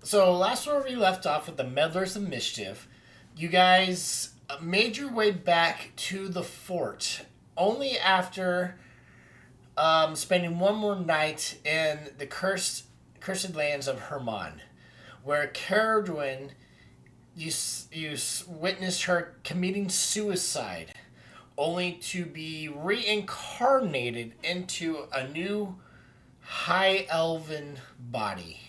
So last where we left off with the Meddlers of Mischief, you guys made your way back to the fort only after spending one more night in the cursed lands of Hermon, where Caradwin, you witnessed her committing suicide, only to be reincarnated into a new high elven body.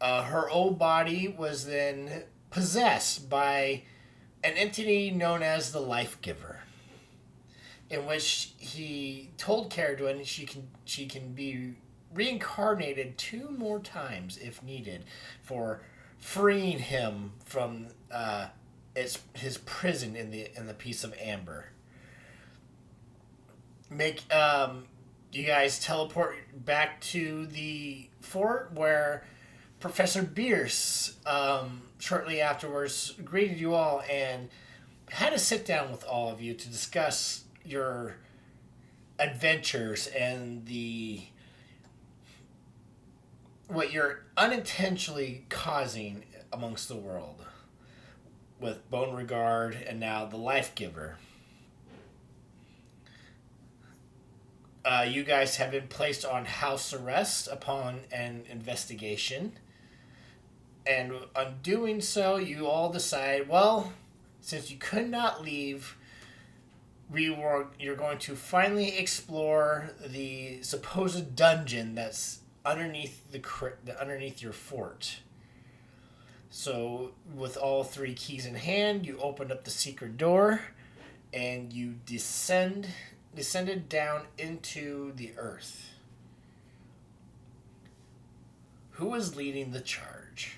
Her old body was then possessed by an entity known as the Life Giver, in which he told Caradwin she can be reincarnated two more times if needed for freeing him from his prison in the piece of amber. Make You guys teleport back to the fort where Professor Bierce shortly afterwards greeted you all and had a sit down with all of you to discuss your adventures and the what you're unintentionally causing amongst the world with Bone Regard and now the Life Giver. You guys have been placed on house arrest upon an investigation, and on doing so, you all decide, well, since you could not leave, you're going to finally explore the supposed dungeon that's underneath your fort. So, with all three keys in hand, you open up the secret door, and you descended down into the earth. Who is leading the charge?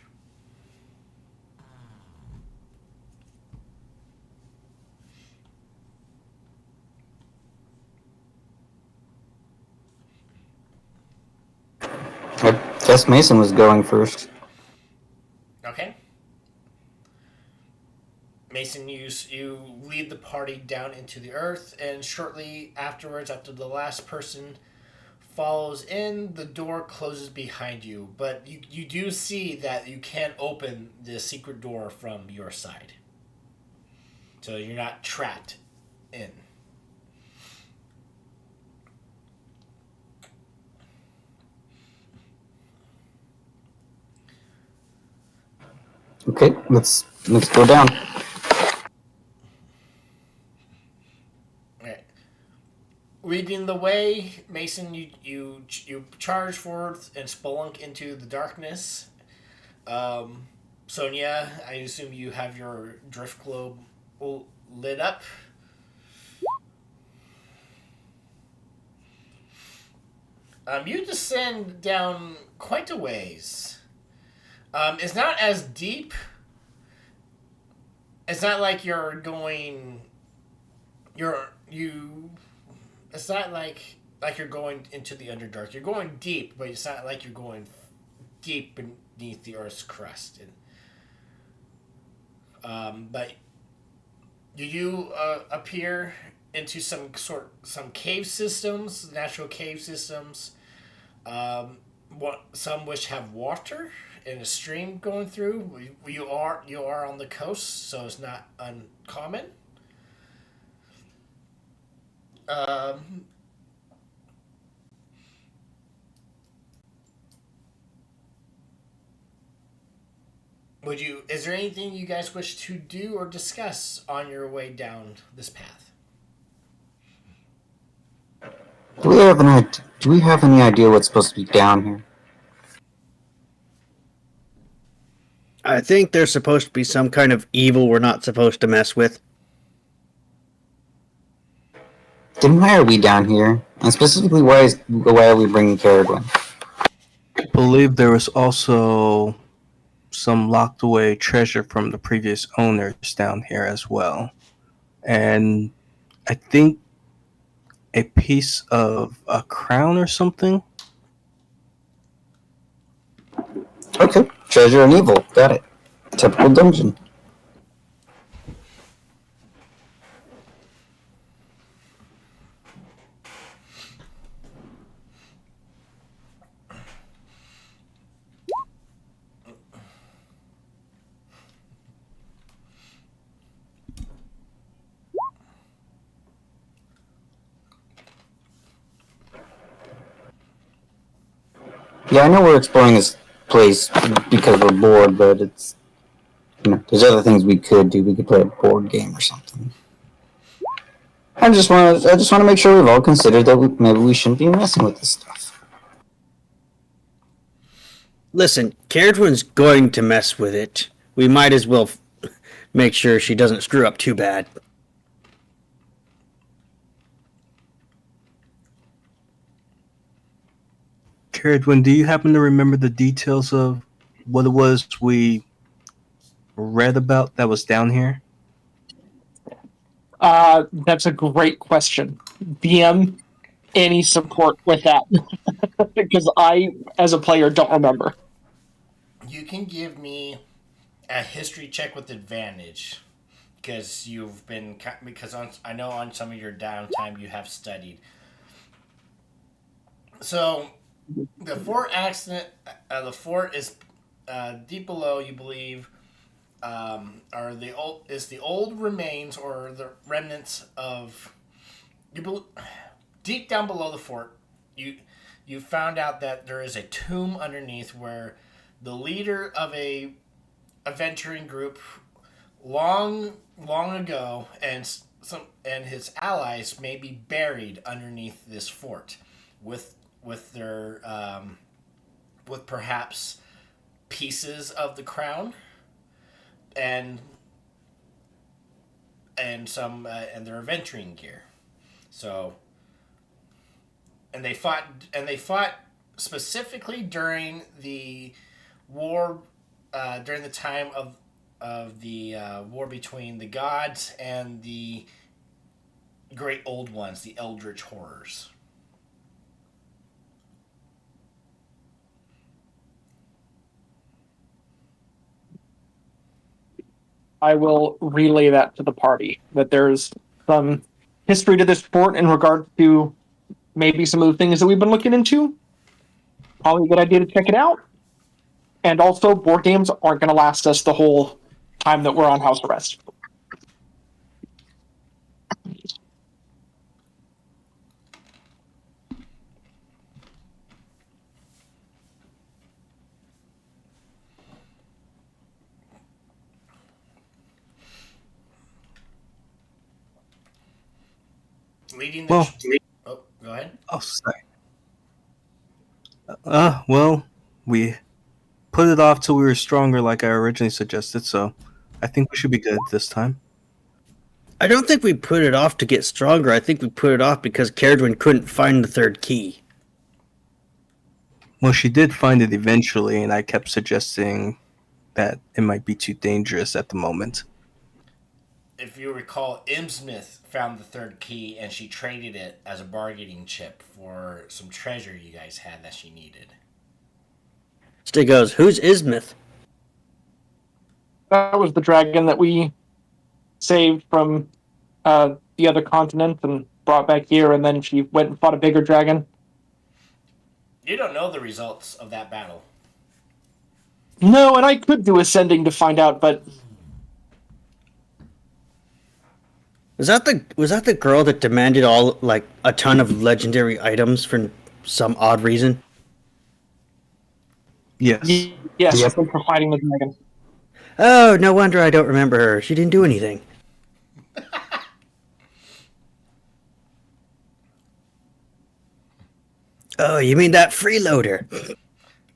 I guess Mason was going first. Okay. Mason, you lead the party down into the earth, and shortly afterwards, after the last person follows in, the door closes behind you. But you do see that you can't open the secret door from your side. So you're not trapped in. Okay, let's go down. Right. Leading the way, Mason, you charge forth and spelunk into the darkness. Um, Sonia, I assume you have your drift globe lit up. You descend down quite a ways. It's not as deep. It's not like you're going. You're you. It's not like you're going into the underdark. You're going deep, but it's not like you're going deep beneath the Earth's crust. But you appear into some cave systems, natural cave systems. Some which have water and a stream going through. You are on the coast, so it's not uncommon. Um, would you? Is there anything you guys wish to do or discuss on your way down this path? Do we have any idea what's supposed to be down here? I think there's supposed to be some kind of evil we're not supposed to mess with. Then why are we down here? And specifically, why are we bringing Caragwin? I believe there was also some locked away treasure from the previous owners down here as well. And I think a piece of a crown or something. Okay, treasure and evil. Got it. Typical dungeon. Yeah, I know we're exploring this place because we're bored, but it's there's other things we could do. We could play a board game or something. I just want to make sure we've all considered that maybe we shouldn't be messing with this stuff. Listen, Caradwin's going to mess with it. We might as well make sure she doesn't screw up too bad. Caradwin, do you happen to remember the details of what it was we read about that was down here? That's a great question. DM, any support with that? Because I, as a player, don't remember. You can give me a history check with advantage because I know on some of your downtime you have studied. So the fort is deep below, you believe, are the old remains or the remnants of deep down below the fort. You found out that there is a tomb underneath where the leader of a adventuring group long ago and his allies may be buried underneath this fort with their with perhaps pieces of the crown and some and their adventuring gear. So and they fought specifically during the war during the time of the war between the gods and the great old ones, the eldritch horrors. I will relay that to the party, that there's some history to this fort in regard to maybe some of the things that we've been looking into. Probably a good idea to check it out. And also, board games aren't going to last us the whole time that we're on house arrest. Leading Well, oh, go ahead. I'll say. Well, we put it off till we were stronger, like I originally suggested. So, I think we should be good this time. I don't think we put it off to get stronger. I think we put it off because Caradwin couldn't find the third key. Well, she did find it eventually, and I kept suggesting that it might be too dangerous at the moment. If you recall, Imsmith found the third key and she traded it as a bargaining chip for some treasure you guys had that she needed. Stig goes, "Who's Ismith?" That was the dragon that we saved from the other continent and brought back here, and then she went and fought a bigger dragon. You don't know the results of that battle. No, and I could do ascending to find out, but Was that the girl that demanded a ton of legendary items for some odd reason? Yes. yes, Yep. for fighting the dragon. Oh, no wonder I don't remember her. She didn't do anything. Oh, you mean that freeloader?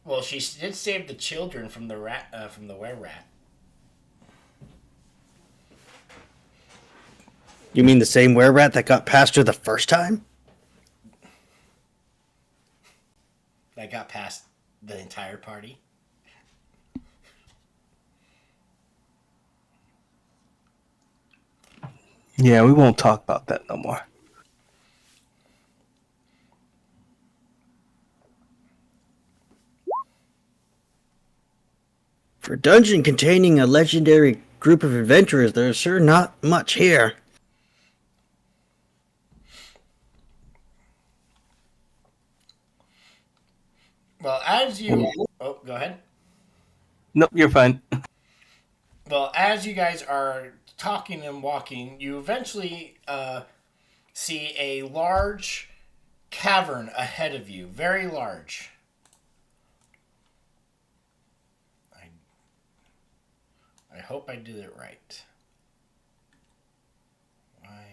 Well, she did save the children from the from the were rat. You mean the same were-rat that got past her the first time? That got past the entire party. Yeah, we won't talk about that no more. For a dungeon containing a legendary group of adventurers, there's sure not much here. Well, as you... Oh, go ahead. Nope, you're fine. Well, as you guys are talking and walking, you eventually see a large cavern ahead of you. Very large. hope I did it right. Why?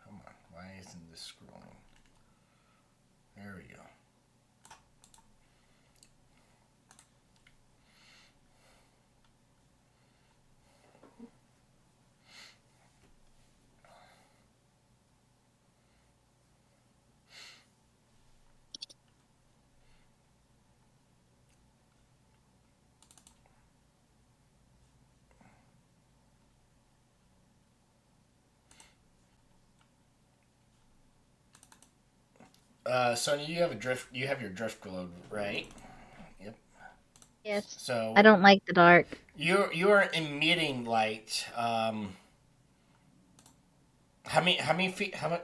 Come on. Why isn't this scrolling? There we go. Sonia, you have a drift. You have your drift globe, right? Yep. Yes. So I don't like the dark. you are emitting light. How many feet? How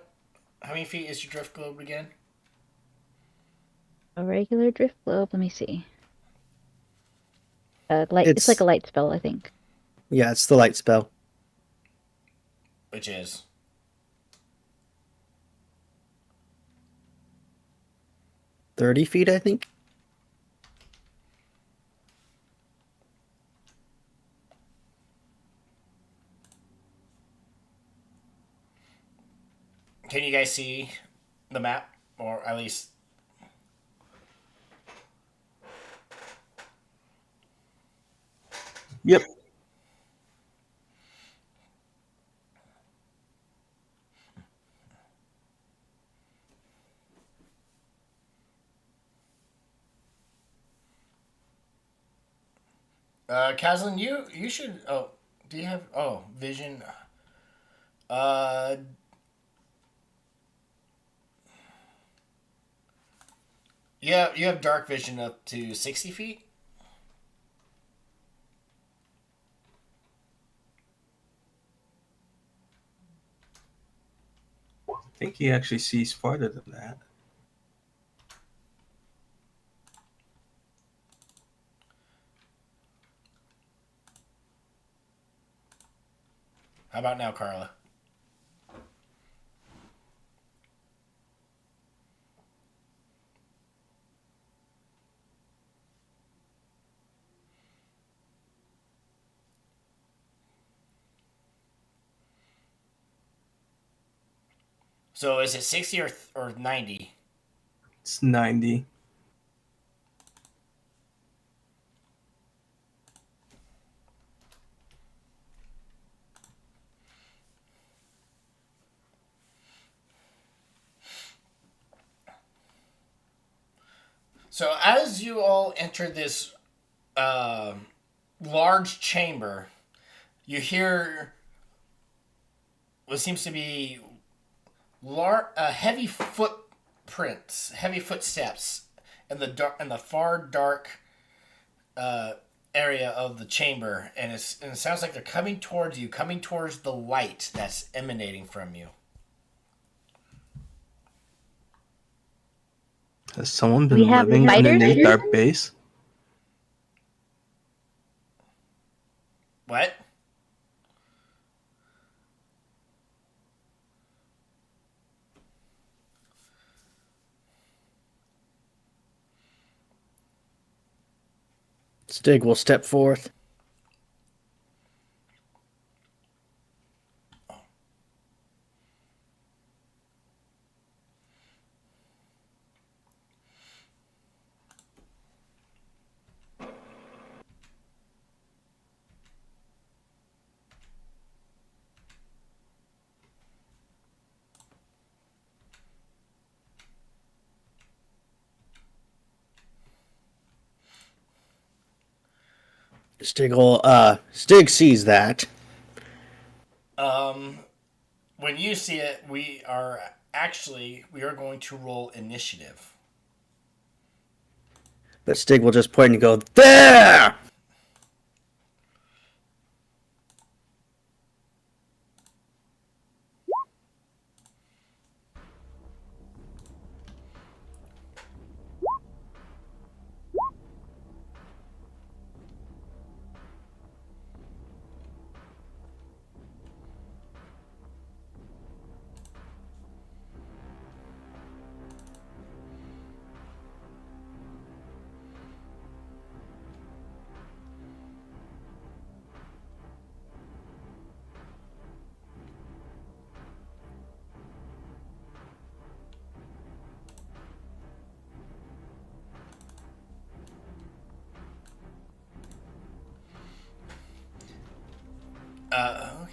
many feet is your drift globe again? A regular drift globe. Let me see. Light. It's like It's a light spell, I think. yeah, it's the light spell. Which is 30 feet, I think. can you guys see the map, or at least? Yep. Kaslin, you should. Oh, do you have? Oh, vision. Uh, yeah, you have dark vision up to 60 feet. I think he actually sees farther than that. How about now, Carla? So is it 60 or 90? It's 90. So as you all enter this large chamber, you hear what seems to be heavy footprints, heavy footsteps in the far dark uh, area of the chamber, and it sounds like they're coming towards you, coming towards the light that's emanating from you. Has someone We been have living spiders? underneath our base? What? Stig will step forth. Stig sees that. Um, when you see it, we are going to roll initiative. But Stig will just point and go, "There!" Okay.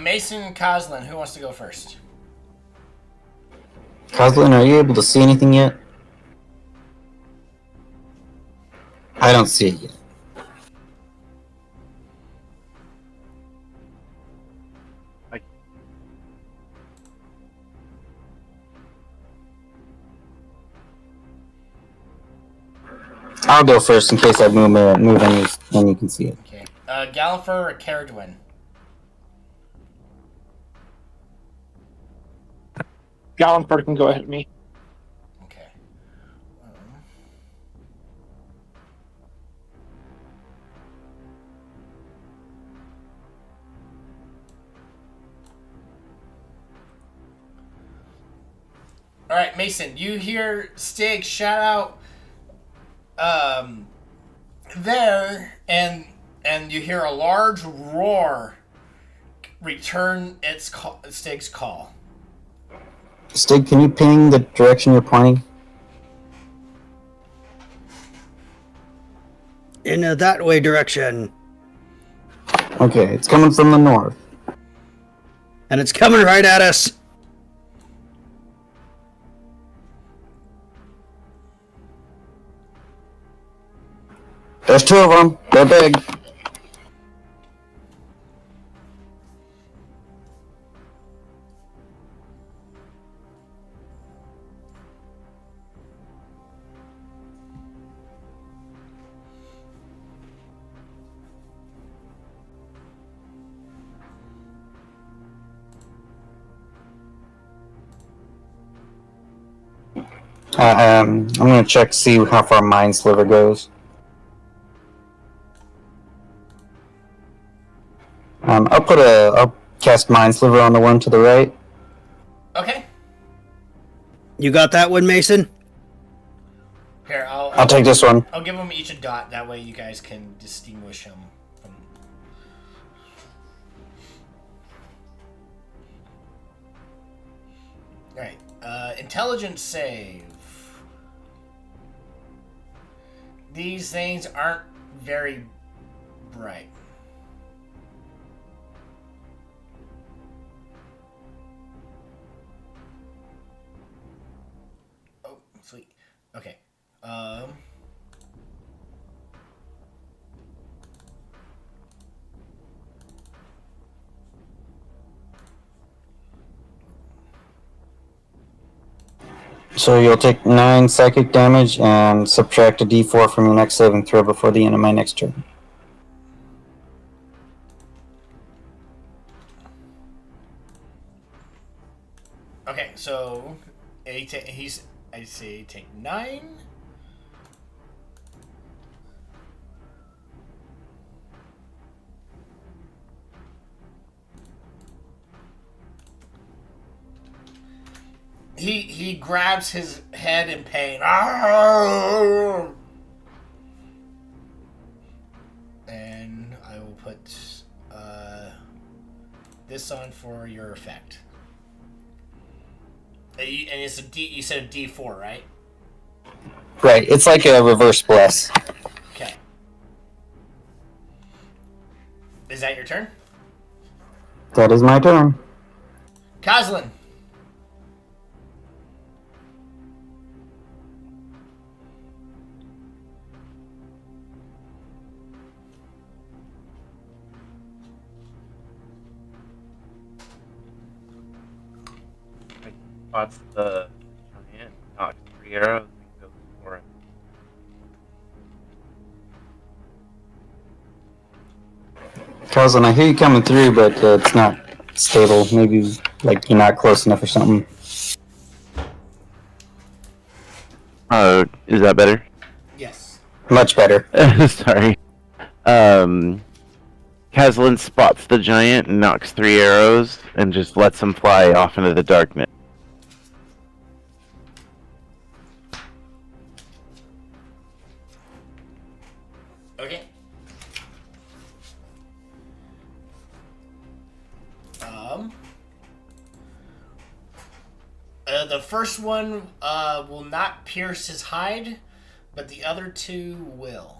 Mason Coslin, who wants to go first? Coslin, are you able to see anything yet? I don't see it yet. I'll go first in case I move any, and you can see it. Okay. Galliffer or Caradwin? Gallenford can go ahead of me. Okay. All right, Mason, you hear Stig shout out there, and you hear a large roar return Stig's call. Stig, can you ping the direction you're pointing? In a that way direction. Okay, it's coming from the north. And it's coming right at us. There's two of them. They're big. I'm gonna check to see how far Mind Sliver goes. I'll cast Mind Sliver on the one to the right. Okay. You got that one, Mason? Here, I'll take this one. I'll give them each a dot. That way, you guys can distinguish them. All right. Intelligence save. These things aren't very bright. Oh, sweet. Okay. So you'll take 9 psychic damage and subtract a d4 from your next saving throw before the end of my next turn. Okay, so I say take 9. He grabs his head in pain. And I will put this on for your effect. And it's a D. You said a D4, right? Right, it's like a reverse bless. Okay. Is that your turn? That is my turn. Coslin. spots the giant, knocks 3 arrows, and goes for it. Cousin, I hear you coming through, but it's not stable. Maybe like you're not close enough or something. Oh, is that better? Yes. Much better. Sorry. Kazlin spots the giant and knocks 3 arrows and just lets them fly off into the darkness. Okay. The first one will not pierce his hide, but the other two will.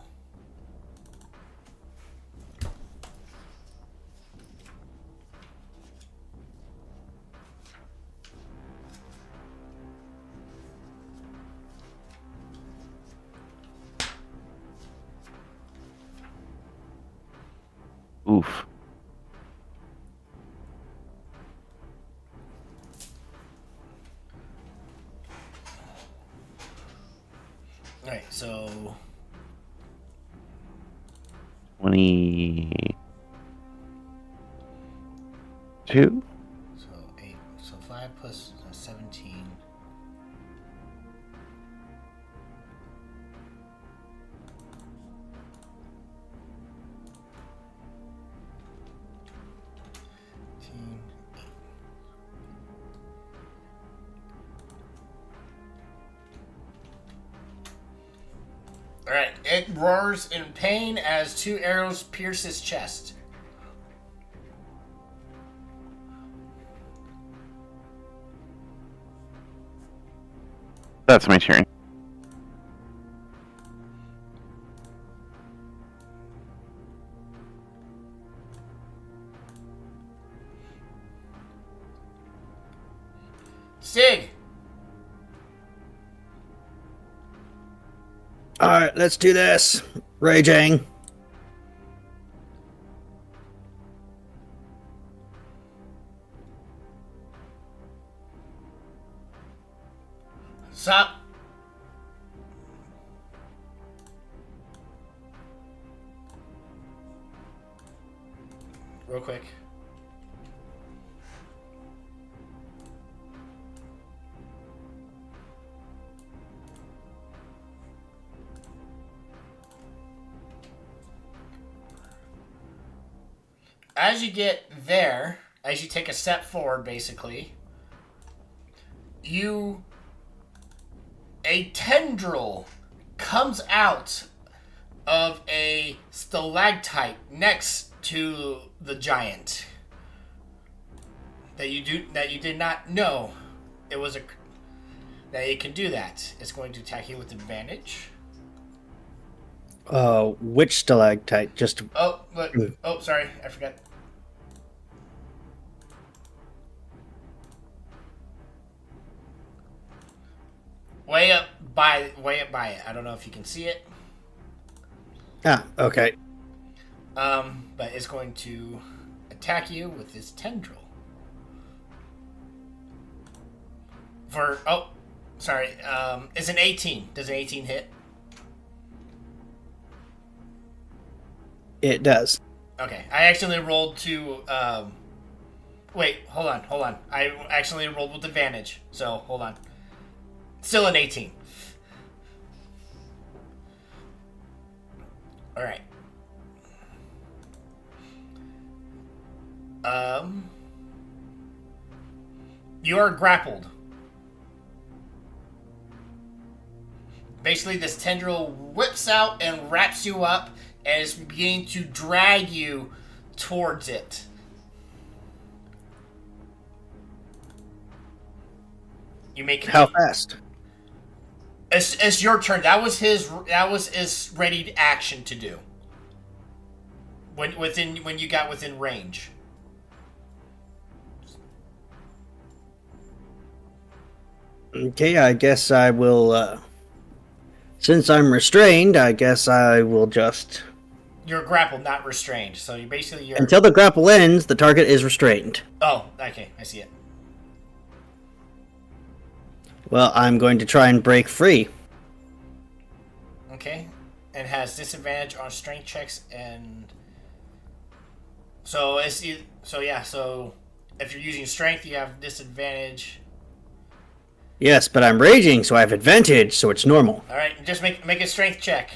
Oof. Alright, so 22? so 8, so 5 plus 17. Alright, it roars in pain as 2 arrows pierce his chest. That's my turn. Sig! Alright, let's do this. Raging. Stop! Real quick. As you get there, as you take a step forward, basically, a tendril comes out of a stalactite next to the giant that you did not know that it can do that. It's going to attack you with advantage. Which stalactite? Just Sorry, I forgot. Way up by it. I don't know if you can see it. Okay. But it's going to attack you with this tendril. It's an 18. Does an 18 hit? It does. Okay, I actually rolled to. Wait, hold on. I actually rolled with advantage, so hold on. Still an 18. All right. You are grappled. Basically, this tendril whips out and wraps you up and is beginning to drag you towards it. You make How fast? It's your turn. That was his ready action to do. When you got within range. Okay, I guess I will, since I'm restrained, I guess I will just... You're grappled, not restrained. So you basically Until the grapple ends, the target is restrained. Oh, okay, I see it. Well, I'm going to try and break free. Okay. And has disadvantage on strength checks and. So it's so if you're using strength, you have disadvantage. Yes, but I'm raging, so I have advantage, so it's normal. All right, just make a strength check.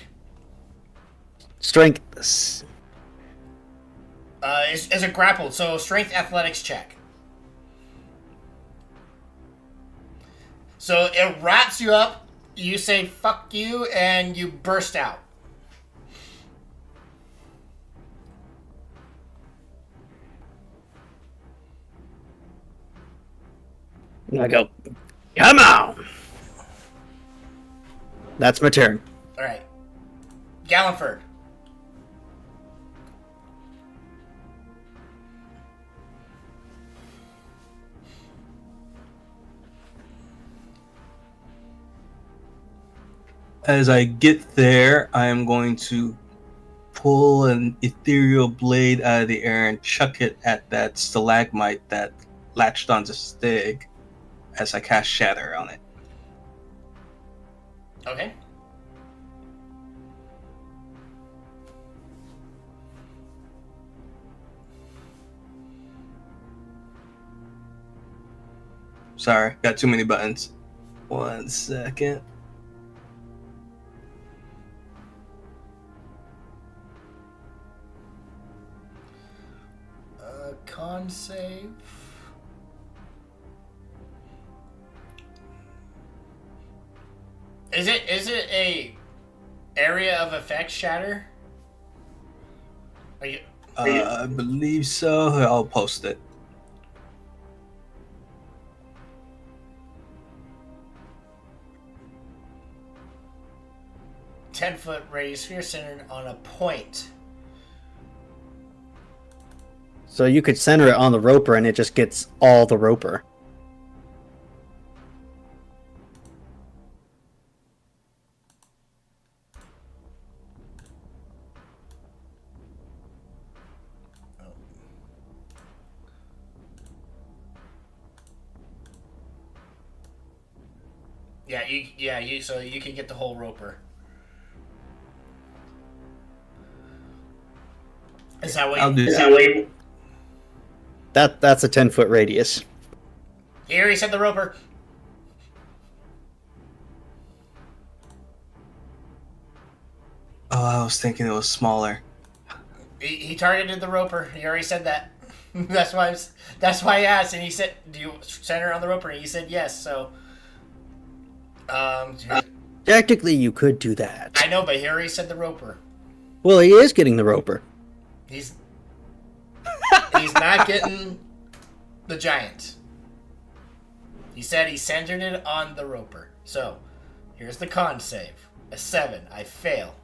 Strength. Is a grappled, so strength athletics check. So it wraps you up. You say "fuck you" and you burst out. I go, come on! That's my turn. All right, Gallenford. As I get there, I am going to pull an ethereal blade out of the air and chuck it at that stalagmite that latched onto Stig as I cast Shatter on it. Okay. Sorry, got too many buttons. 1 second. Con save. Is it a area of effect shatter? Are you? I believe so. I'll post it. Ten-foot radius sphere centered on a point. So you could center it on the roper and it just gets all the roper. So you can get the whole roper. Is that what I'll do is that. that what you... That's a 10-foot radius. Here, he said the roper. Oh, I was thinking it was smaller. He targeted the roper. He already said that. that's why I asked, and he said, "Do you center on the roper?" And he said yes. So, Technically, you could do that. I know, but he already said the roper. Well, he is getting the roper. He's not getting the giant. He said he centered it on the roper. So, here's the con save. A 7. I fail.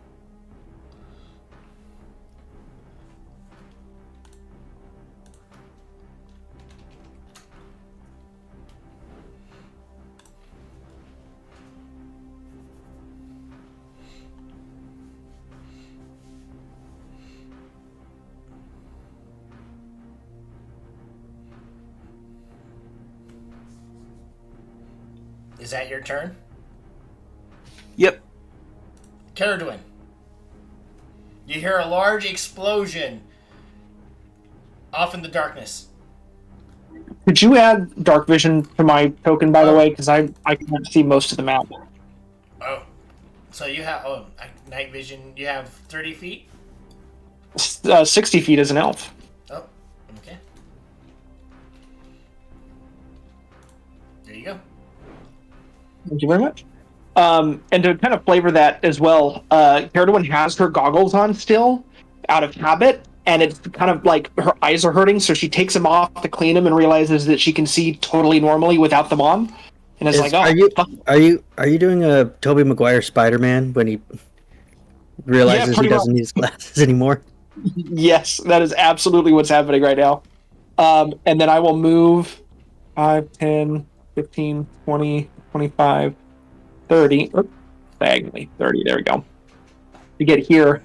Is that your turn? Yep. Caradwin. You hear a large explosion off in the darkness. Could you add dark vision to my token, by the way? Because I can't see most of the map. Oh. So you have night vision. You have 30 feet? 60 feet is an elf. Oh, okay. There you go. Thank you very much. And to kind of flavor that as well, Caradwin has her goggles on still, out of habit, and it's kind of like her eyes are hurting, so she takes them off to clean them and realizes that she can see totally normally without them on, and is like, "Oh, are you doing a Tobey Maguire Spider-Man when he realizes he doesn't need his glasses anymore?" Yes, that is absolutely what's happening right now. And then I will move 5, 10, 15, 20, 25, 30. Diagonally, 30. There we go. To get here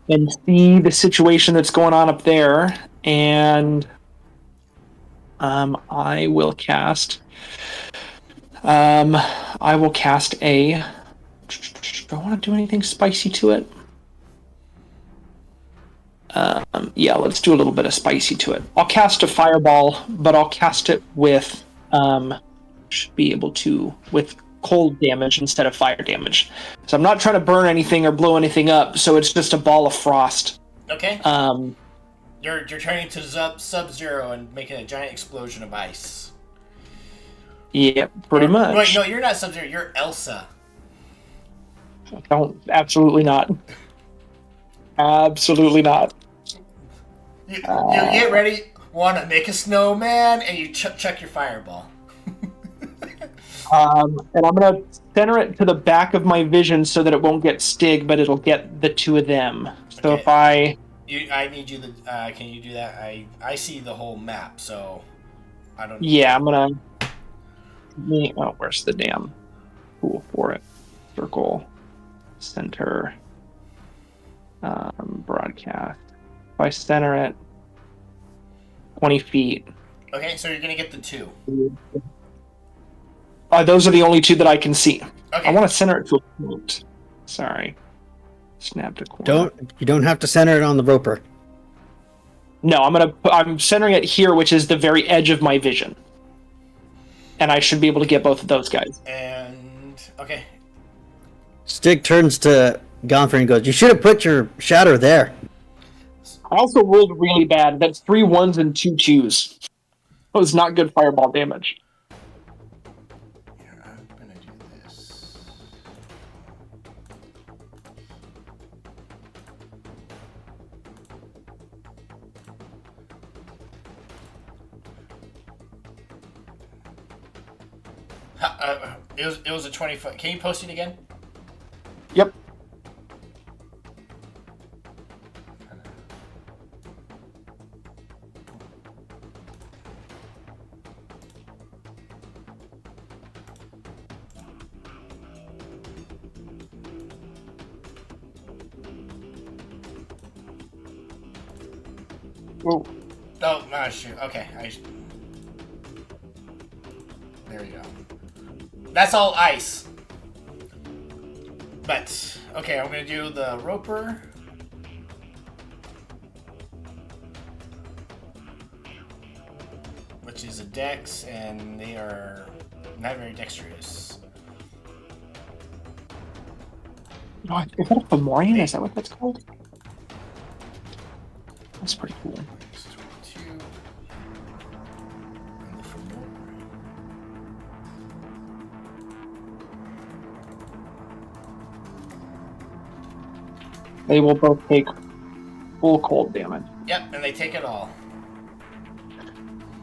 and see the situation that's going on up there. And I will cast I will cast a. Do I want to do anything spicy to it? Yeah, let's do a little bit of spicy to it. I'll cast a fireball, but I'll cast it with should be able to with cold damage instead of fire damage. So I'm not trying to burn anything or blow anything up. So it's just a ball of frost. Okay. You're turning to Sub-Zero and making a giant explosion of ice. Yeah, pretty much. Wait, no, you're not Sub-Zero. You're Elsa. Don't. Absolutely not. Absolutely not. You get ready, want to make a snowman, and you chuck your fireball. And I'm gonna center it to the back of my vision so that it won't get Stig, but it'll get the two of them. So Okay. if I need you to. Can you do that? I see the whole map, so I don't. Yeah, I'm gonna. Oh, where's the damn tool for it? Circle, center, broadcast. If I center it 20 feet. Okay, so you're gonna get the two. Those are the only two that I can see. Okay. I want to center it to a point. Sorry. Snapped a corner. You don't have to center it on the roper. No, I'm centering it here, which is the very edge of my vision. And I should be able to get both of those guys. And okay. Stig turns to Gonfrey and goes, "You should have put your shadow there." I also rolled really bad. That's 3 1s and 2 2s. That was not good fireball damage. Here, I'm gonna do this. It was a 20-foot. Can you post it again? Yep. Whoa. Oh, no, shoot. Okay. There we go. That's all ice. But, okay, I'm going to do the roper. Which is a dex, and they are not very dexterous. Is that a Fomorian? Is that what that's called? That's pretty cool. This is 2. And the Fomorian. They will both take full cold damage. Yep, and they take it all.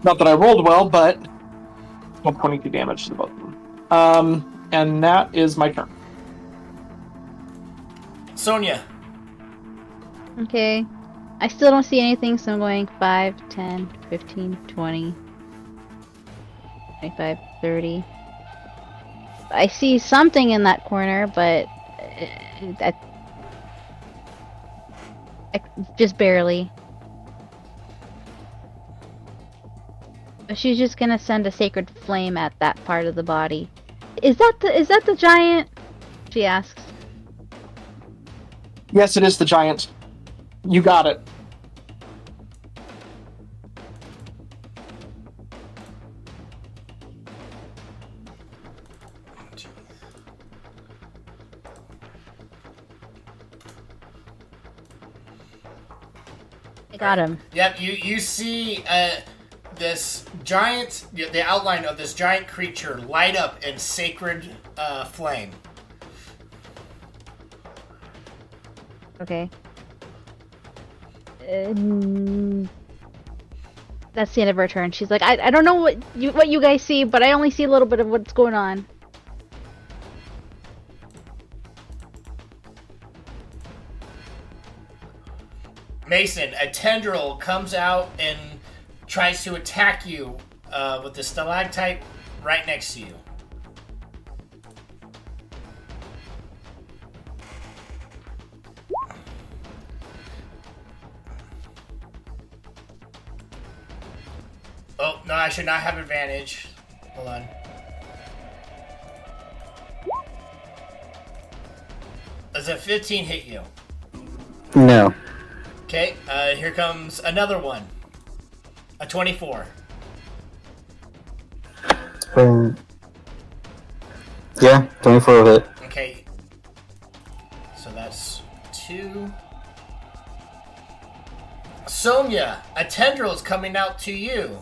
Not that I rolled well, but 22 damage to the both of them. And that is my turn. Sonia. Okay. I still don't see anything, so I'm going 5, 10, 15, 20, 25, 30. I see something in that corner, but just barely. She's just gonna send a sacred flame at that part of the body. Is that the giant? She asks. Yes, it is the giant. You got it. I got him. Yep, you see this giant, the outline of this giant creature light up in sacred flame. Okay. That's the end of her turn. She's like, I don't know what you guys see, but I only see a little bit of what's going on. Mason, a tendril comes out and tries to attack you with the stalactite right next to you. Oh, no, I should not have advantage. Hold on. Does a 15 hit you? No. Okay, here comes another one. A 24. Yeah, 24 will hit. Okay. So that's 2. Sonia, a tendril is coming out to you.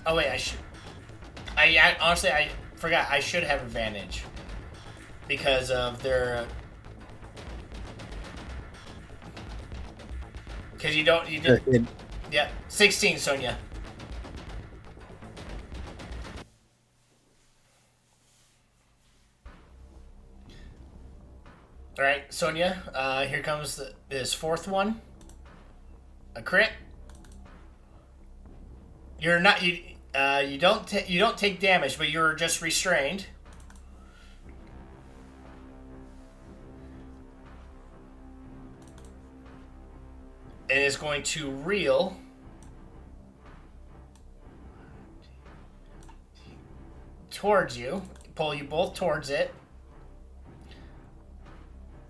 Oh wait, I honestly I forgot. I should have advantage because of their. Because you did. Yeah, 16, Sonia. All right, Sonia. Here comes this fourth one. A crit. You're not you. You don't take damage, but you're just restrained. It is going to reel towards you, pull you both towards it,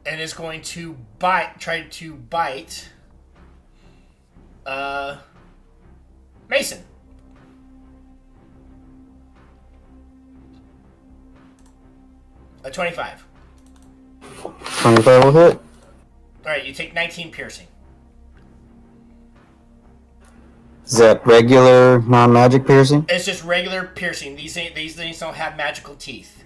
and is going to try to bite Mason. A 25. 25 will hit. Alright, you take 19 piercing. Is that regular, non-magic piercing? It's just regular piercing. These things don't have magical teeth.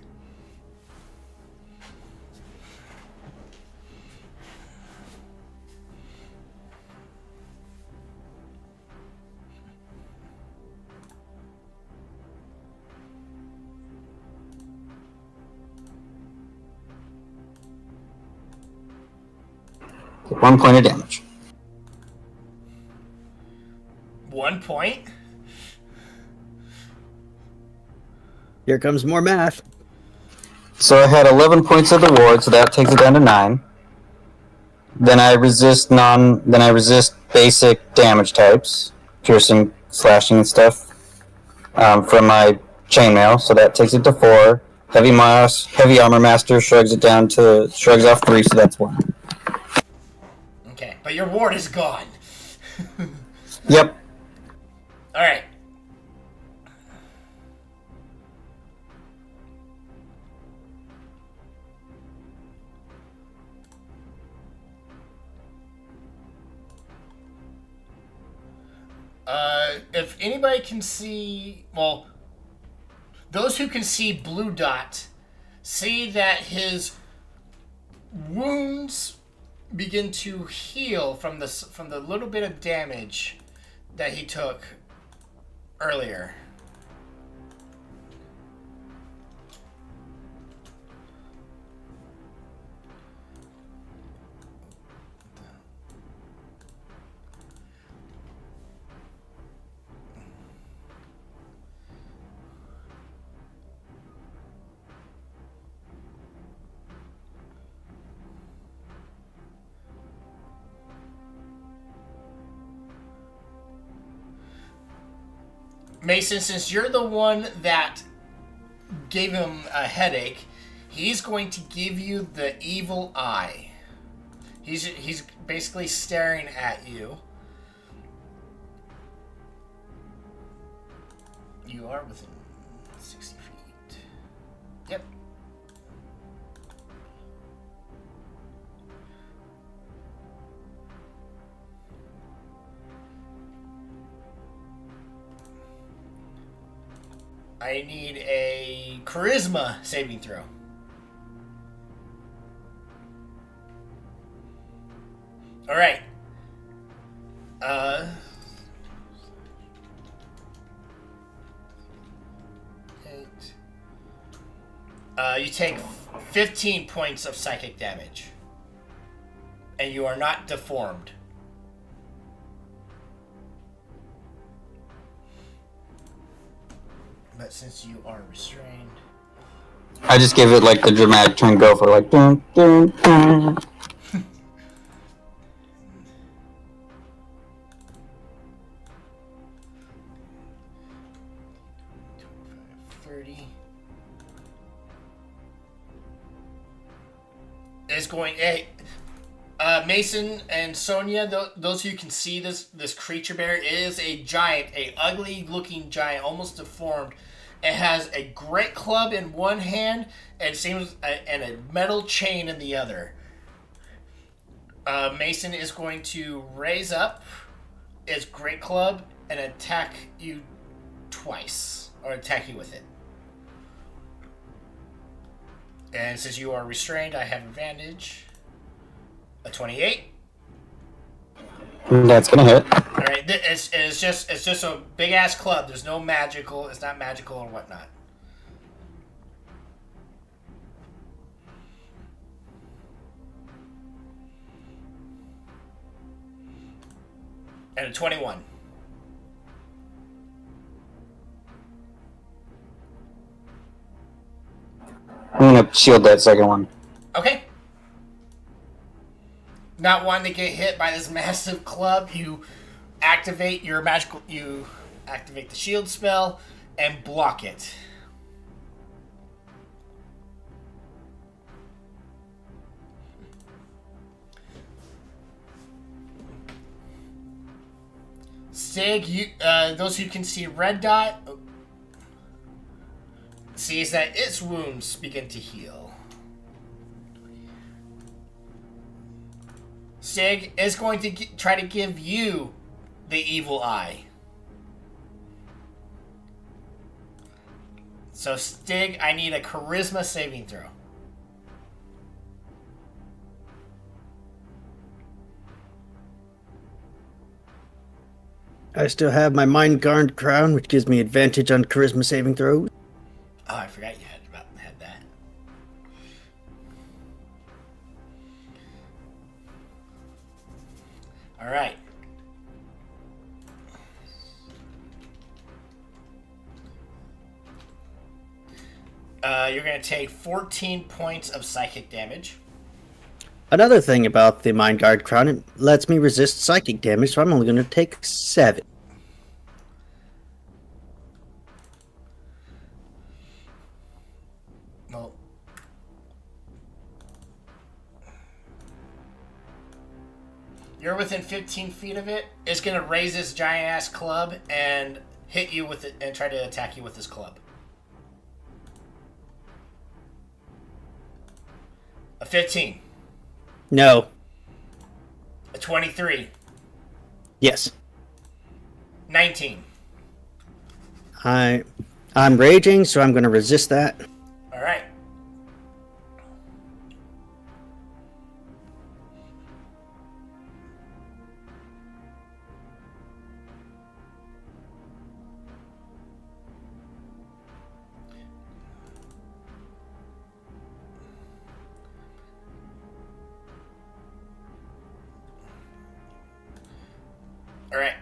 Take 1 point of damage. 1 point? Here comes more math. So I had 11 points of the ward, so that takes it down to 9. Then I resist basic damage types, piercing, slashing, and stuff, from my chainmail, so that takes it to 4. Heavy armor master shrugs off 3, so that's 1. Okay, but your ward is gone. Yep. Alright. If anybody can see, well, those who can see Blue Dot see that his wounds begin to heal from the little bit of damage that he took earlier. Mason, since you're the one that gave him a headache, he's going to give you the evil eye. He's basically staring at you. You are within 60 feet. Yep. I need a charisma saving throw. All right. You take 15 points of psychic damage. And you are not deformed. But since you are restrained... I just gave it like the dramatic turn go for like dun dun dun. 30. is going. Mason and Sonia, those who can see this creature bear is a giant, a ugly looking giant, almost deformed. It has a great club in one hand and a metal chain in the other. Mason is going to raise up his great club and attack you twice, or attack you with it. And since you are restrained, I have advantage. A 28. That's gonna hit. All right, it's just a big ass club. There's no magical. It's not magical or whatnot. And a 21. I'm gonna shield that second one. Okay. Not wanting to get hit by this massive club, you activate your magical. You activate the shield spell and block it. Sig, those who can see red dot sees that its wounds begin to heal. Sig is going to try to give you the evil eye. So Stig, I need a charisma saving throw. I still have my Mind Guard crown, which gives me advantage on charisma saving throws. Oh, I forgot you had that. All right. You're going to take 14 points of psychic damage. Another thing about the Mind Guard crown, it lets me resist psychic damage, so I'm only going to take 7. Well, you're within 15 feet of it. It's going to raise this giant ass club and hit you with it and try to attack you with this club. A 15. No. A 23. Yes. 19. I'm raging, so I'm going to resist that. All right. All right.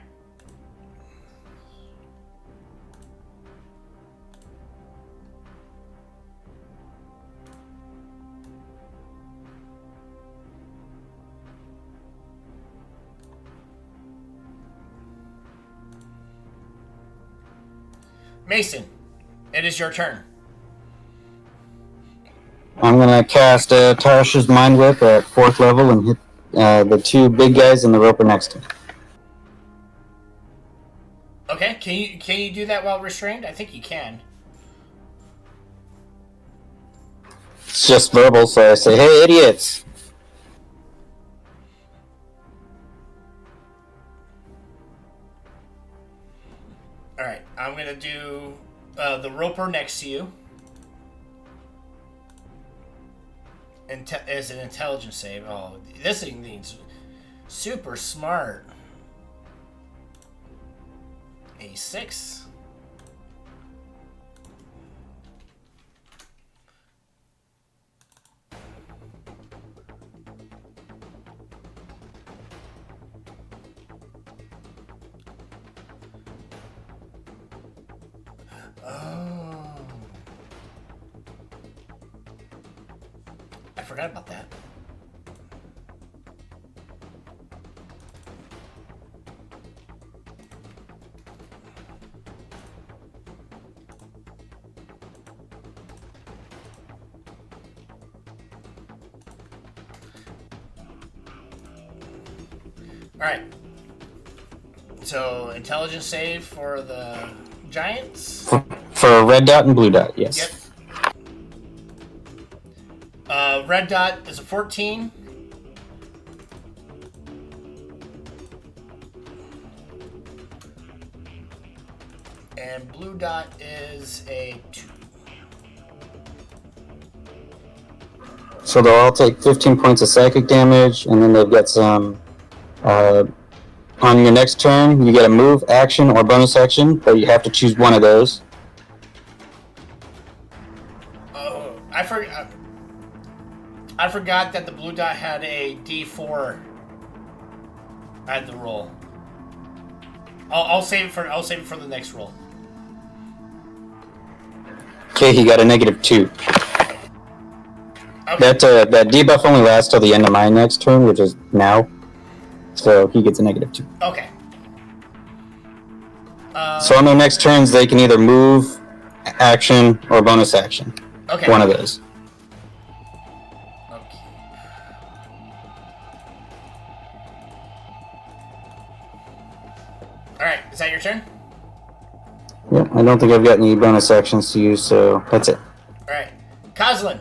Mason, it is your turn. I'm gonna cast Tarsh's Mind Whip at 4th level and hit the 2 big guys in the roper next to him. Okay, can you do that while restrained? I think you can. It's just verbal, so I say, "Hey, idiots!" All right, I'm gonna do the roper next to you. As an intelligence save. Oh, this thing needs super smart. A 6. Oh. I forgot about that. Alright. So, intelligence save for the giants. For red dot and blue dot, yes. Yep. Red dot is a 14. And blue dot is a 2. So they'll all take 15 points of psychic damage, and then they've got some. On your next turn, you get a move, action, or bonus action, but you have to choose one of those. Oh, I forgot that the blue dot had a D4. I had the roll. I'll save it for the next roll. Okay, he got a -2. Okay. That debuff only lasts till the end of my next turn, which is now. So he gets a -2. Okay. So on their next turns, they can either move, action, or bonus action. Okay. One of those. Okay. All right. Is that your turn? Yep, I don't think I've got any bonus actions to use, so that's it. All right. Kozlin.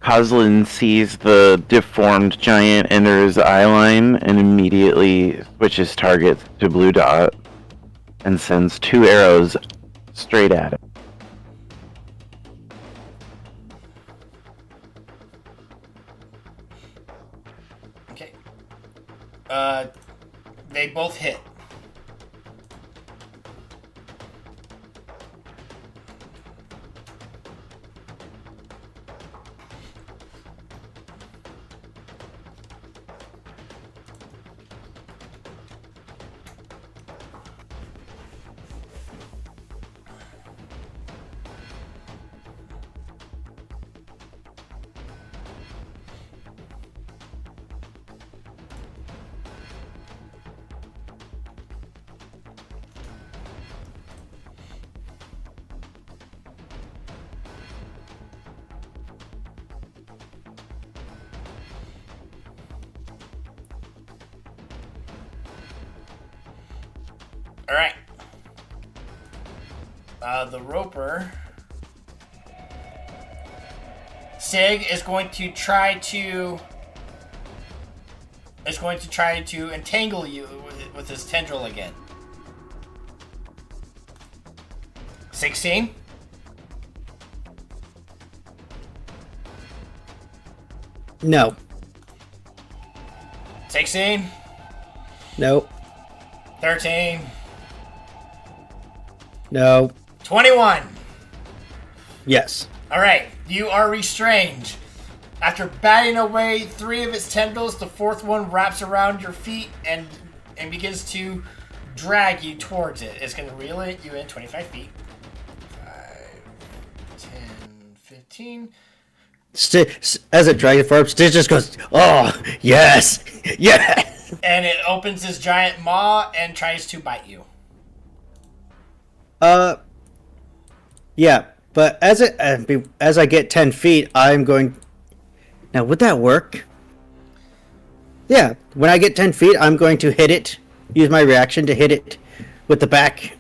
Kozlin sees the deformed giant enter his eye line and immediately switches targets to blue dot and sends 2 arrows straight at it. Okay. They both hit. All right. The roper. Sig is going to try to entangle you with his tendril again. 16. No. 16. No. 13. No. 21. Yes. All right, you are restrained. After batting away 3 of its tendrils, the 4th one wraps around your feet and begins to drag you towards it. It's going to reel it you in 25 feet. 5, 10, 15. As it drags it forward, Stitch just goes, "Oh, yes, yes." And it opens this giant maw and tries to bite you. Yeah, but as I get 10 feet, I'm going. Now, would that work? Yeah, when I get 10 feet, I'm going to hit it. Use my reaction to hit it with the back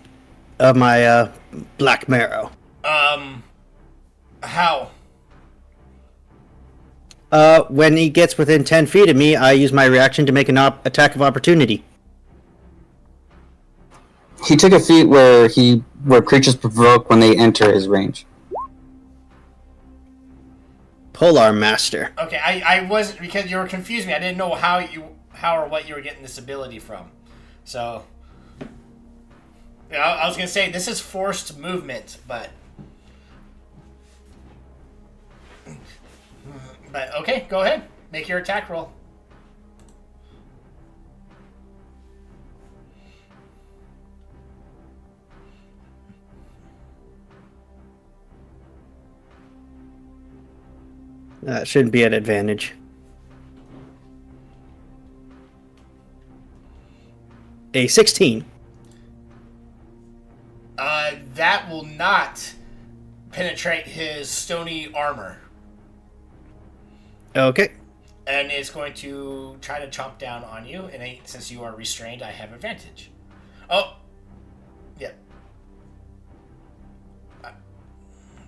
of my black marrow. How? When he gets within 10 feet of me, I use my reaction to make an attack of opportunity. He took a feat where creatures provoke when they enter his range. Polar Master. Okay, I wasn't, because you were confusing me. I didn't know how or what you were getting this ability from. So, yeah, I was going to say, this is forced movement, but okay, go ahead. Make your attack roll. That shouldn't be an advantage. A 16. That will not penetrate his stony armor. Okay. and it's going to try to chomp down on you. And since you are restrained, I have advantage. Oh, yeah.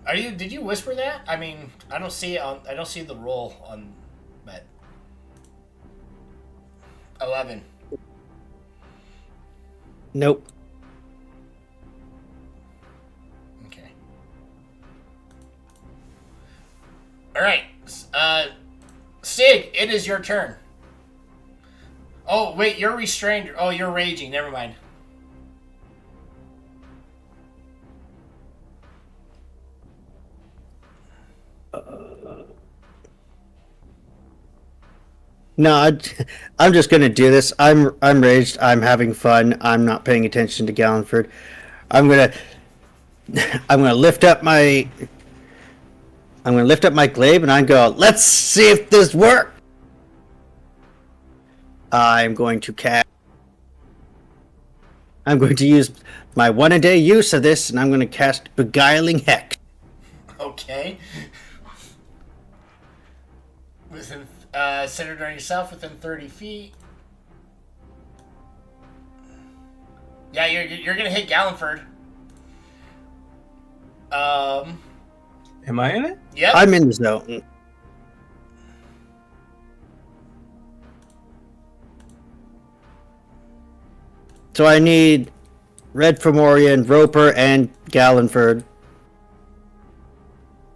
Are you? Did you whisper that? I mean, I don't see it on. I don't see the roll on Met. 11. Nope. Okay. All right. Sig, it is your turn. Oh wait, you're restrained. Oh, you're raging. Never mind. No, I'm just gonna do this. I'm raged. I'm having fun. I'm not paying attention to Gallenford. I'm gonna lift up my glaive and I go. Let's see if this works. I'm going to use my 1-a-day use of this, and I'm going to cast Beguiling Hex. Okay. Within, centered on yourself within 30 feet. Yeah, you're gonna hit Gallenford. Am I in it? Yep. I'm in the zone. So I need Red Fomorian, Roper, and Gallenford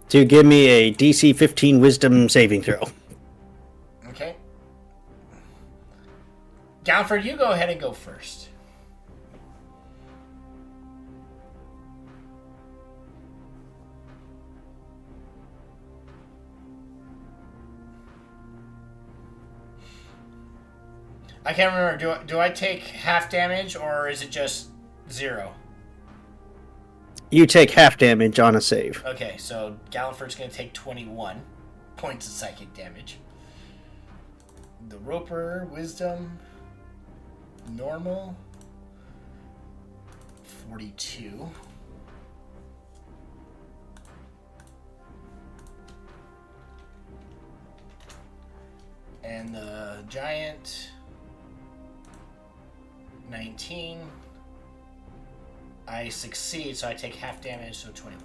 to give me a DC 15 Wisdom saving throw. Okay. Gallenford, you go ahead and go first. I can't remember. Do I take half damage or is it just 0? You take half damage on a save. Okay, so Gallenford's going to take 21 points of psychic damage. The Roper, Wisdom, Normal, 42. And the Giant, 19. I succeed, so I take half damage, so 21.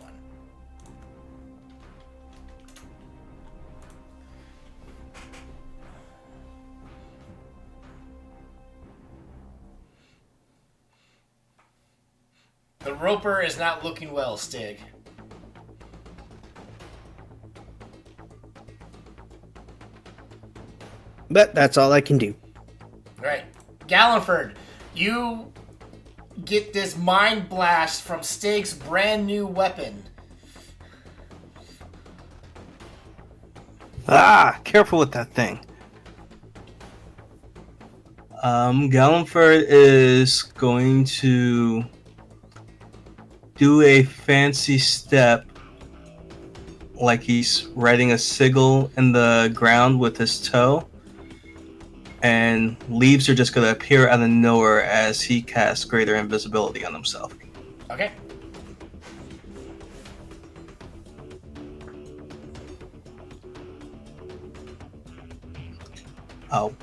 The Roper is not looking well, Stig. But that's all I can do. Right. Gallenford, you get this mind blast from Stig's brand new weapon. Ah, careful with that thing. Gallenford is going to do a fancy step like he's writing a sigil in the ground with his toe. And leaves are just going to appear out of nowhere as he casts greater invisibility on himself. Okay. I'll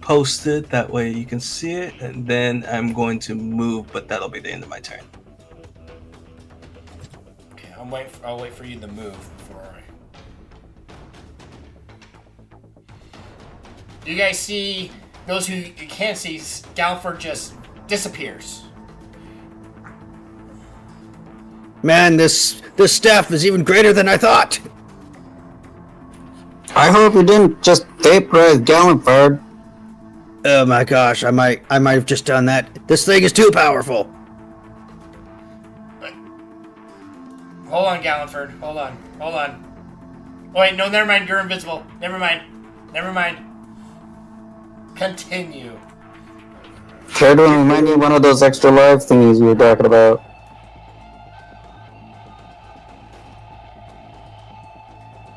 post it, that way you can see it, and then I'm going to move, but that'll be the end of my turn. Okay, I'll wait for you to move before I... You guys see, those who you can't see, Gallenford just disappears. Man, this staff is even greater than I thought. I hope you didn't just vaporize Gallenford. Oh my gosh, I might have just done that. This thing is too powerful. Hold on, Gallenford. Hold on. Oh wait, no, never mind. You're invisible. Never mind. Continue. Care to remind me one of those extra life thingies you were talking about?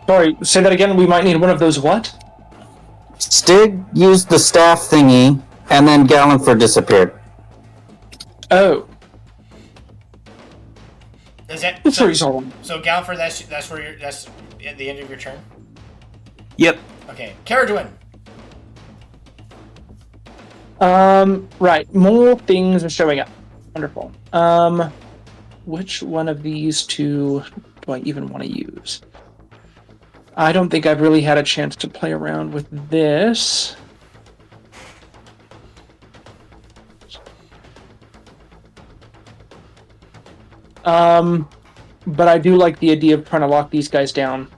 Sorry, say that again. We might need one of those what? Stig used the staff thingy, and then Gallenford disappeared. Oh. Is that That's so? the reason. So Gallenford, that's at the end of your turn. Yep. Okay, Caradwin. Right. More things are showing up. Wonderful. Which one of these two do I even want to use? I don't think I've really had a chance to play around with this. But I do like the idea of trying to lock these guys down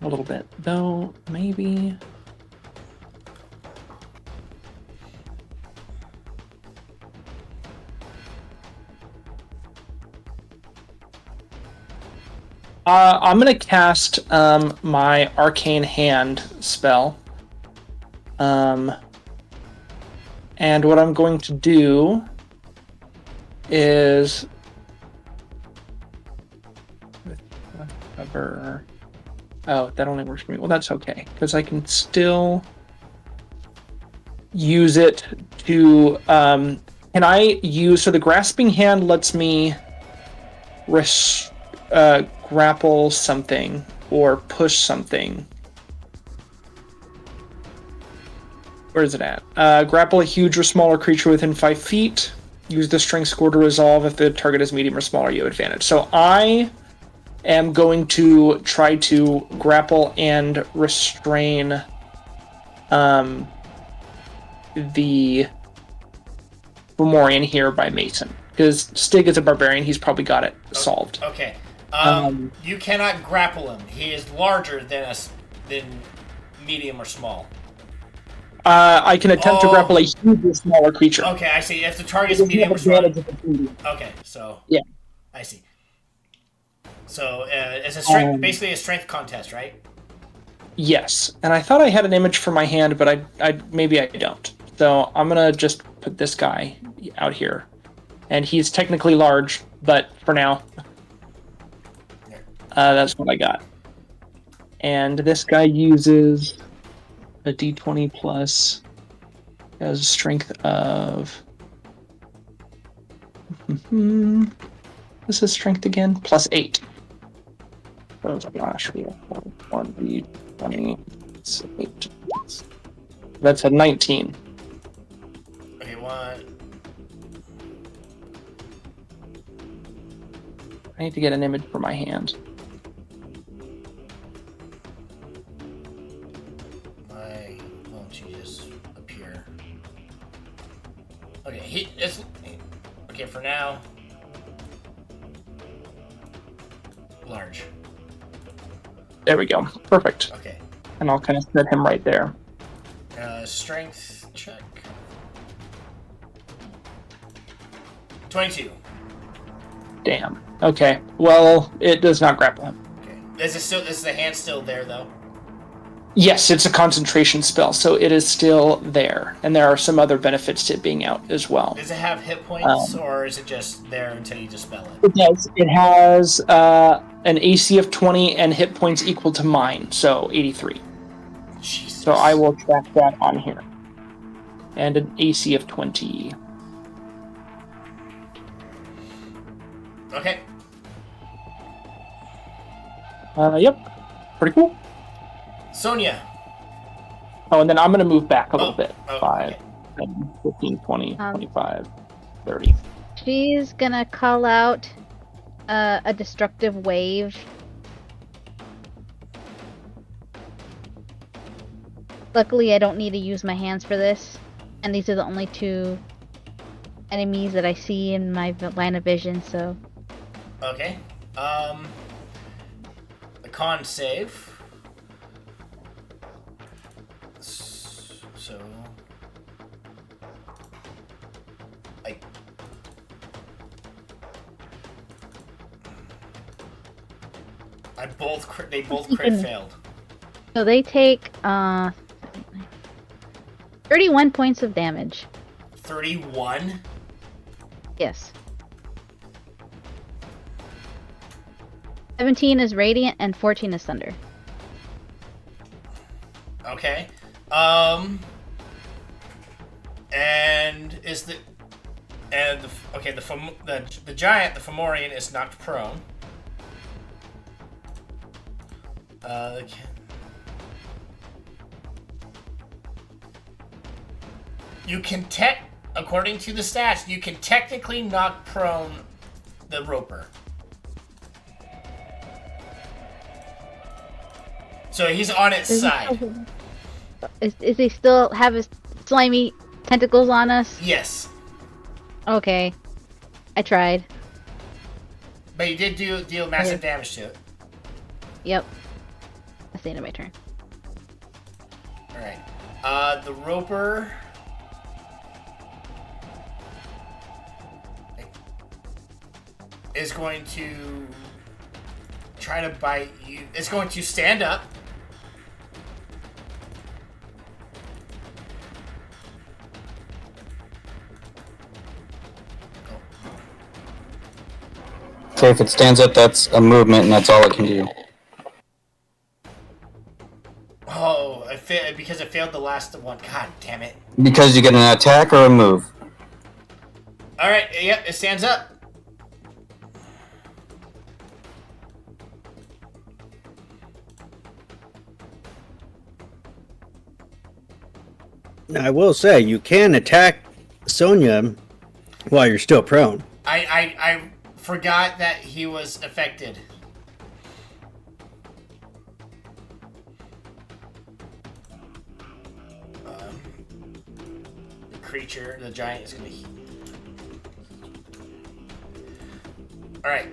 a little bit. Though, maybe... I'm going to cast my Arcane Hand spell. And what I'm going to do is... Cover... Oh, that only works for me. Well, that's okay, because I can still use it to... can I use... So the Grasping Hand lets me... grapple something or push something. Where is it at? Grapple a huge or smaller creature within 5 feet. Use the strength score to resolve. If the target is medium or smaller, you have advantage. So I am going to try to grapple and restrain the Fomorian here by Mason. Because Stig is a barbarian, he's probably got it solved. Okay. You cannot grapple him. He is larger than medium or small. I can attempt to grapple a huge or smaller creature. Okay, I see. If the target is medium or small. Okay, so yeah, I see. So it's a strength, basically a strength contest, right? Yes, and I thought I had an image for my hand, but I maybe I don't. So I'm gonna just put this guy out here, and he's technically large, but for now, that's what I got. And this guy uses a D20 plus, has a strength of. This is strength again, plus 8. Oh gosh, we have 1 D20, 8. That's a 19. Okay, one. I need to get an image for my hand. Why won't you just appear? Okay, okay for now. Large. There we go. Perfect. Okay. And I'll kind of set him right there. Strength check. 22. Damn. Okay. Well, it does not grapple him. Okay. Is the hand still there though? Yes, it's a concentration spell, so it is still there, and there are some other benefits to it being out as well. Does it have hit points, or is it just there until you dispel it? It does. It has an AC of 20 and hit points equal to mine, so 83. Jesus. So I will track that on here. And an AC of 20. Okay. Yep. Pretty cool. Sonia. Oh, and then I'm going to move back a little bit. Oh, 5, okay. 10, 15, 20, 25, 30. She's gonna call out a destructive wave. Luckily, I don't need to use my hands for this, and these are the only 2 enemies that I see in my line of vision, so... Okay. The con save. So... They both crit failed. So they take 31 points of damage. 31? Yes. 17 is radiant and 14 is thunder. Okay. And is the giant, the Fomorian, is knocked prone. You can according to the stats, you can technically knock prone the roper. So he's on its side. Is he still have his slimy tentacles on us? Yes. Okay. I tried. But you did deal massive damage to it. Yep. That's the end of my turn. Alright. The roper is going to try to bite you. It's going to stand up. Okay, if it stands up, that's a movement, and that's all it can do. Oh, because it failed the last one. God damn it. Because you get an attack or a move. Alright, yep, it stands up. Now, I will say, you can attack Sonya while you're still prone. I forgot that he was affected. The creature, the giant, is going to... Alright,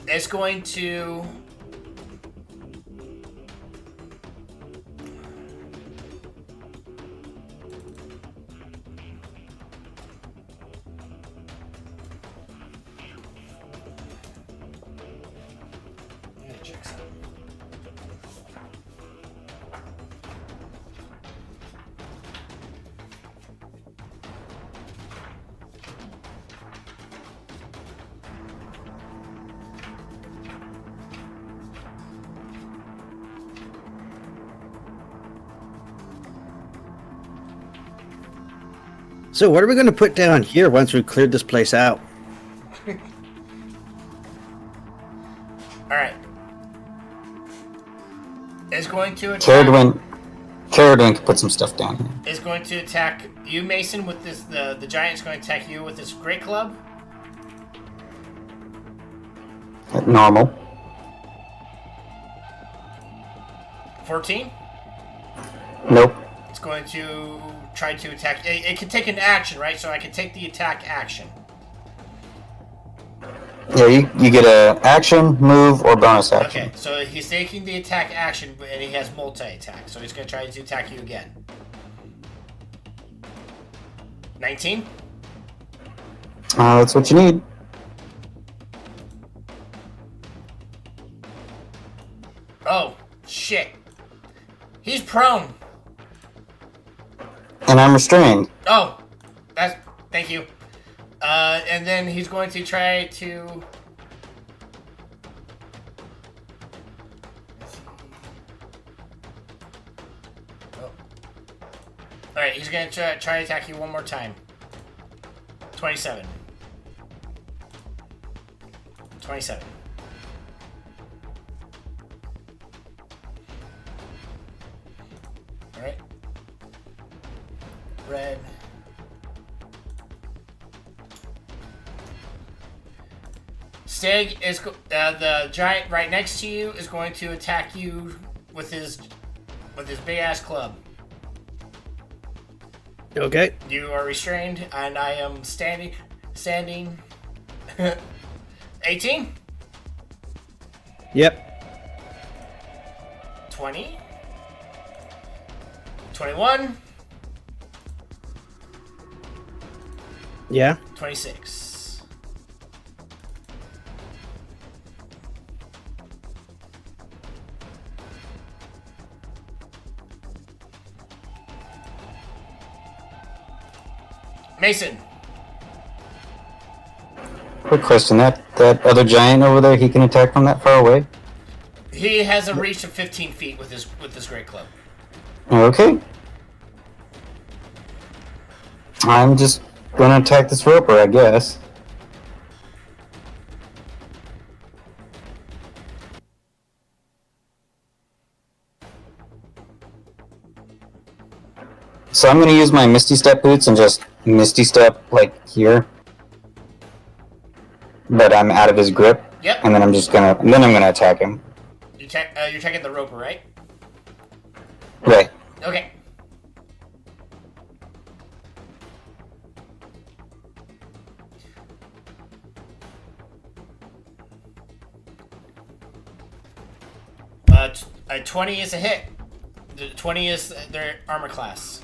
it's going to... So what are we going to put down here once we've cleared this place out? Alright. It's going to attack... Caradwin can put some stuff down here. Is going to attack you, Mason, with this... The giant's going to attack you with this great club. At normal. 14? Nope. It's going to try to attack... It can take an action, right? So I can take the attack action. Yeah, you get a action, move, or bonus action. Okay, so he's taking the attack action, and he has multi-attack. So he's going to try to attack you again. 19? That's what you need. Oh, shit. He's prone. And I'm restrained. Oh, thank you. And then he's going to try to... Oh. Alright, he's going to try to attack you one more time. 27. 27. Alright. Red. Stig is the giant right next to you is going to attack you with his big ass club. Okay. You are restrained, and I am standing. 18? Yep. 20? 21? Yeah. 26. Mason. Quick question, that other giant over there, he can attack from that far away? He has a reach of 15 feet with his great club. Okay. I'm just gonna attack this roper, I guess. So I'm gonna use my Misty Step boots and just Misty Step like here. But I'm out of his grip. Yep. And then I'm gonna attack him. You're checking the roper, right? Right. Okay. A 20 is a hit. The 20 is their armor class.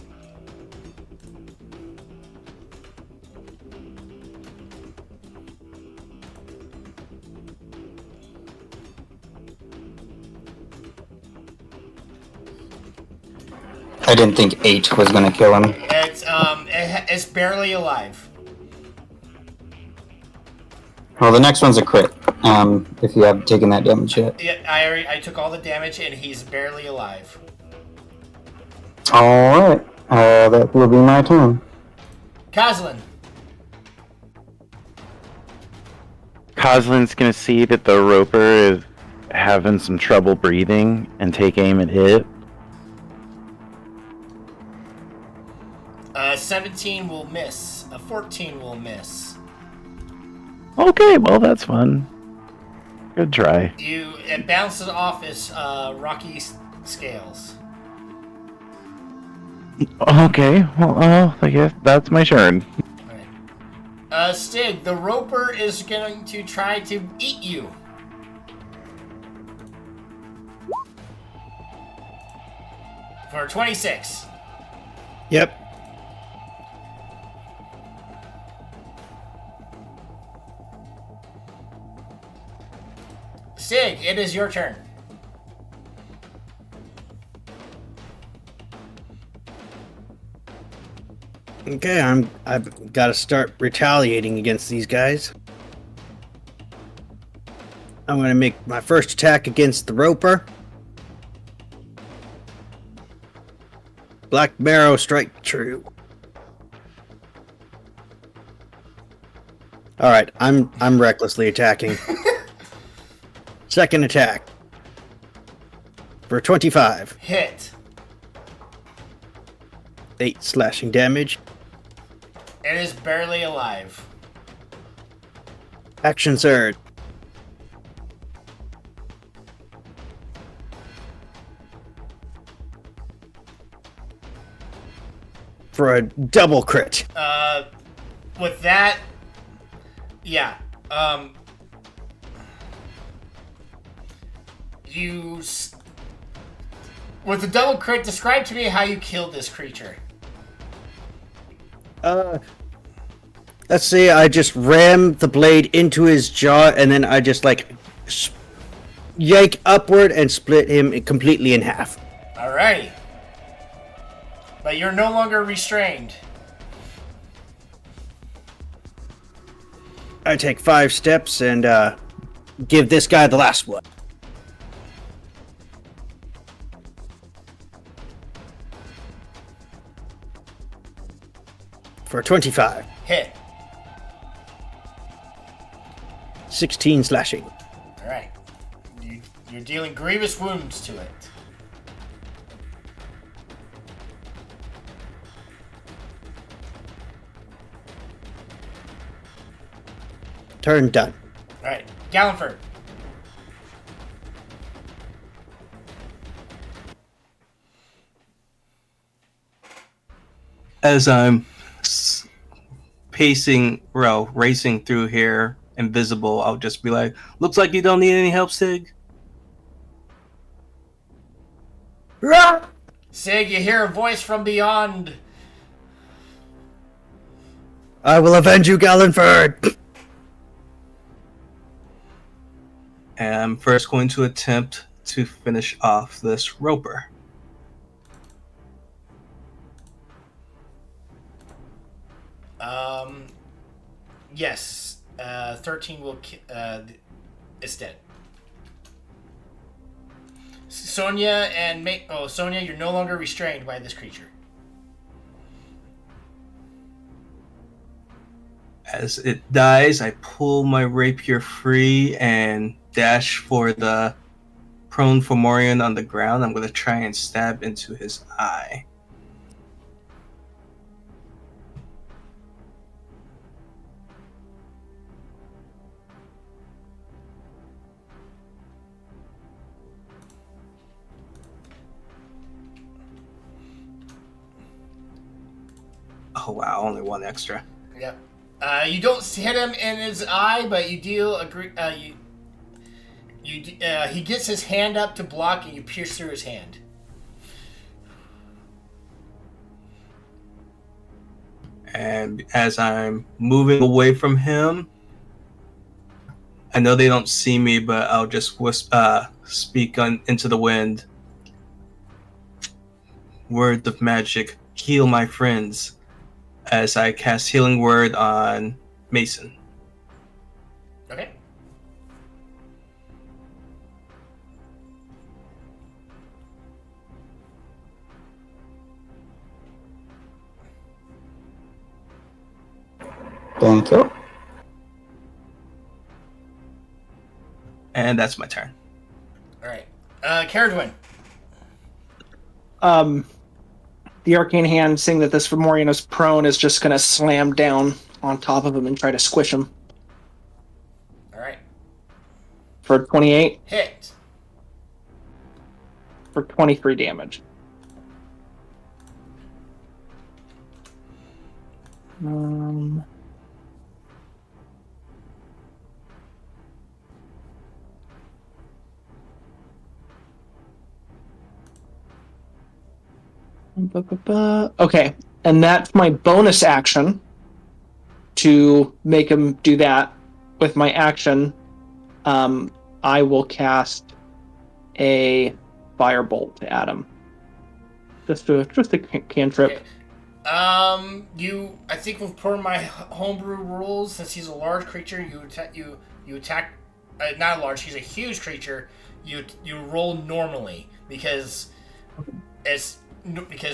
I didn't think 8 was gonna kill him. It's barely alive. Well, the next one's a crit. If you have taken that damage yet. Yeah, I took all the damage and he's barely alive. Alright. That will be my turn. Koslin. Coslin's gonna see that the roper is having some trouble breathing and take aim and hit. 17 will miss. A 14 will miss. Okay, well that's fun. Good try. It bounces off his rocky scales. Okay, well, I guess that's my turn. Alright. Stig, the roper is going to try to eat you. For 26. Yep. Stig, it is your turn. Okay, I've got to start retaliating against these guys. I'm going to make my first attack against the roper. Black Marrow strike true. All right, I'm recklessly attacking. Second attack for 25. Hit. 8 slashing damage. It is barely alive. Action surge. For a double crit. With that, yeah. With the double crit, describe to me how you killed this creature. Let's see, I just rammed the blade into his jaw and then I just like yank upward and split him completely in half. Alrighty. But you're no longer restrained. I take 5 steps and give this guy the last one. For 25. Hit. 16 slashing. Alright. You're dealing grievous wounds to it. Turn done. Alright. Gallenford. As I'm racing through here, invisible, I'll just be like, looks like you don't need any help, Sig. Sig, you hear a voice from beyond. I will avenge you, Gallenford! And I'm first going to attempt to finish off this roper. Yes. 13 will is dead. Sonia and Sonia, you're no longer restrained by this creature. As it dies, I pull my rapier free and dash for the prone Fomorian on the ground. I'm going to try and stab into his eye. Oh wow, only one extra. Yep. You don't hit him in his eye, but you deal he gets his hand up to block, and you pierce through his hand. And as I'm moving away from him, I know they don't see me, but I'll just speak into the wind. Words of magic, heal my friends, as I cast Healing Word on Mason. Okay. Thank you. And that's my turn. All right. Caradwin. The arcane hand, seeing that this Fomorian is prone, is just going to slam down on top of him and try to squish him All right. for 28 Hit. for 23 damage. Okay, and that's my bonus action to make him do that. With my action, I will cast a firebolt at him. Just a cantrip. Okay. I think with per my homebrew rules, since he's a large creature, you attack. Not large. He's a huge creature. You roll normally because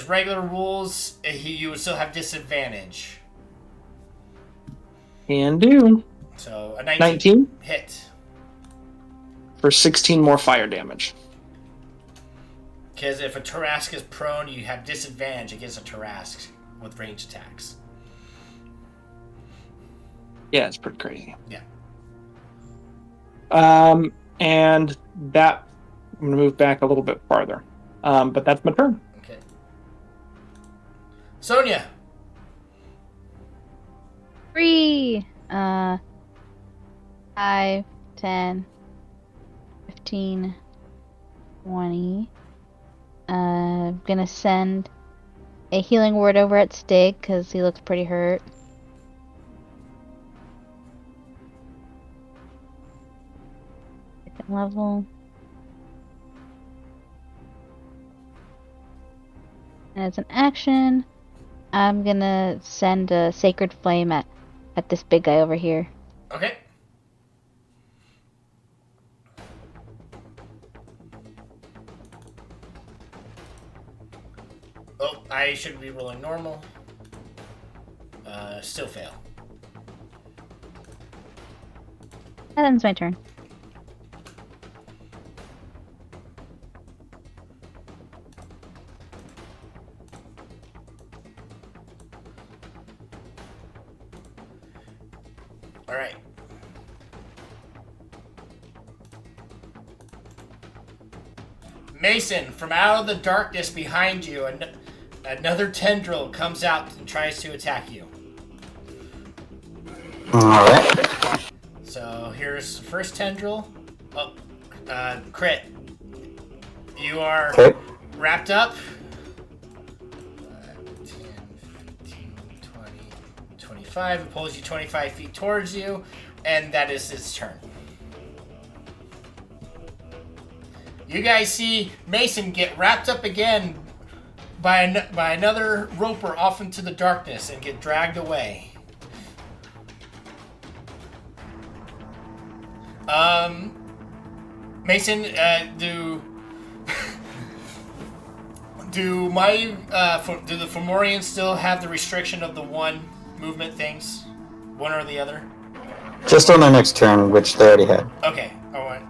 regular rules you would still have disadvantage. Can do. So a 19 hit. For 16 more fire damage. Because if a Tarask is prone, you have disadvantage against a Tarask with ranged attacks. Yeah, it's pretty crazy. Yeah. And that I'm gonna move back a little bit farther. But that's my turn. Okay. Sonia. 3, 5, 10, 15, 20. I'm gonna send a healing word over at Stig because he looks pretty hurt. Second level. And as an action, I'm gonna send a sacred flame at this big guy over here. Okay. Oh, I should be rolling normal. Still fail. That ends my turn. All right. Mason, from out of the darkness behind you, another tendril comes out and tries to attack you. Alright. So here's the first tendril. Oh, crit. You are Okay. wrapped up. 10, 15, 20, 25. It pulls you 25 feet towards you, and that is its turn. You guys see Mason get wrapped up again by another roper off into the darkness and get dragged away. Mason, do the Fomorians still have the restriction of the one movement things, one or the other? Just on their next turn, which they already had. Okay, all right.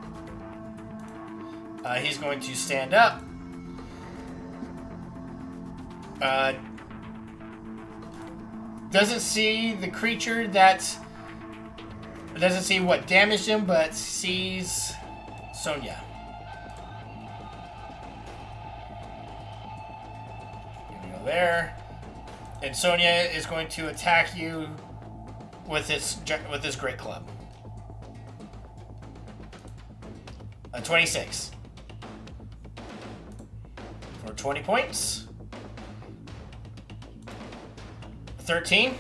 He's going to stand up. Doesn't see the creature that doesn't see what damaged him, but sees Sonia. Gonna go there. And Sonia is going to attack you with this great club. 26 for 20 points. 13.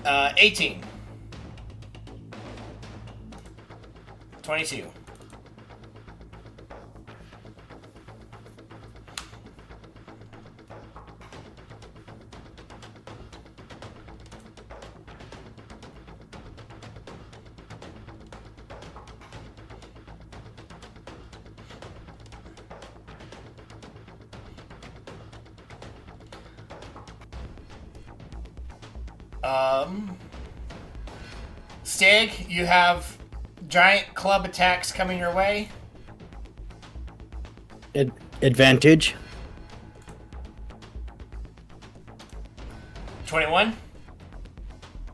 18. 22. Stig, you have giant club attacks coming your way. Advantage. 21.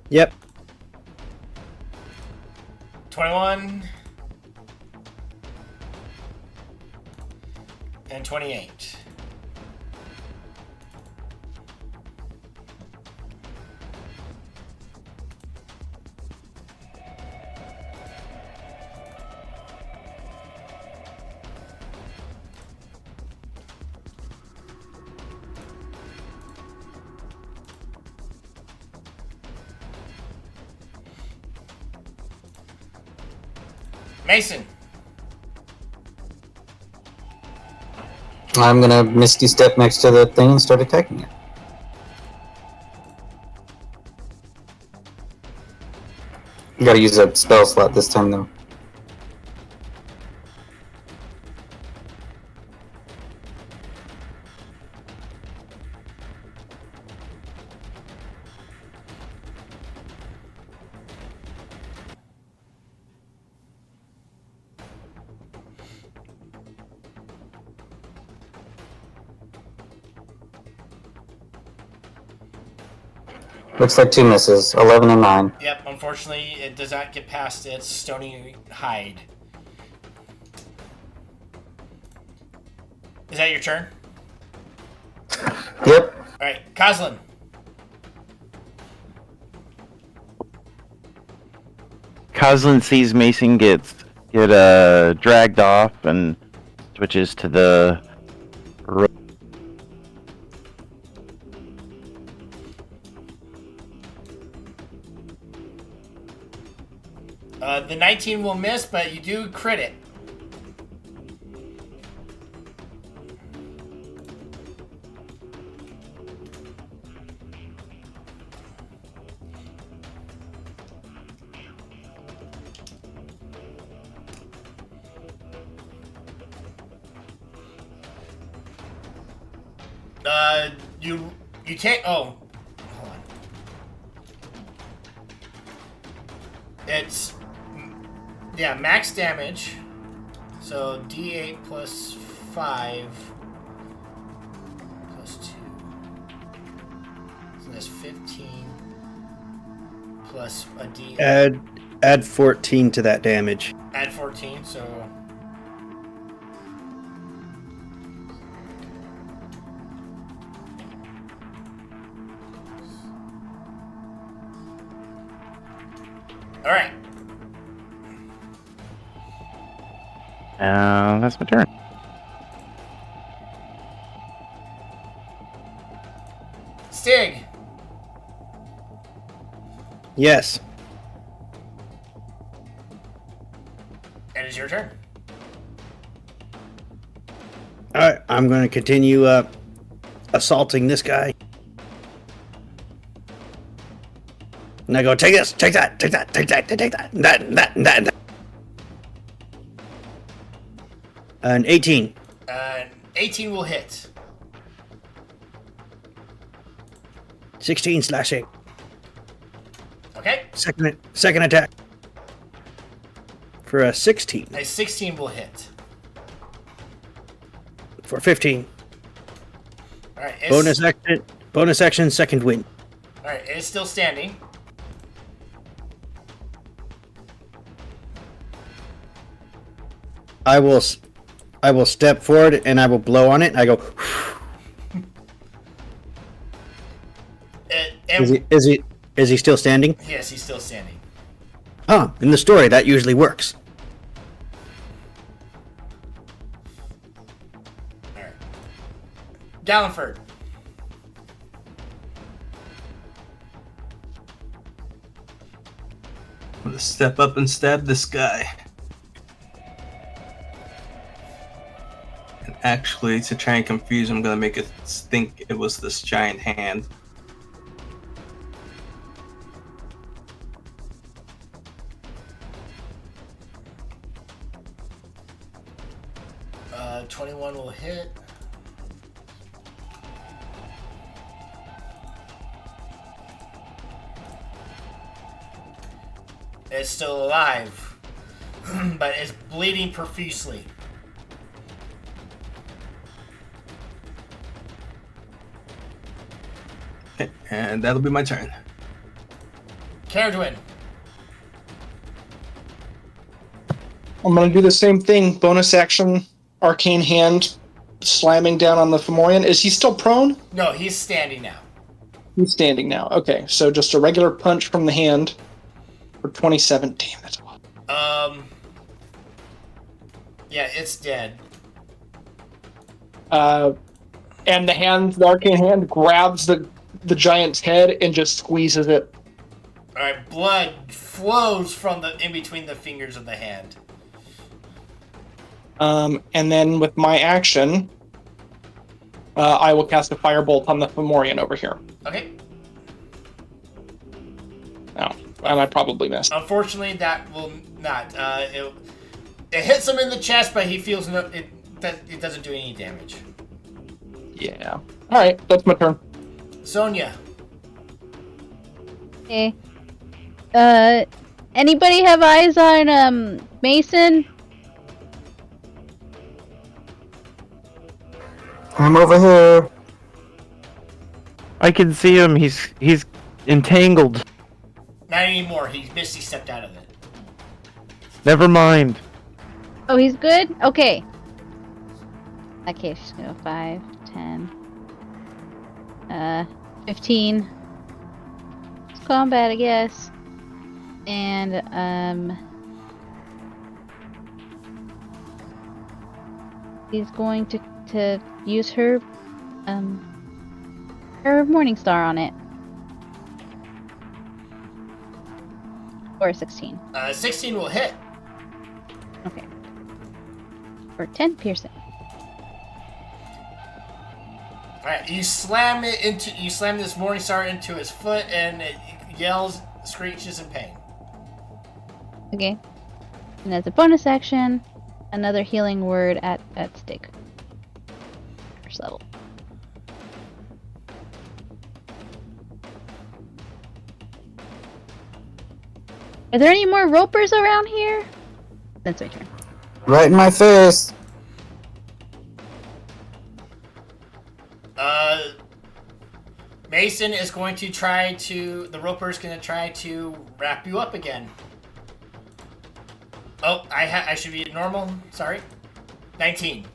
Yep. 21. And 28. Mason. I'm gonna Misty Step next to the thing and start attacking it. You gotta use a spell slot this time, though. Looks like 2 misses, 11 and 9. Yep, unfortunately, it does not get past its stony hide. Is that your turn? Yep. Alright, Coslin. Coslin sees Mason get dragged off and switches to the road. The 19 will miss, but you do crit it. You can't. Oh, hold on. It's max damage. So D8 plus 5 plus 2. So that's 15 plus a D. Add 14 to that damage. Add 14. So. All right. That's my turn. Stig. Yes. It is your turn. Alright, I'm going to continue assaulting this guy. And I go, take this, take that, take that, take that, take that, that. An 18. 18 will hit. 16 slashing. Okay. Second attack. For a 16. A 16 will hit. For 15. All right. Bonus action, second wind. All right. It is still standing. I will step forward and I will blow on it. And I go, And Is he still standing? yes, he's still standing. Huh, in the story that usually works. All right. Gallenford. I'm gonna step up and stab this guy. And actually, to try and confuse him, I'm gonna make it think it was this giant hand. 21 will hit. It's still alive, but it's bleeding profusely. Okay, and that'll be my turn. Caradwin. I'm going to do the same thing. Bonus action, arcane hand, slamming down on the Fomorian. Is he still prone? No, he's standing now. He's standing now. Okay, so just a regular punch from the hand for 27. Damn, that's a lot. Yeah, it's dead. And the arcane hand grabs the giant's head and just squeezes it. All right, blood flows from the in between the fingers of the hand. And then with my action, I will cast a firebolt on the Fomorian over here. Okay. Oh, and I probably missed. Unfortunately, that will not. It hits him in the chest, but he feels no. It doesn't do any damage. Yeah. All right, that's my turn. Sonia. Okay. Anybody have eyes on Mason? I'm over here. I can see him. He's entangled. Not anymore. He Misty stepped out of it. Never mind. Oh, he's good? Okay. Okay, she's gonna go 5, 10, 15. It's combat, I guess. And, he's going to use her, her Morning Star on it. Or 16. 16 will hit. Okay. For 10 piercing. All right, you slam this Morning Star into his foot, and it yells, screeches in pain. Okay. And as a bonus action, another healing word at Stig. First level. Are there any more ropers around here? That's my turn. Right in my face. Mason is going to try to. The roper is going to try to wrap you up again. Oh, I should be at normal. Sorry. 19.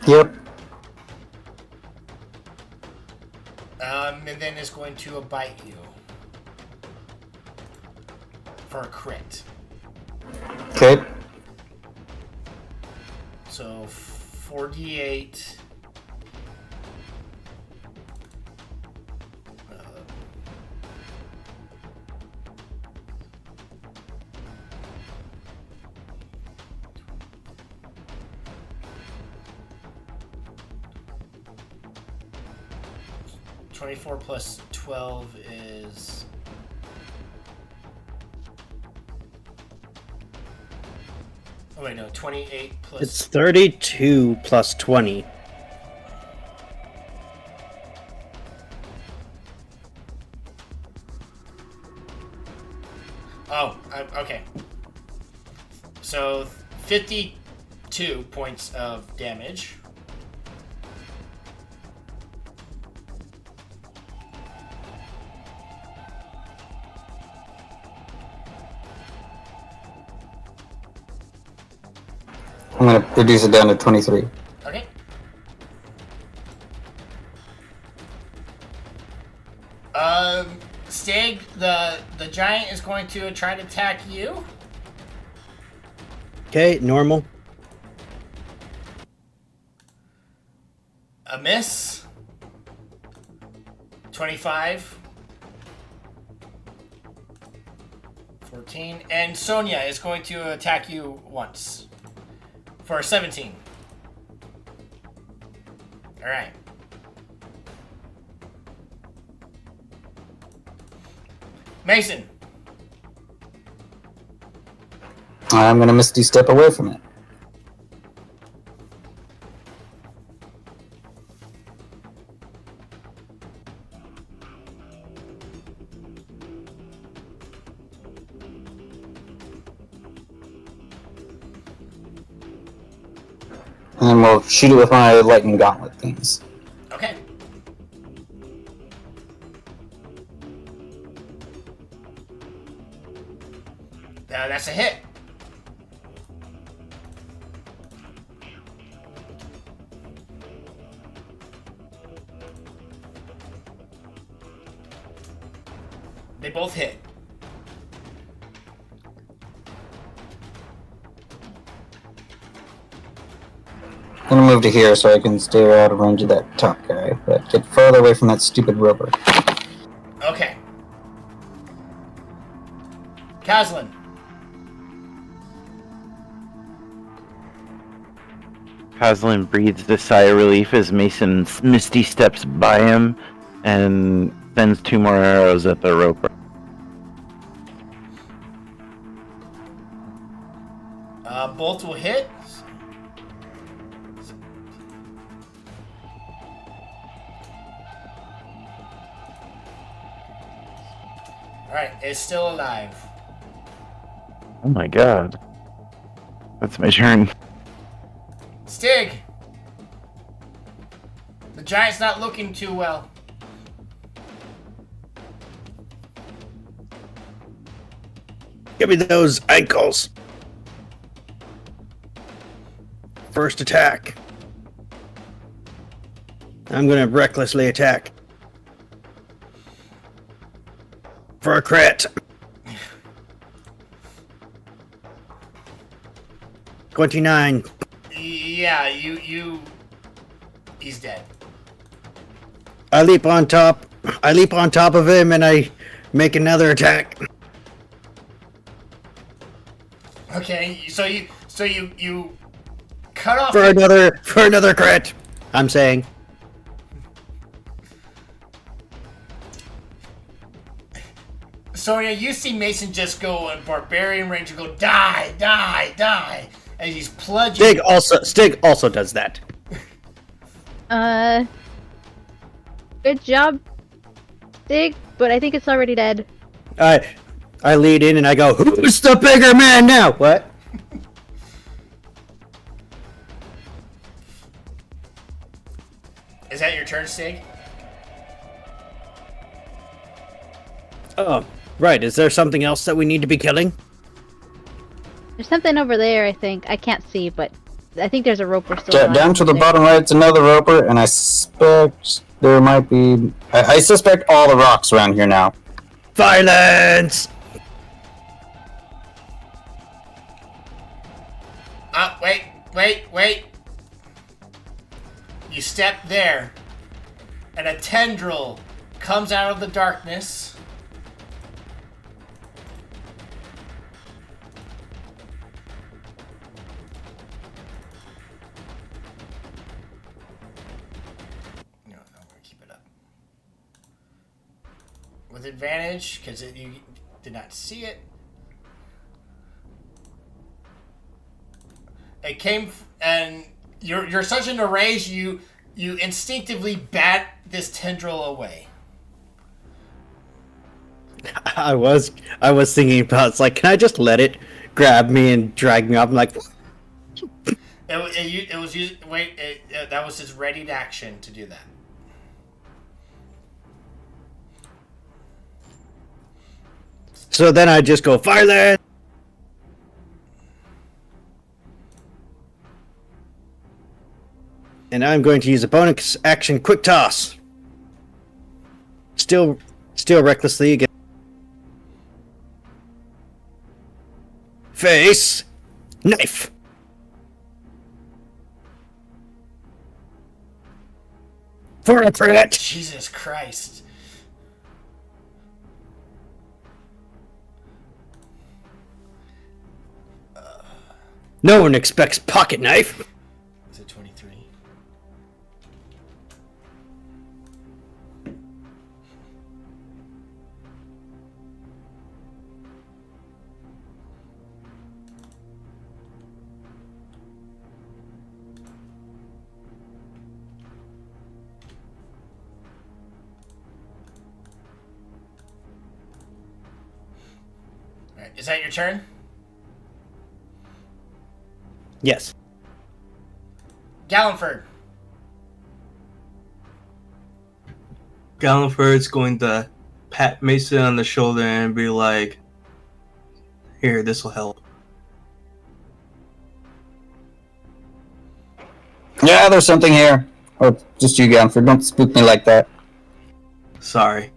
Yep. And then is going to bite you for a crit. Okay. So 48. $24 plus 12 is... Oh wait, no, 28 plus... It's 32 plus 20. Oh, okay. So 52 points of damage. I'm gonna reduce it down to 23. Okay. Stig, the giant is going to try to attack you. Okay, normal. A miss. 25. 14. And Sonia is going to attack you once. For 17. Alright. Mason. I'm gonna Misty Step away from it. And then we'll shoot it with my lightning gauntlet things. Okay. That's a hit. They both hit. I'm gonna move to here so I can stay out of range of that top guy, but get farther away from that stupid roper. Okay. Caslin. Haslin breathes a sigh of relief as Mason misty steps by him and sends 2 more arrows at the roper. Both will hit. Alright, it's still alive. Oh my god. That's my turn. Stig! The giant's not looking too well. Give me those ankles. First attack. I'm gonna recklessly attack. For a crit. 29. Yeah, he's dead. I leap on top of him and I make another attack. Okay, so you cut off For another crit. I'm saying. Sonia, you see Mason just go in barbarian range and go die, die, die, as he's plunging. Stig also does that. Good job, Stig, but I think it's already dead. I lead in and I go, who's the bigger man now? What? Is that your turn, Stig? Oh, right. Is there something else that we need to be killing? There's something over there, I think. I can't see, but I think there's a roper still. Down to the bottom right's another roper, and I suspect there might be... I suspect all the rocks around here now. Violence! Wait. You step there, and a tendril comes out of the darkness. No, I'm gonna keep it up. With advantage, because you did not see it. It came, and you're such in a rage, you instinctively bat this tendril away. I was thinking about, it's like, can I just let it grab me and drag me up? I'm like, It was used. Wait, that was his readied action to do that. so then I just go, violence! And I'm going to use a bonus action quick toss. Still Steal recklessly again. Face. Knife. For a crit. Jesus Christ. No one expects pocket knife. Is it 23? Alright, is that your turn? Yes. Gallenford. Gallenford's going to pat Mason on the shoulder and be like, "Here, this will help." Yeah, there's something here. Or just you, Ganford. Don't spook me like that. Sorry.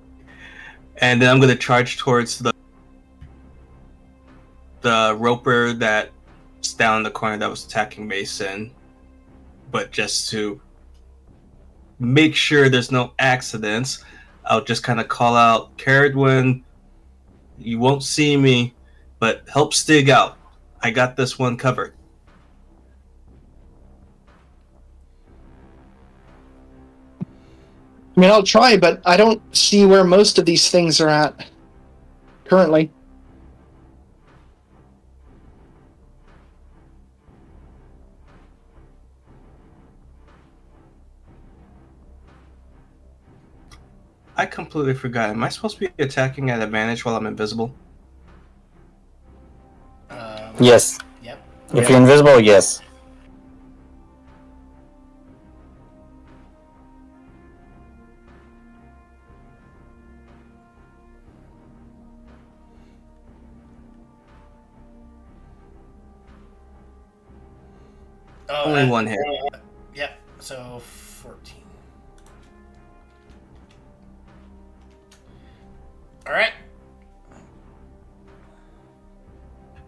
And then I'm going to charge towards the roper that's down in the corner that was attacking Mason. But just to make sure there's no accidents, I'll just kind of call out, "Caradwin, you won't see me, but help Stig out. I got this one covered." I mean, I'll try, but I don't see where most of these things are at currently. I completely forgot. Am I supposed to be attacking at advantage while I'm invisible? Yes. Yep. If you're invisible, yes. Oh, Only one hit. Yep. So 14. All right.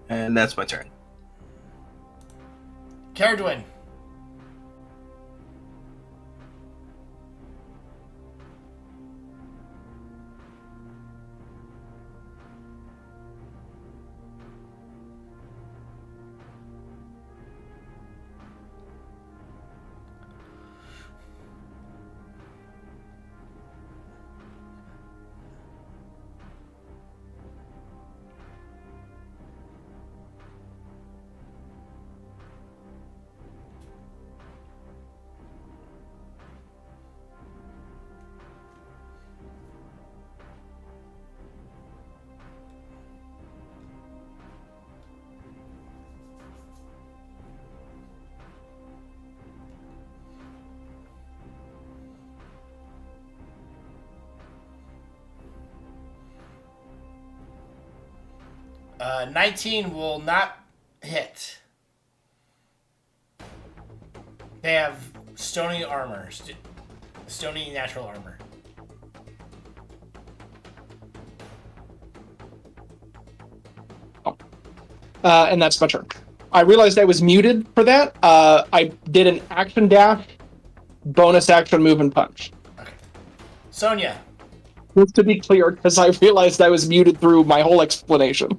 And that's my turn. Caradwin. Uh, 19 will not hit. They have stony armor. Stony natural armor. And that's my turn. I realized I was muted for that. I did an action dash, bonus action move, and punch. Okay. Sonia. Just to be clear, because I realized I was muted through my whole explanation.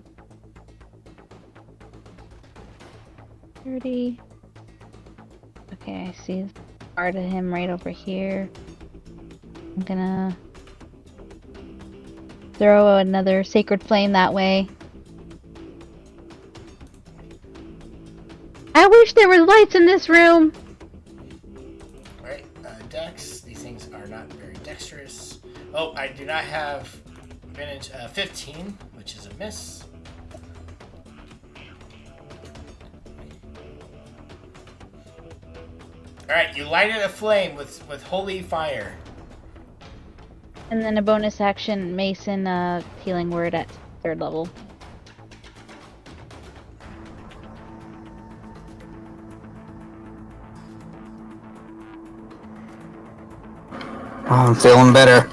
30. Okay, I see part of him right over here. I'm gonna throw another sacred flame that way. I wish there were lights in this room! Alright, Dex. These things are not very dexterous. Oh, I do not have advantage. 15, which is a miss. Alright, you lighted a flame with holy fire. And then a bonus action, Mason, healing word at 3rd level. Oh, I'm feeling better.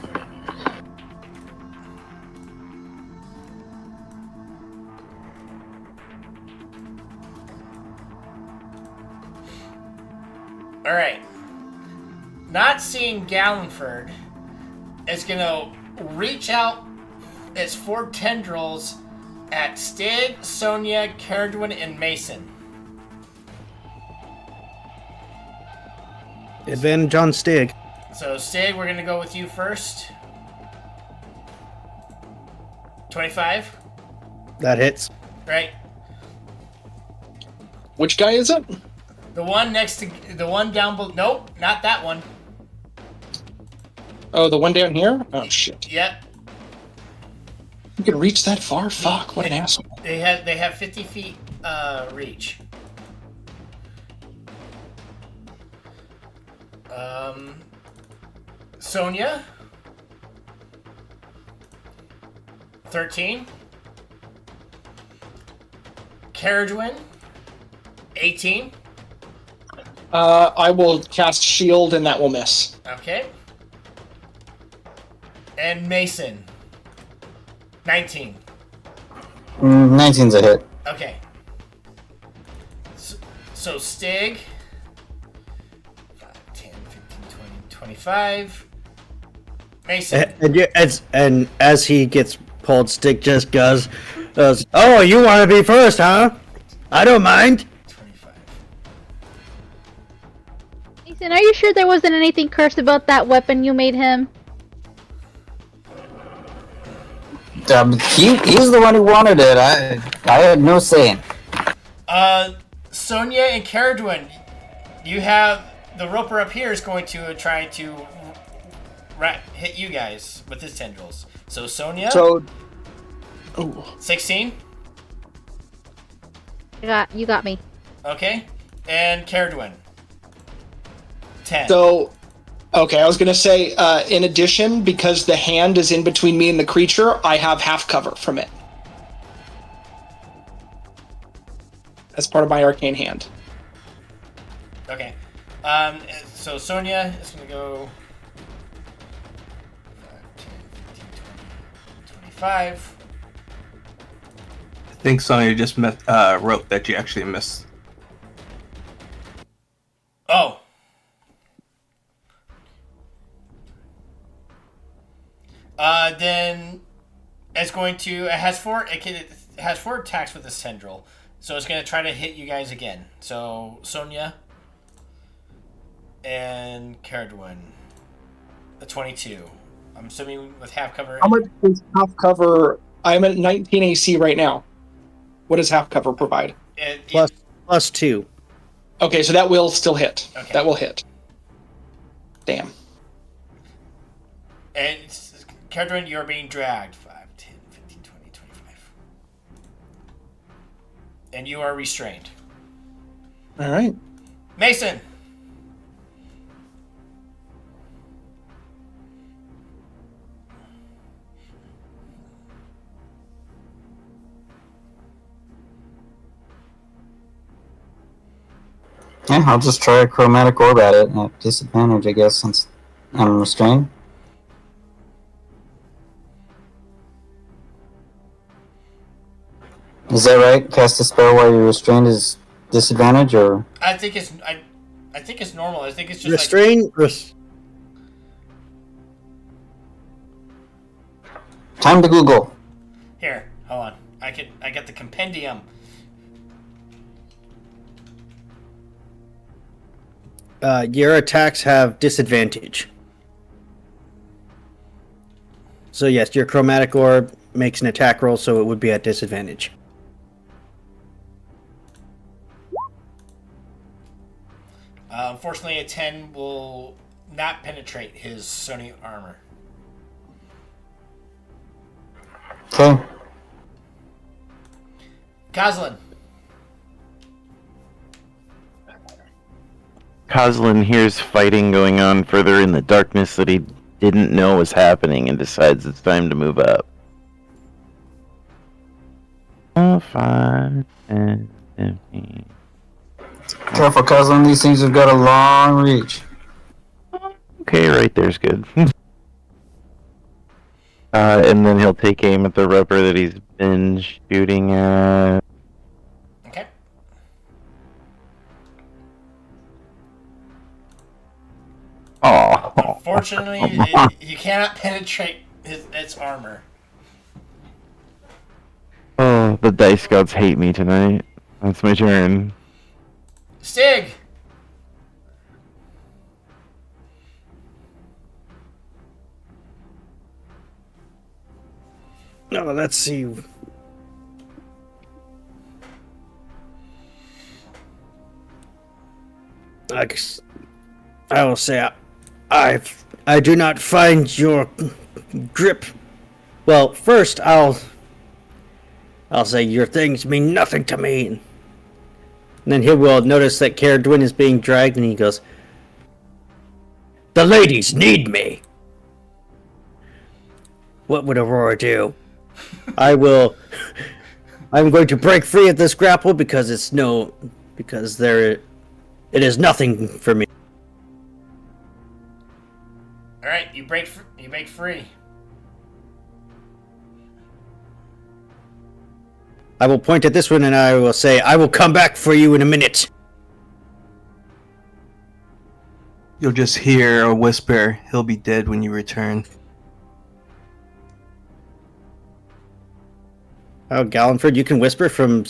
All right. Not seeing Gallenford, it's gonna reach out its 4 tendrils at Stig, Sonia, Caradwin, and Mason. Advantage on Stig. So Stig, we're gonna go with you first. 25. That hits. Right. Which guy is it? The one next to the one down below. Nope, not that one. Oh, the one down here? Oh, shit. Yep. You can reach that far? Fuck, what an asshole. They have 50 feet reach. Sonia. 13. Caradwin. 18. I will cast shield and that will miss. Okay. And Mason. 19. 19's a hit. Okay. So Stig. 5, 10, 15, 20, 25. Mason. And as he gets pulled, Stig just goes, "Oh, you want to be first, huh? I don't mind." 25. Ethan, are you sure there wasn't anything cursed about that weapon you made him? He's the one who wanted it. I had no say. Sonia and Caradwin, you have the roper up here is going to try to hit you guys with his tendrils. So Sonia. So. Ooh. 16. You got me. Okay. And Caradwin. 10. So. Okay, I was going to say, in addition, because the hand is in between me and the creature, I have half cover from it. As part of my arcane hand. Okay. So Sonia is going to go 5, 10, 15, 20, 25. I think Sonya just wrote that you actually missed. Oh. Then it's going to. It has 4 attacks with this tendril, so it's going to try to hit you guys again. So Sonia and Caradwin, a 22. I'm assuming with half cover. How much is half cover? I'm at 19 AC right now. What does half cover provide? Plus 2. Okay, so that will still hit. Okay. That will hit. Damn. And Caradwin, you're being dragged. 5, 10, 15, 20, 25. And you are restrained. All right. Mason. Yeah, I'll just try a chromatic orb at it at disadvantage, I guess, since I'm restrained. Is that right? Cast a spell while you're restrained is disadvantage, or? I think it's normal. I think it's just Restrain. Time to Google. Here, hold on. I got the compendium. Your attacks have disadvantage. So yes, your chromatic orb makes an attack roll, so it would be at disadvantage. Unfortunately, a 10 will not penetrate his Sony armor. Okay. Goslin. Coslin hears fighting going on further in the darkness that he didn't know was happening and decides it's time to move up. 5, 10, 15. Careful, cousin. These things have got a long reach. Okay, right there's good. And then he'll take aim at the roper that he's been shooting at. Okay. Oh. Unfortunately, you cannot penetrate its armor. Oh, the dice gods hate me tonight. That's my turn. Stig! No, let's see. I will say I do not find your grip. Well, first I'll say your things mean nothing to me. And then he will notice that Caradwin is being dragged, and he goes, "The ladies need me." What would Aurora do? I'm going to break free of this grapple because it is nothing for me. All right, you break free. I will point at this one and I will say, "I will come back for you in a minute." You'll just hear a whisper, "He'll be dead when you return." Oh, Gallenford, you can whisper from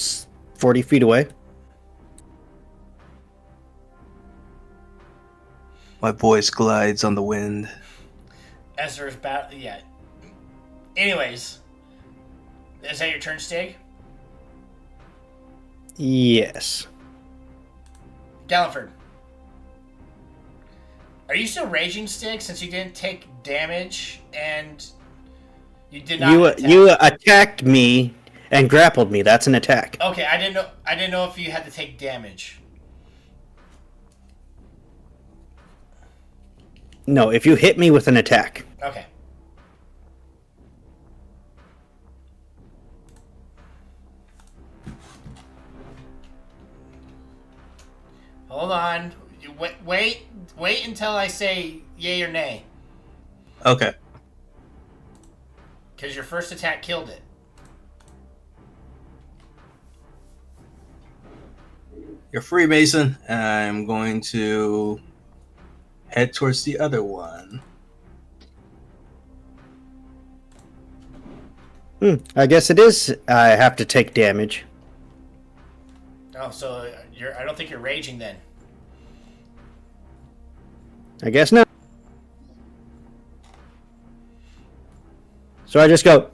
40 feet away. My voice glides on the wind. As there's battle, yeah. Anyways, is that your turn, Stig? Yes. Galliford. Are you still raging, Stig, since you didn't take damage and you did not You attacked me and grappled me. That's an attack. Okay, I didn't know if you had to take damage. No, if you hit me with an attack. Okay. Hold on. You wait until I say yay or nay. Okay. Because your first attack killed it. You're Freemason. I'm going to head towards the other one. I guess it is. I have to take damage. Oh, so I don't think you're raging then. I guess not. So I just go.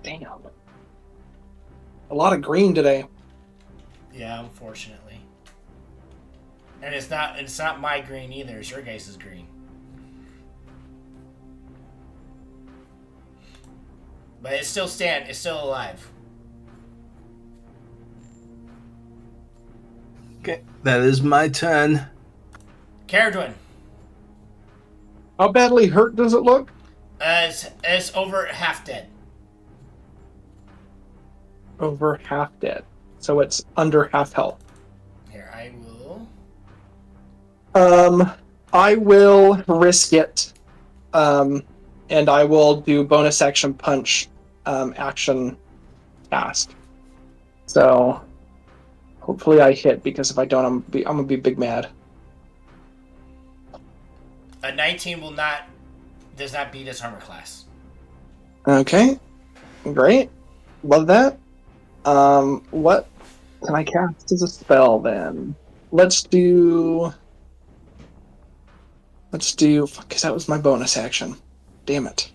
Damn. A lot of green today. Yeah, unfortunately. And it's not my green either. It's your guys' green. But it's still alive. Okay, that is my turn. Caradwin. How badly hurt does it look? It's over half dead. Over half dead. So it's under half health. Here, I will. I will risk it. And I will do bonus action punch action task. So hopefully I hit, because if I don't, I'm gonna be big mad. A 19 does not beat his armor class. Okay, great, love that. What can I cast as a spell then? Let's do. Fuck, because that was my bonus action. Damn it.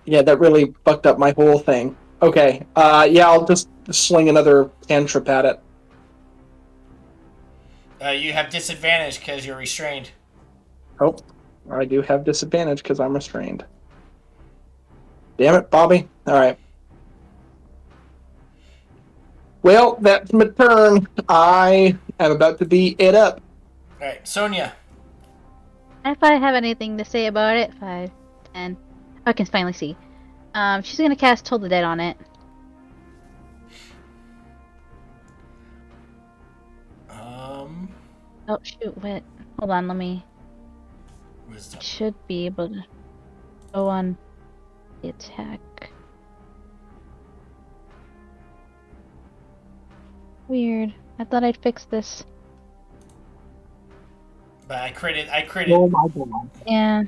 Yeah, that really fucked up my whole thing. Okay. Yeah, I'll just swing another cantrip at it. You have disadvantage because you're restrained. Oh, I do have disadvantage because I'm restrained. Damn it, Bobby. All right. Well, that's my turn. I am about to be it up. All right, Sonia. If I have anything to say about it, 5, 10. I can finally see. She's gonna cast Toll the Dead on it. Oh shoot! Wait, hold on. Let me. Wisdom. Should be able to go on the attack. Weird. I thought I'd fix this. But I critted. Oh my god. Yeah.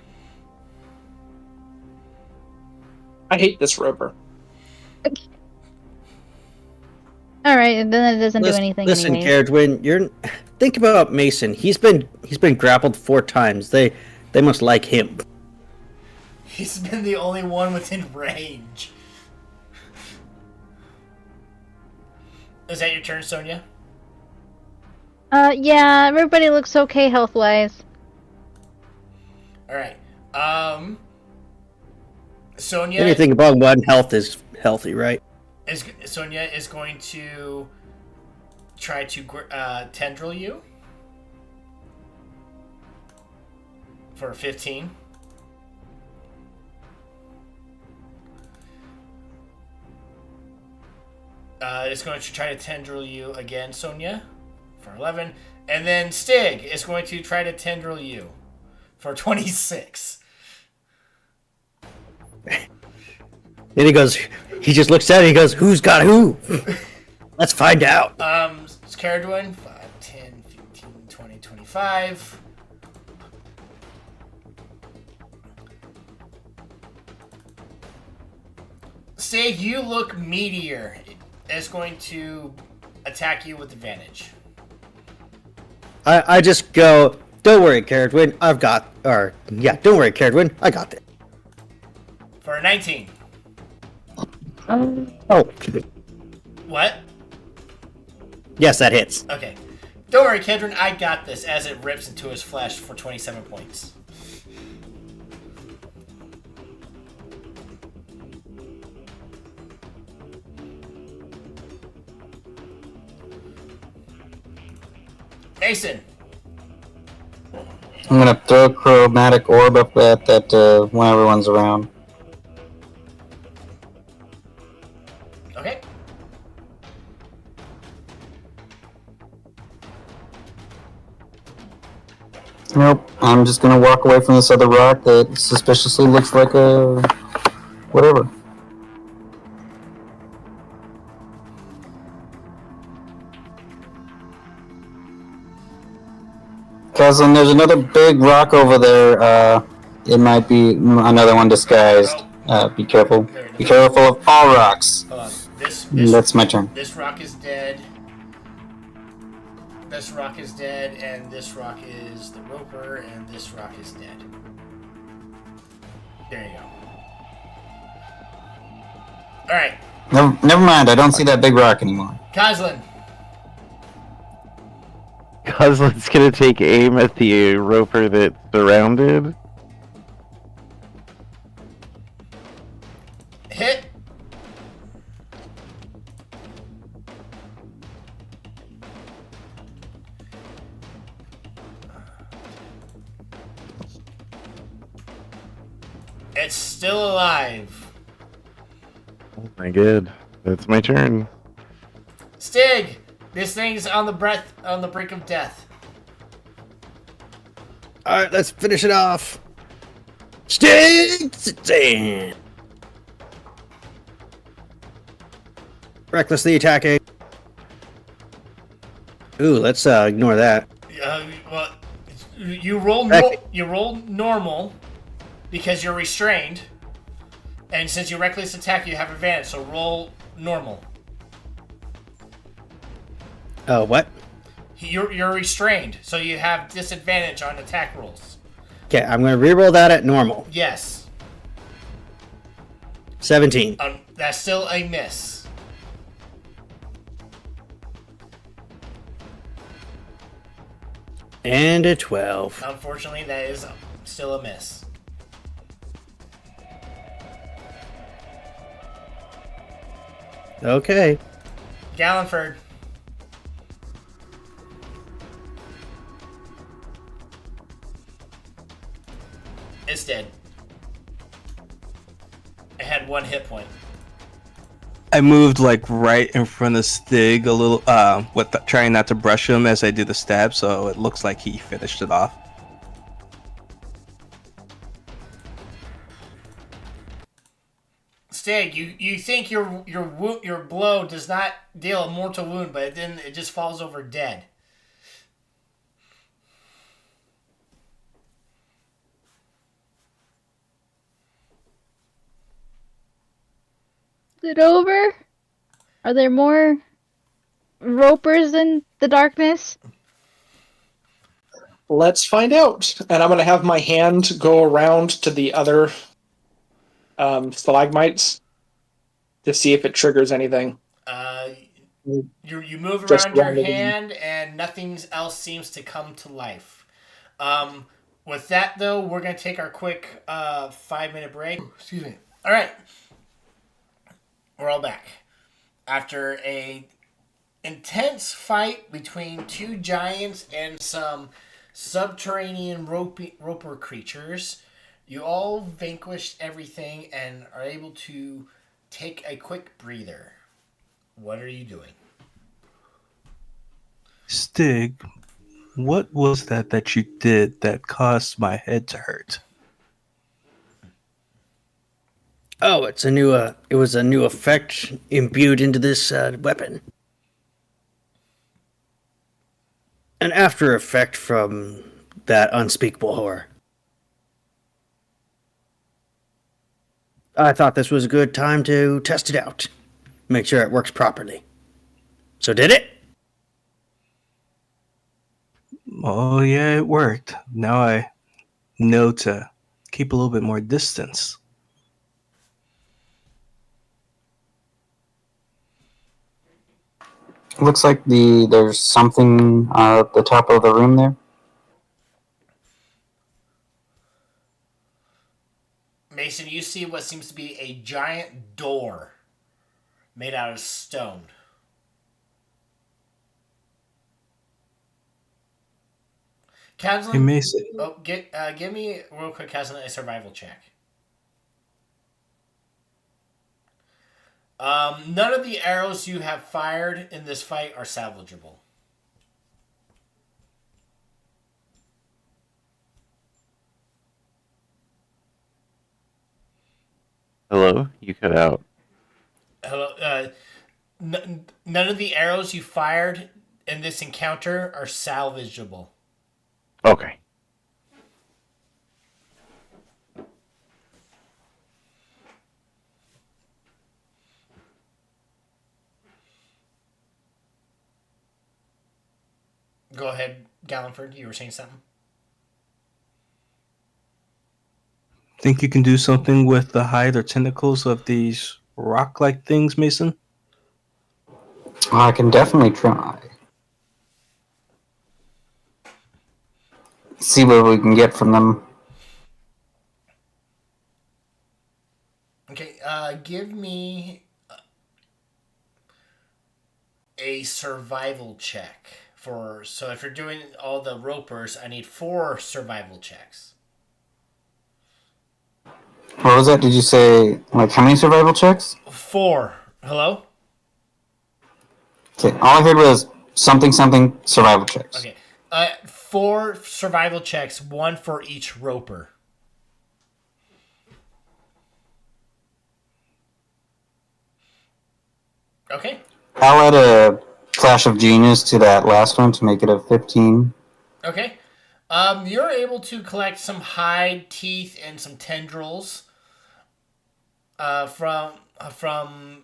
I hate this roper. All right, and then it doesn't do anything Listen, anyways. Caradwin, think about Mason. He's been grappled 4 times. They must like him. He's been the only one within range. Is that your turn, Sonia? Yeah, everybody looks okay health-wise. Alright. Sonia Anything above 1 health is healthy, right? Sonia is going to try to tendril you for 15. It's going to try to tendril you again, Sonia, for 11. And then Stig is going to try to tendril you for 26. And he just looks at it and he goes, who's got who? Let's find out. Caradwin, 5, 10, 15, 20, 25. Stig, you look meteor. It's going to attack you with advantage. I just go, don't worry, Caradwin, don't worry, Caradwin, I got this. For a 19. Oh. What? Yes, that hits. Okay. Don't worry, Kedron, I got this, as it rips into his flesh for 27 points. Mason. I'm gonna throw a chromatic orb up at that when everyone's around. Okay. Nope. I'm just gonna walk away from this other rock that suspiciously looks like a whatever. Cousin, there's another big rock over there. It might be another one disguised. Be careful. Be careful of all rocks. Hold on. That's my turn. This rock is dead. This rock is dead, and this rock is the roper, and this rock is dead. There you go. Alright. Never mind. I don't see that big rock anymore. Koslin. Coslin's gonna take aim at the roper that's surrounded. Hit. It's still alive. Oh my god. That's my turn. Stig! This thing's on the brink of death. Alright, let's finish it off. Sting! Recklessly attacking. Ooh, let's ignore that. Well, you roll normal because you're restrained, and since you reckless attack, you have advantage. So roll normal. Oh, what? You're restrained, so you have disadvantage on attack rolls. Okay, I'm gonna reroll that at normal. Yes. 17. That's still a miss. And a 12. Unfortunately, that is still a miss. Okay. Gallenford. It's dead. It had 1 hit point. I moved like right in front of Stig a little, trying not to brush him as I do the stab, so it looks like he finished it off. Stig, you think your blow does not deal a mortal wound, but then it just falls over dead. Is it over? Are there more ropers in the darkness? Let's find out. And I'm going to have my hand go around to the other stalagmites to see if it triggers anything. You move Just around your randomly. hand, and nothing else seems to come to life. With that, though, we're going to take our quick 5-minute break. Excuse me. All right. We're all back. After a intense fight between two giants and some subterranean roper creatures, you all vanquished everything and are able to take a quick breather. What are you doing? Stig, what was that you did that caused my head to hurt? Oh, it's a new. It was a new effect imbued into this weapon. An after effect from that unspeakable horror. I thought this was a good time to test it out. Make sure it works properly. So did it? Oh, yeah, it worked. Now I know to keep a little bit more distance. Looks like there's something at the top of the room there. Mason, you see what seems to be a giant door made out of stone. Hey, Kazlan, Mason. give me real quick, Kazlan, a survival check. None of the arrows you have fired in this fight are salvageable. Hello? You cut out. Hello. None of the arrows you fired in this encounter are salvageable. Okay. Go ahead, Gallenford. You were saying something? Think you can do something with the hide or tentacles of these rock-like things, Mason? I can definitely try. See what we can get from them. Okay, give me a survival check. So if you're doing all the ropers, I need 4 survival checks. What was that? Did you say, like, how many survival checks? 4. Hello? Okay, all I heard was something survival checks. Okay. 4 survival checks, 1 for each roper. Okay. I'll add a flash of genius to that last one to make it a 15. Okay. You're able to collect some hide, teeth, and some tendrils from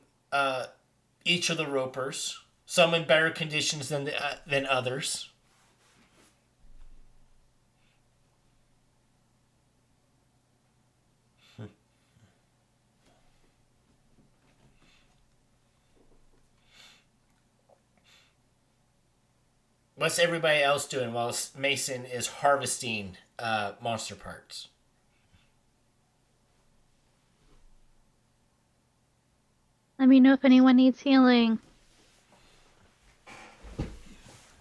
each of the ropers. Some in better conditions than others. What's everybody else doing while Mason is harvesting monster parts? Let me know if anyone needs healing.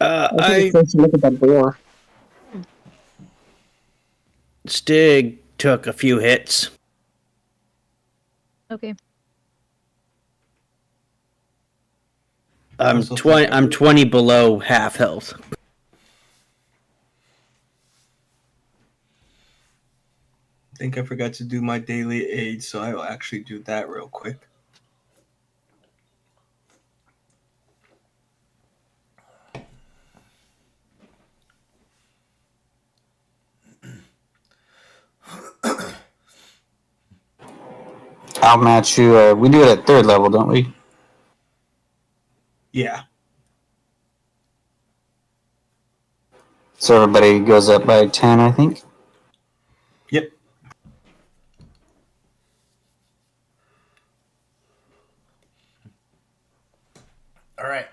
I Let's look at that door. Stig took a few hits. Okay. I'm Also 20. I'm 20 below half health. think I forgot to do my daily aid, so I will actually do that real quick. I'll match you. We do it at 3rd level, don't we? Yeah. So everybody goes up by 10, I think. Yep. All right.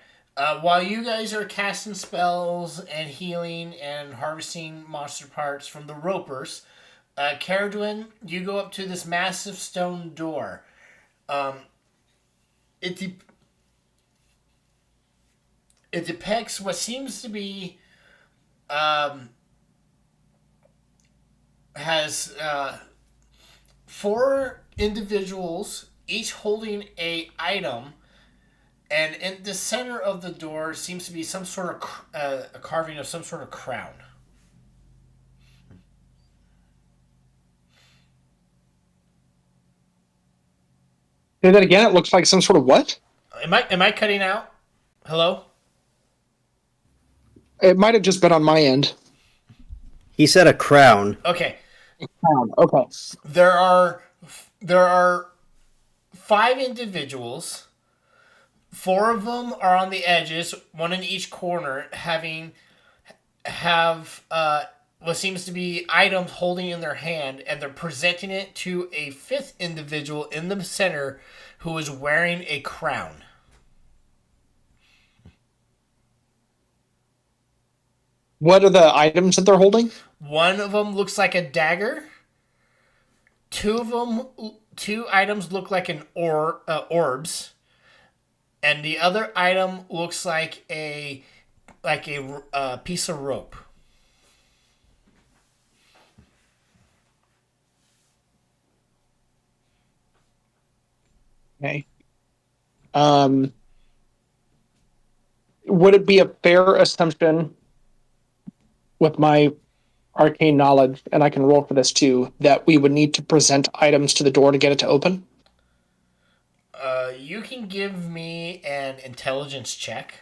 While you guys are casting spells and healing and harvesting monster parts from the ropers, Caradwin, you go up to this massive stone door. It de- it depicts what seems to be has 4 individuals each holding a item, and in the center of the door seems to be some sort of a carving of some sort of crown. Say that again. It looks like some sort of what? Am I cutting out? Hello? It might have just been on my end. He said a crown. Okay. Okay. There are 5 individuals. 4 of them are on the edges, one in each corner, have what seems to be items holding in their hand, and they're presenting it to a 5th individual in the center who is wearing a crown. What are the items that they're holding? One of them looks like a dagger. 2 items look like orbs, and the other item looks like a piece of rope. Okay. Would it be a fair assumption with my arcane knowledge, and I can roll for this too, that we would need to present items to the door to get it to open? You can give me an intelligence check.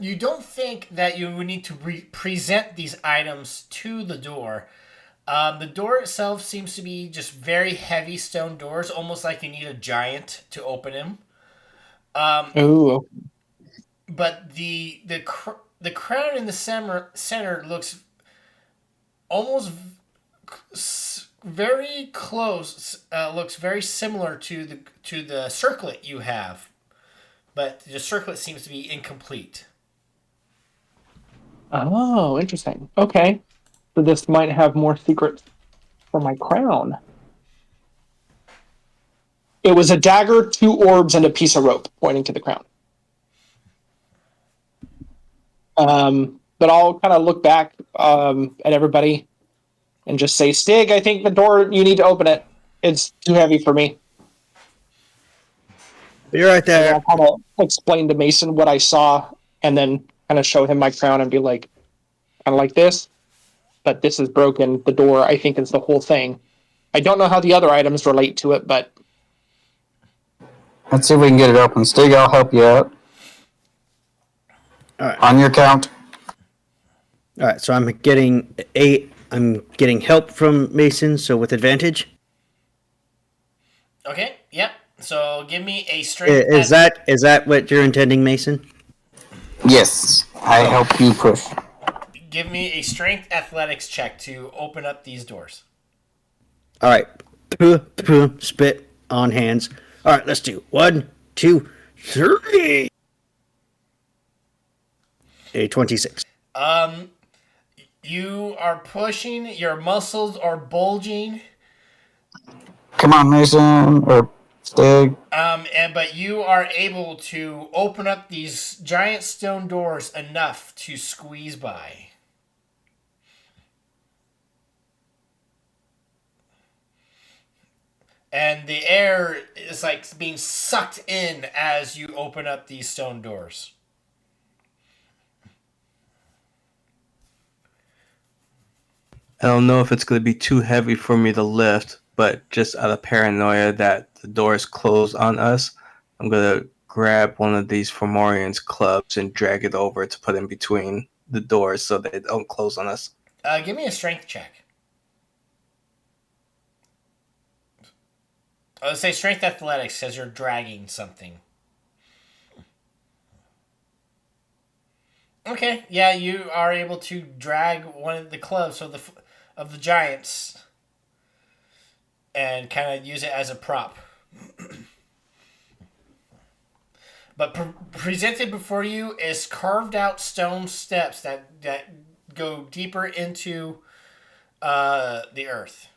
You don't think that you would need to present these items to the door. The door itself seems to be just very heavy stone doors, almost like you need a giant to open them. Ooh. But the crown in the center looks almost very close. Looks very similar to the circlet you have, but the circlet seems to be incomplete. Oh, interesting. Okay. So this might have more secrets for my crown. It was a dagger, 2 orbs, and a piece of rope, pointing to the crown. But I'll kind of look back at everybody and just say, Stig, I think the door, you need to open it. It's too heavy for me. You're right And there. I'll kind of explain to Mason what I saw and then kind of show him my crown and be like, kind of like this, but this is broken. The door, I think, is the whole thing. I don't know how the other items relate to it, but Let's see if we can get it open. Stig, I'll help you out. All right. On your count. All right. So I'm getting help from Mason. So with advantage. Okay. Yep. So give me a strength. Is that what you're intending, Mason? Yes, I help you push. Give me a strength athletics check to open up these doors. All right. Spit on hands. All right. Let's do 1, 2, 3. A 26. You are pushing. Your muscles are bulging. Come on, Mason, or Stig. But you are able to open up these giant stone doors enough to squeeze by. and the air is like being sucked in as you open up these stone doors. I don't know if it's going to be too heavy for me to lift, but just out of paranoia that the doors close on us, I'm going to grab one of these Fomorian's clubs and drag it over to put in between the doors so they don't close on us. Give me a strength check. Let's say strength athletics because you're dragging something. Okay, yeah, you are able to drag one of the clubs of the giants and kind of use it as a prop. But presented before you is carved out stone steps that go deeper into the earth.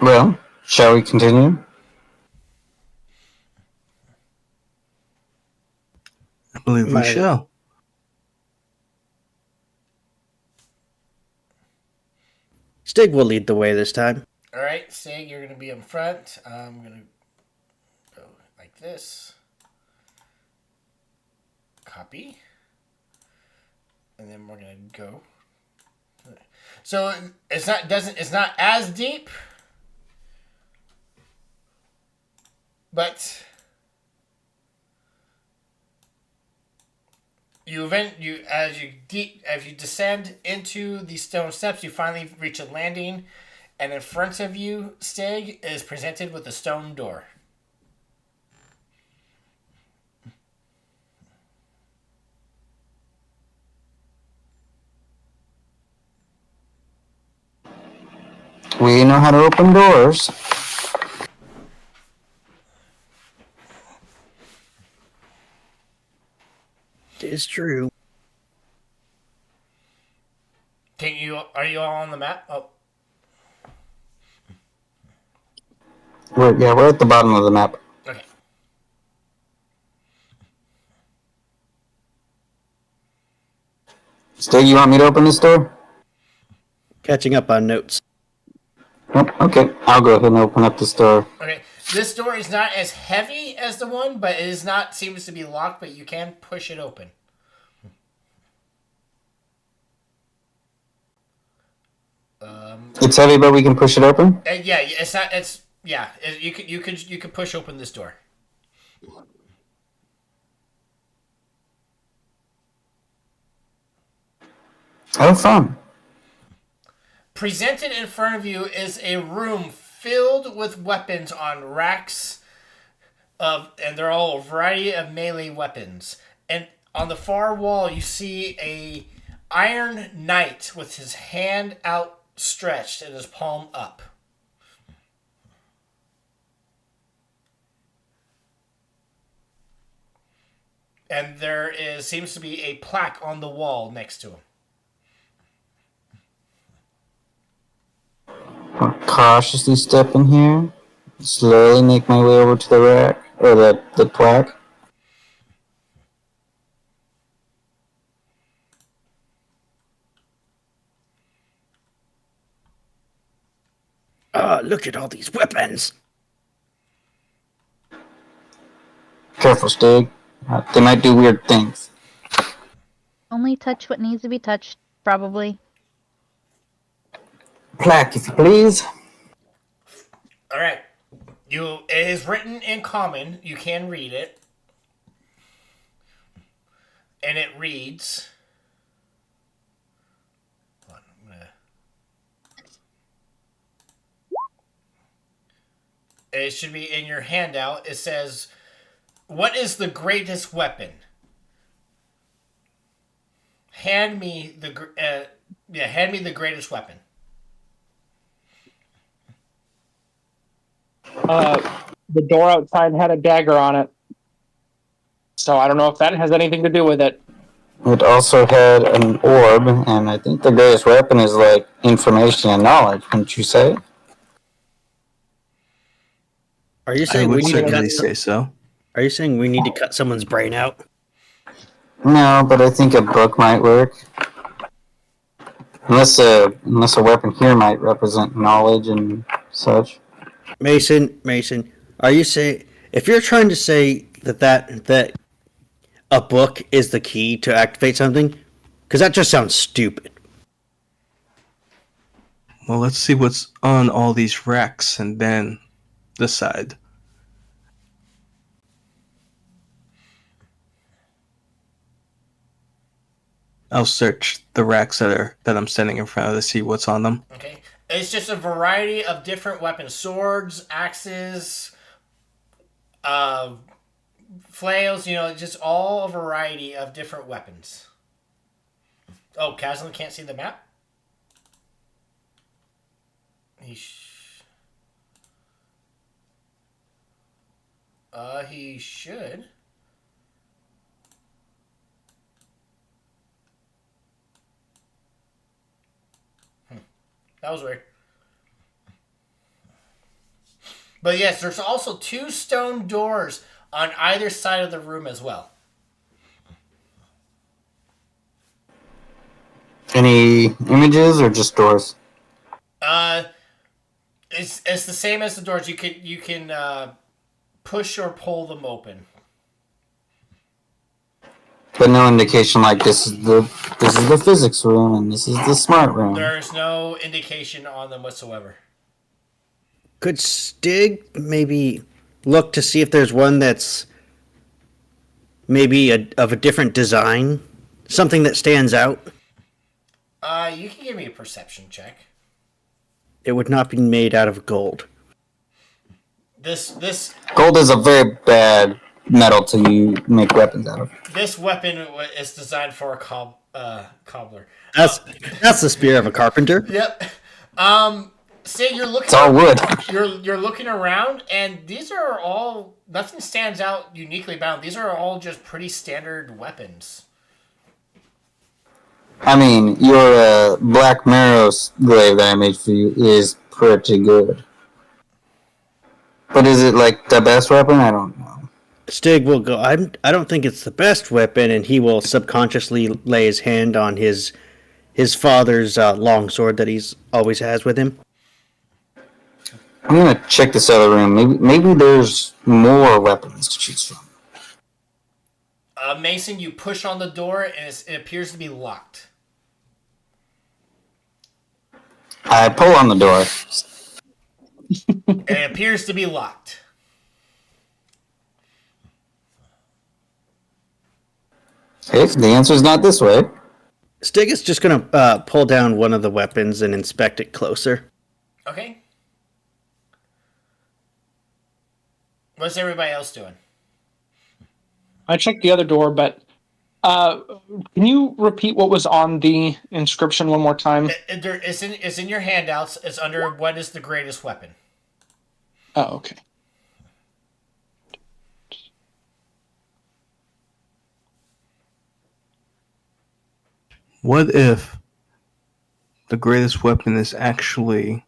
Well, shall we continue? I believe we shall. Stig will lead the way this time. All right, Sig, you're going to be in front. I'm going to go like this. Copy. And then we're going to go. So it's not as deep, but as you descend into the stone steps, you finally reach a landing, and in front of you, Stig is presented with a stone door. We know how to open doors. It is true. Are you all on the map? Oh. We're at the bottom of the map. Okay. Stig, you want me to open this door? Catching up on notes. Oh, okay, I'll go ahead and open up this door. Okay. This door is not as heavy as the one, but it is not seems to be locked, but you can push it open. It's heavy, but we can push it open? Yeah, it's not. It's yeah. You could push open this door. Oh, fun. Presented in front of you is a room filled with weapons on racks and they're all a variety of melee weapons. And on the far wall, you see a iron knight with his hand outstretched and his palm up. And seems to be a plaque on the wall next to him. I'll cautiously step in here. Slowly make my way over to the rack, or the plaque. Look at all these weapons. Careful, Stig. They might do weird things. Only touch what needs to be touched, probably. Plaque, if you please. All right. It is written in common. You can read it. And it reads... It should be in your handout. It says, "What is the greatest weapon? Hand me the greatest weapon." The door outside had a dagger on it, so I don't know if that has anything to do with it. It also had an orb, and I think the greatest weapon is like information and knowledge, wouldn't you say? Are you I saying would we need to certainly cut? say so. Are you saying we need to cut someone's brain out? No, but I think a book might work. Unless a weapon here might represent knowledge and such. Mason, are you saying if you're trying to say that a book is the key to activate something? Because that just sounds stupid. Well, let's see what's on all these racks and then decide. I'll search the racks that I'm standing in front of to see what's on them. Okay. It's just a variety of different weapons: swords, axes, uh, flails. Just all a variety of different weapons. Oh, Kazlan can't see the map. He should. That was weird. But yes, there's also 2 stone doors on either side of the room as well. Any images or just doors? It's the same as the doors. You can push or pull them open. But no indication like this is the physics room and this is the smart room. There's no indication on them whatsoever. Could Stig maybe look to see if there's one that's maybe of a different design? Something that stands out? You can give me a perception check. It would not be made out of gold. This Gold is a very bad metal to make weapons out of. This weapon is designed for a cobbler. That's the spear of a carpenter. Yep. Say you're looking. It's all wood. You're looking around, and these are all. Nothing stands out uniquely about them. These are all just pretty standard weapons. I mean, your Black Marrow's glaive that I made for you is pretty good. But is it like the best weapon? I don't know. Stig will go. I don't think it's the best weapon, and he will subconsciously lay his hand on his father's long sword that he's always has with him. I'm gonna check this other room. Maybe there's more weapons to choose from. Mason, you push on the door, and it appears to be locked. I pull on the door. It appears to be locked. Hey, the answer's not this way. Stig is just going to pull down one of the weapons and inspect it closer. Okay. What's everybody else doing? I checked the other door, but can you repeat what was on the inscription one more time? It's in your handouts. It's under what is the greatest weapon. Oh, okay. What if the greatest weapon is actually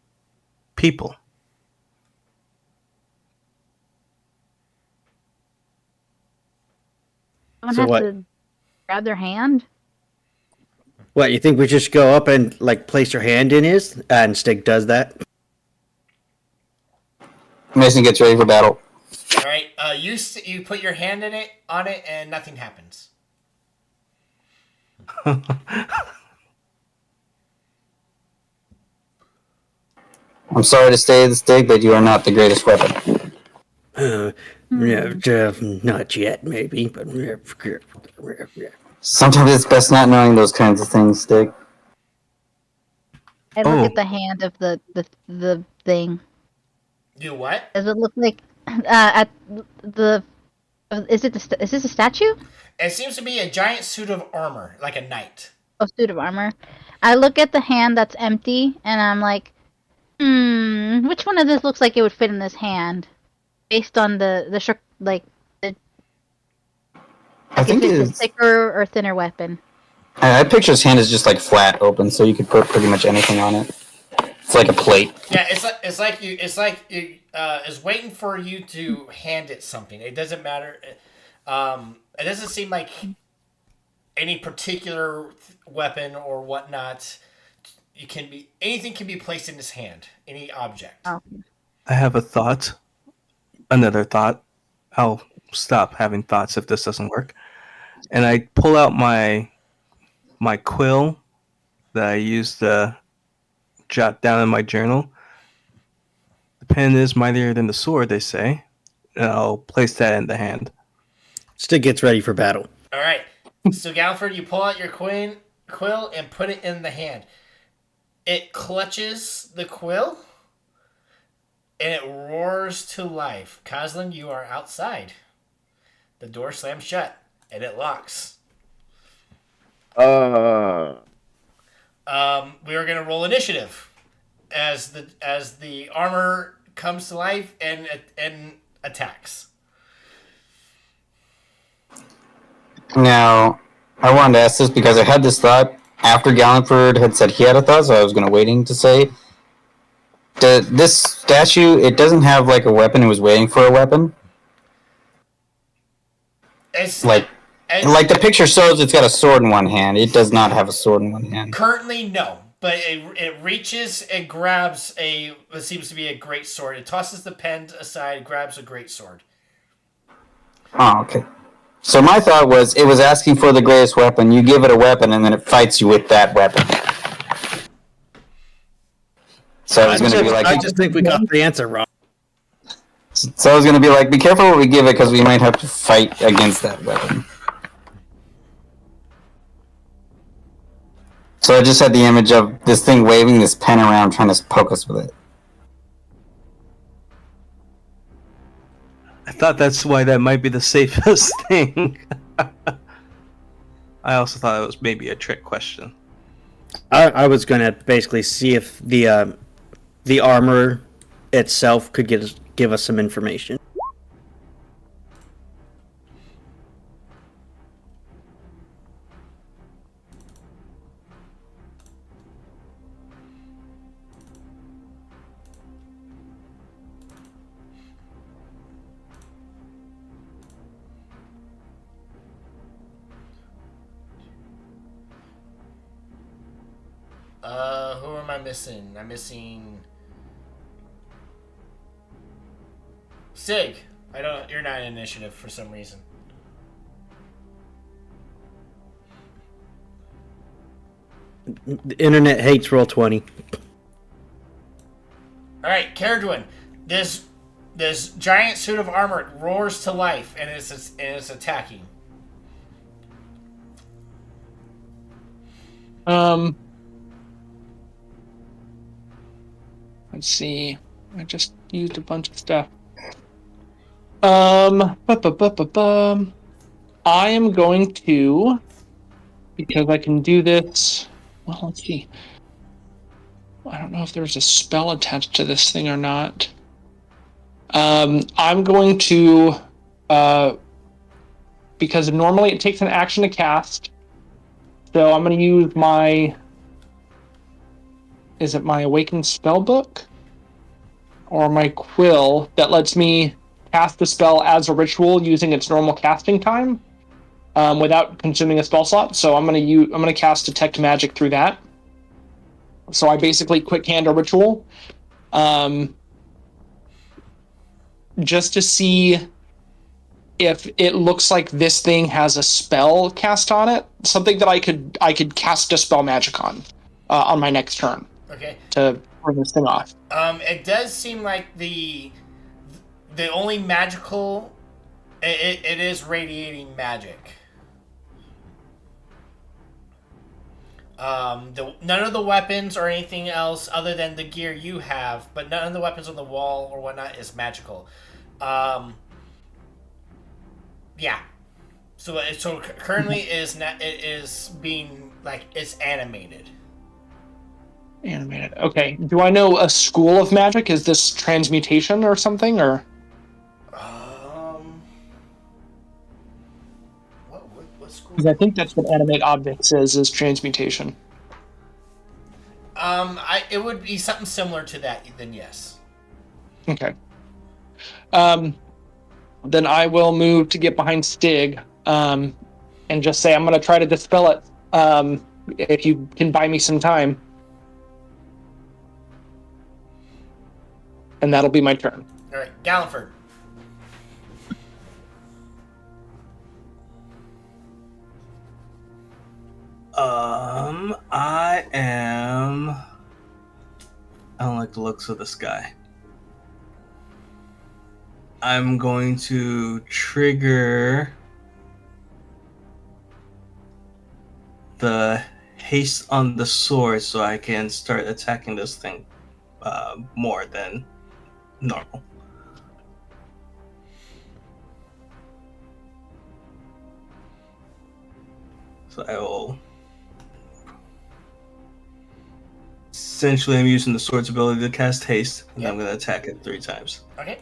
people? Someone So has what? to grab their hand. What, you think we just go up and like place your hand in his, and Stig does that? Mason gets ready for battle. All right. You put your hand on it, and nothing happens. I'm sorry to say this, Stig, but you are not the greatest weapon. Not yet, maybe, but Sometimes it's best not knowing those kinds of things, Stig. I look Oh. at the hand of the thing. Do what? Does it look like at the? Is this a statue? It seems to be a giant suit of armor, like a knight. Oh, suit of armor. I look at the hand that's empty, and I'm like, which one of this looks like it would fit in this hand, based on the I think if it's a it's. thicker or thinner weapon. I picture his hand is just like flat open, so you could put pretty much anything on it. It's like a plate. Yeah, it's like is waiting for you to hand it something. It doesn't matter. It doesn't seem like any particular weapon or whatnot. Anything can be placed in his hand. Any object. Oh. I have a thought. Another thought. I'll stop having thoughts if this doesn't work. And I pull out my quill that I used to jot down in my journal. The pen is mightier than the sword, they say. And I'll place that in the hand. Stig gets ready for battle. All right. So Galford, you pull out your quill and put it in the hand. It clutches the quill and it roars to life. Coslin, you are outside. The door slams shut and it locks. We are going to roll initiative as the armor comes to life and attacks. Now, I wanted to ask this because I had this thought after Galliford had said he had a thought, so I was going to waiting to say. This statue, it doesn't have like a weapon. It was waiting for a weapon. Like the picture shows, it's got a sword in one hand. It does not have a sword in one hand. Currently, no. But it reaches and grabs what seems to be a great sword. It tosses the pen aside, grabs a great sword. Oh, okay. So my thought was, it was asking for the greatest weapon. You give it a weapon, and then it fights you with that weapon. So I was going to be like, I just think we got the answer wrong. So I was going to be like, be careful what we give it, because we might have to fight against that weapon. So I just had the image of this thing waving this pen around, trying to poke us with it. I thought that's why that might be the safest thing. I also thought it was maybe a trick question. I was going to basically see if the armor itself could give us some information. Who am I missing? I'm missing Sig. You're not in initiative for some reason. The internet hates Roll20. All right, Caradwin. This giant suit of armor roars to life and is attacking. Let's see. I just used a bunch of stuff. I am going to, because I can do this. Well, let's see. I don't know if there's a spell attached to this thing or not. I'm going to, because normally it takes an action to cast. So I'm going to use my. Is it my Awakened Spellbook? Or my Quill that lets me cast the spell as a ritual using its normal casting time without consuming a spell slot. So I'm gonna cast Detect Magic through that. So I basically quick hand a ritual just to see if it looks like this thing has a spell cast on it, something that I could cast a spell magic on my next turn. Okay. To turn this thing off. It does seem like the only magical. It is radiating magic. None of the weapons or anything else other than the gear you have, but none of the weapons on the wall or whatnot is magical. Yeah. So currently it is being like it's animated. Animated. Okay. Do I know a school of magic? Is this transmutation or something, or? What school? Because I think that's what animate objects is transmutation. It would be something similar to that. Then yes. Okay. Then I will move to get behind Stig. and just say, I'm going to try to dispel it. If you can buy me some time. And that'll be my turn. All right, Galliford. I don't like the looks of this guy. I'm going to trigger the haste on the sword so I can start attacking this thing more than normal. So I will... Essentially, I'm using the sword's ability to cast haste, and I'm going to attack it 3 times. Okay.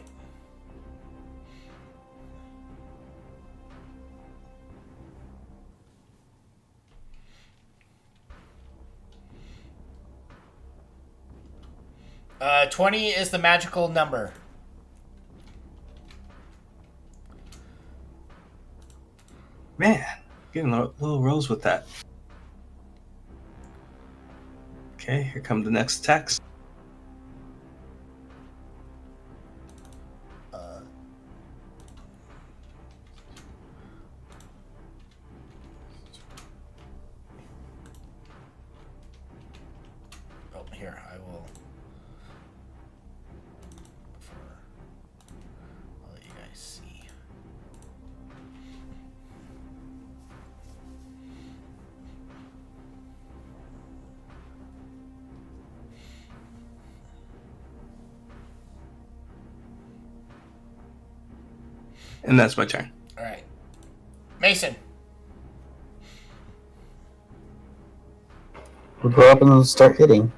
Uh, 20 is the magical number. Man, getting a little rolls with that. Okay, here come the next attacks. Oh, here, I will. I'll let you guys see. And that's my turn. All right. Mason. We'll go up and start hitting.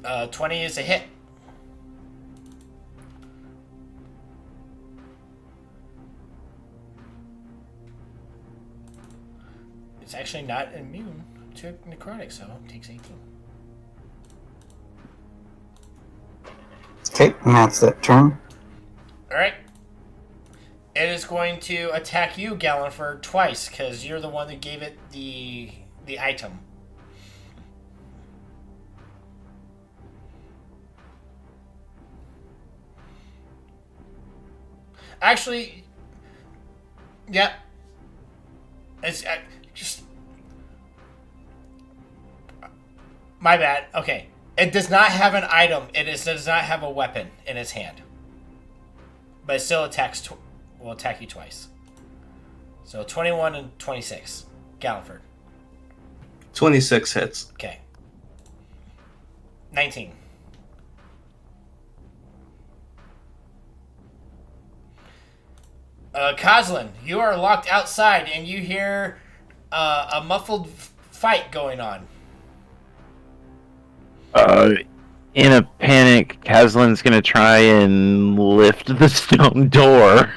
Uh, 20 is a hit. It's actually not immune to necrotic, so it takes 18. Okay, and that's that turn. Alright. It is going to attack you, Galliford, twice, because you're the one that gave it the item. Actually, yeah. It's just... My bad. Okay. It does not have an item. Does not have a weapon in its hand. But it still will attack you twice. So 21 and 26. Galliford. 26 hits. Okay. 19. Coslin, you are locked outside and you hear a muffled fight going on. In a panic, Kaslin's gonna try and lift the stone door.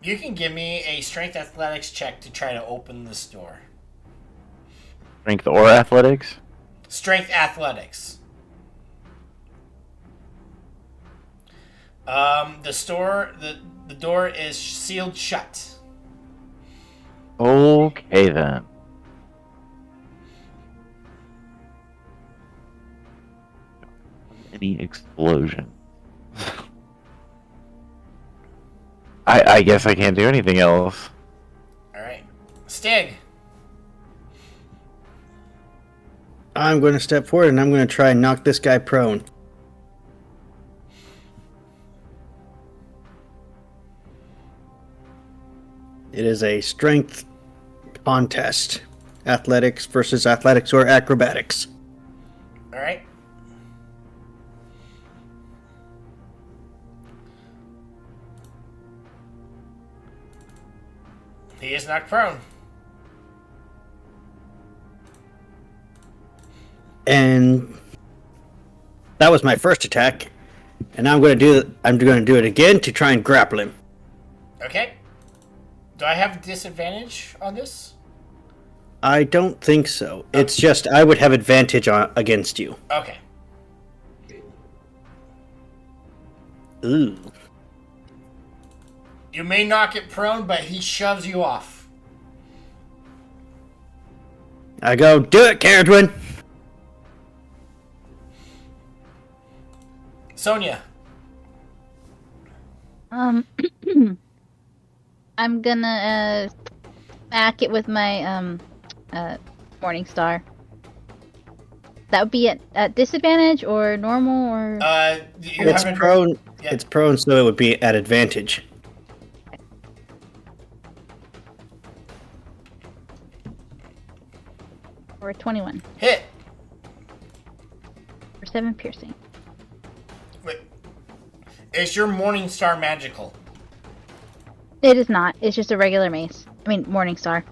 You can give me a strength athletics check to try to open this door. Strength or athletics? Strength athletics. The door is sealed shut. Okay then. Any explosion. I guess I can't do anything else. Alright. Stig. I'm going to step forward and I'm going to try and knock this guy prone. It is a strength contest. Athletics versus athletics or acrobatics. Alright. He is knocked prone. And that was my first attack. And I'm going to do it again to try and grapple him. Okay. Do I have disadvantage on this? I don't think so. It's just I would have advantage against you. Okay. Ooh. You may knock it prone, but he shoves you off. I go, do it, Caradwin! Sonia. I'm gonna smack it with my Morning Star. That would be at disadvantage or normal or It's prone. Yeah. It's prone, so it would be at advantage. or 21 Hit. for 7 piercing. Wait. Is your Morning Star magical? It is not. It's just a regular mace. I mean, Morning Star.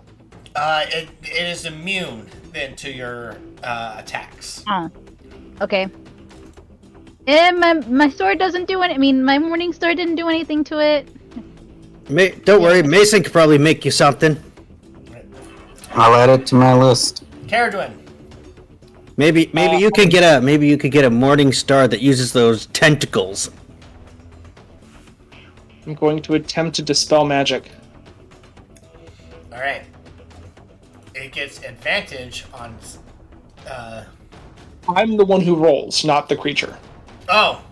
It is immune then to your attacks. Oh, okay. And my sword doesn't do any. I mean, my Morning Star didn't do anything to it. Don't worry, Mason could probably make you something. I'll add it to my list. Caradwin. Maybe you could get a Morning Star that uses those tentacles. I'm going to attempt to dispel magic. All right. It gets advantage on. I'm the one who rolls, not the creature. Oh.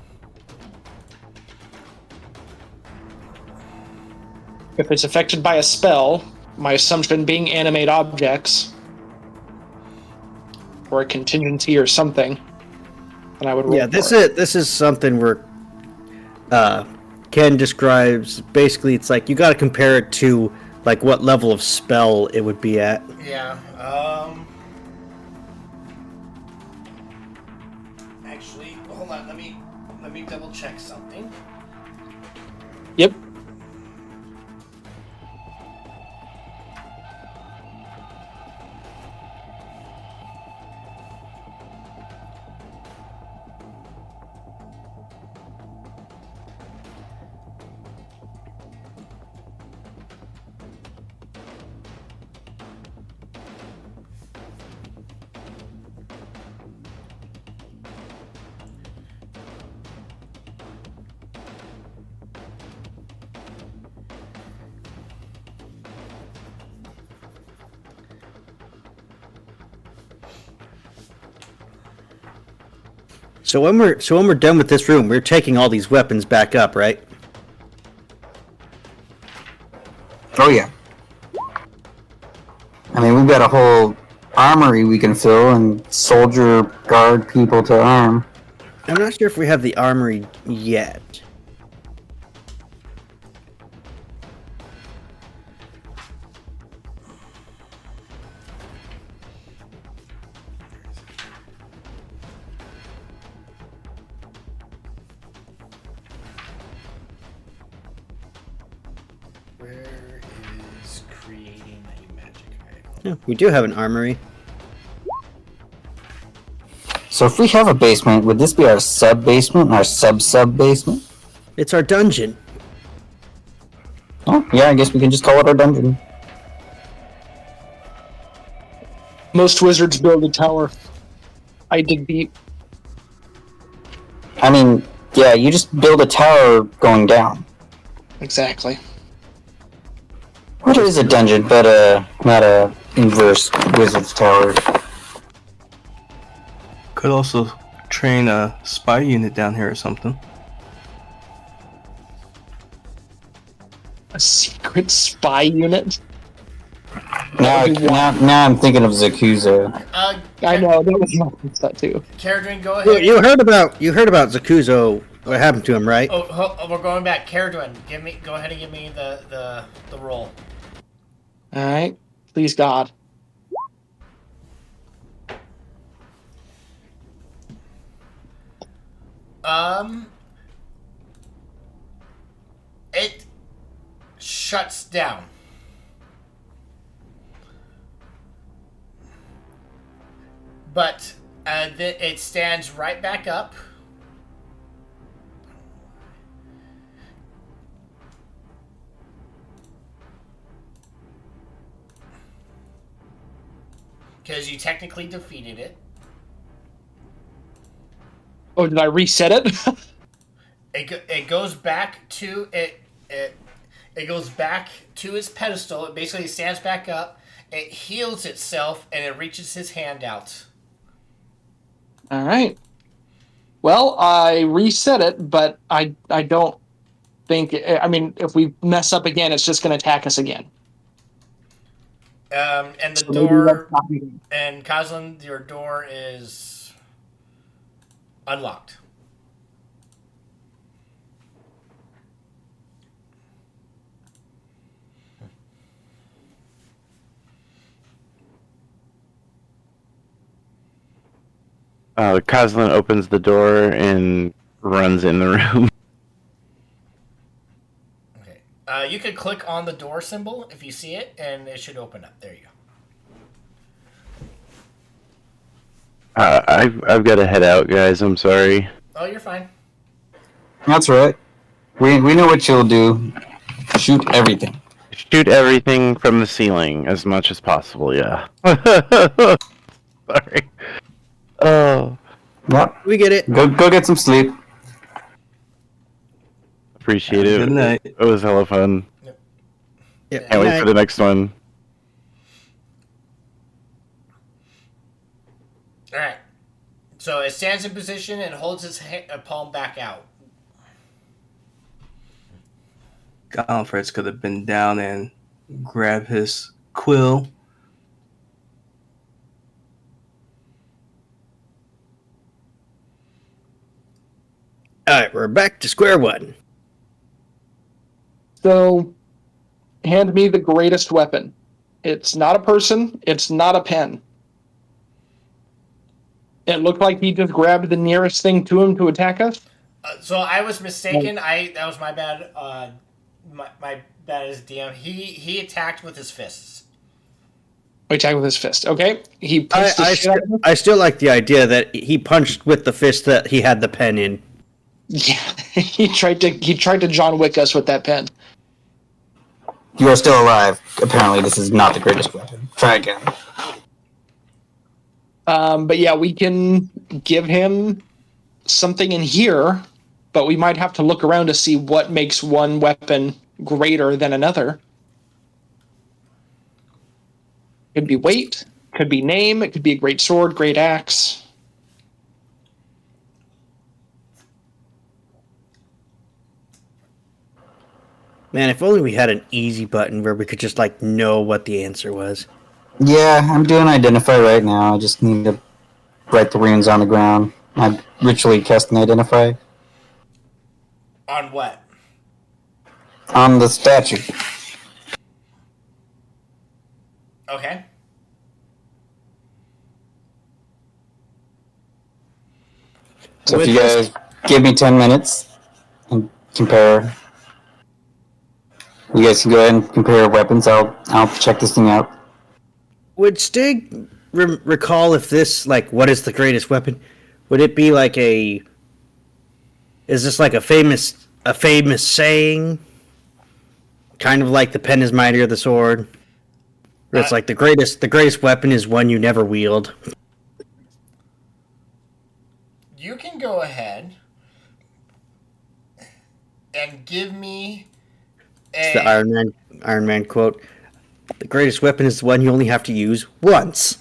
If it's affected by a spell, my assumption being animate objects, or a contingency or something, then I would roll. Yeah, this is something where Ken describes. Basically, it's like you got to compare it to like what level of spell it would be at. Yeah. Actually, hold on. Let me double check something. Yep. So when we're done with this room, we're taking all these weapons back up, right? Oh yeah. I mean, we've got a whole armory we can fill and soldier guard people to arm. I'm not sure if we have the armory yet. Where is creating a magic item? Yeah, we do have an armory. So if we have a basement, would this be our sub-basement, our sub-sub-basement? It's our dungeon. Oh, yeah, I guess we can just call it our dungeon. Most wizards build a tower. I dig deep. I mean, yeah, you just build a tower going down. Exactly. What is a dungeon but not a inverse wizard's tower? Could also train a spy unit down here or something. A secret spy unit? Now I'm thinking of Zakuza. I know, that was my that too. Caradwin, go ahead. You heard about Zakuzo? What happened to him, right? Oh, we're going back. Caradwin, go ahead and give me the roll. Alright. Please God. It shuts down. But it stands right back up. because you technically defeated it. Oh, did I reset it? It goes back to it goes back to its pedestal. It basically stands back up. It heals itself and it reaches his hand out. All right. Well, I reset it, but I don't think. I mean, if we mess up again, it's just going to attack us again. And the So maybe let's door not begin. and Kazlan, your door is unlocked. Coslin opens the door and runs in the room. Okay. You could click on the door symbol if you see it, and it should open up. There you go. I've got to head out, guys. I'm sorry. Oh, you're fine. That's right. We know what you'll do. Shoot everything. Shoot everything from the ceiling as much as possible. Yeah. Sorry. Oh, Yep. We get it. Go get some sleep. appreciate it. Good night. It was hella fun. Yep. Can't wait for the next one. All right. So it stands in position and holds his palm back out. Gonfritz could have been down and grabbed his quill. All right, we're back to square one. So, hand me the greatest weapon. It's not a person. It's not a pen. It looked like he just grabbed the nearest thing to him to attack us. So I was mistaken. That was my bad. My bad as DM. He attacked with his fists. He attacked with his fist. Okay, he punched the shit out of him. I still like the idea that he punched with the fist that he had the pen in. Yeah, he tried to John Wick us with that pen. You are still alive. Apparently, this is not the greatest weapon. Try again. But yeah, we can give him something in here, but we might have to look around to see what makes one weapon greater than another. Could be weight, could be name, it could be a great sword, great axe. Man, if only we had an easy button where we could just like know what the answer was. Yeah, I'm doing identify right now. I just need to write the runes on the ground. I'm ritually casting identify On what? on the statue. Okay. So With if you guys give me 10 minutes and compare, you guys can go ahead and compare weapons. I'll check this thing out. Would Stig recall if this, like, what is the greatest weapon? Would it be like a... Is this like a famous saying? Kind of like the pen is mightier than the sword? Where it's like the greatest weapon is one you never wield. You can go ahead and give me It's the Iron Man quote. The greatest weapon is the one you only have to use once.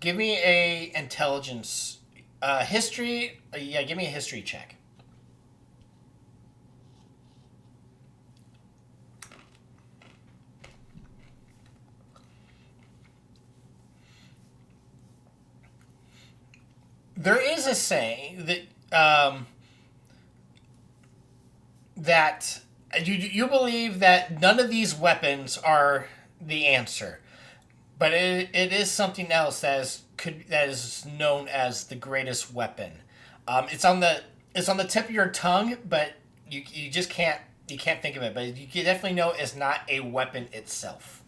give me a intelligence history. Yeah, give me a history check. There is a saying that you believe that none of these weapons are the answer, but it is something else that is known as the greatest weapon. It's on the tip of your tongue, but you just can't think of it. But you can definitely know it's not a weapon itself.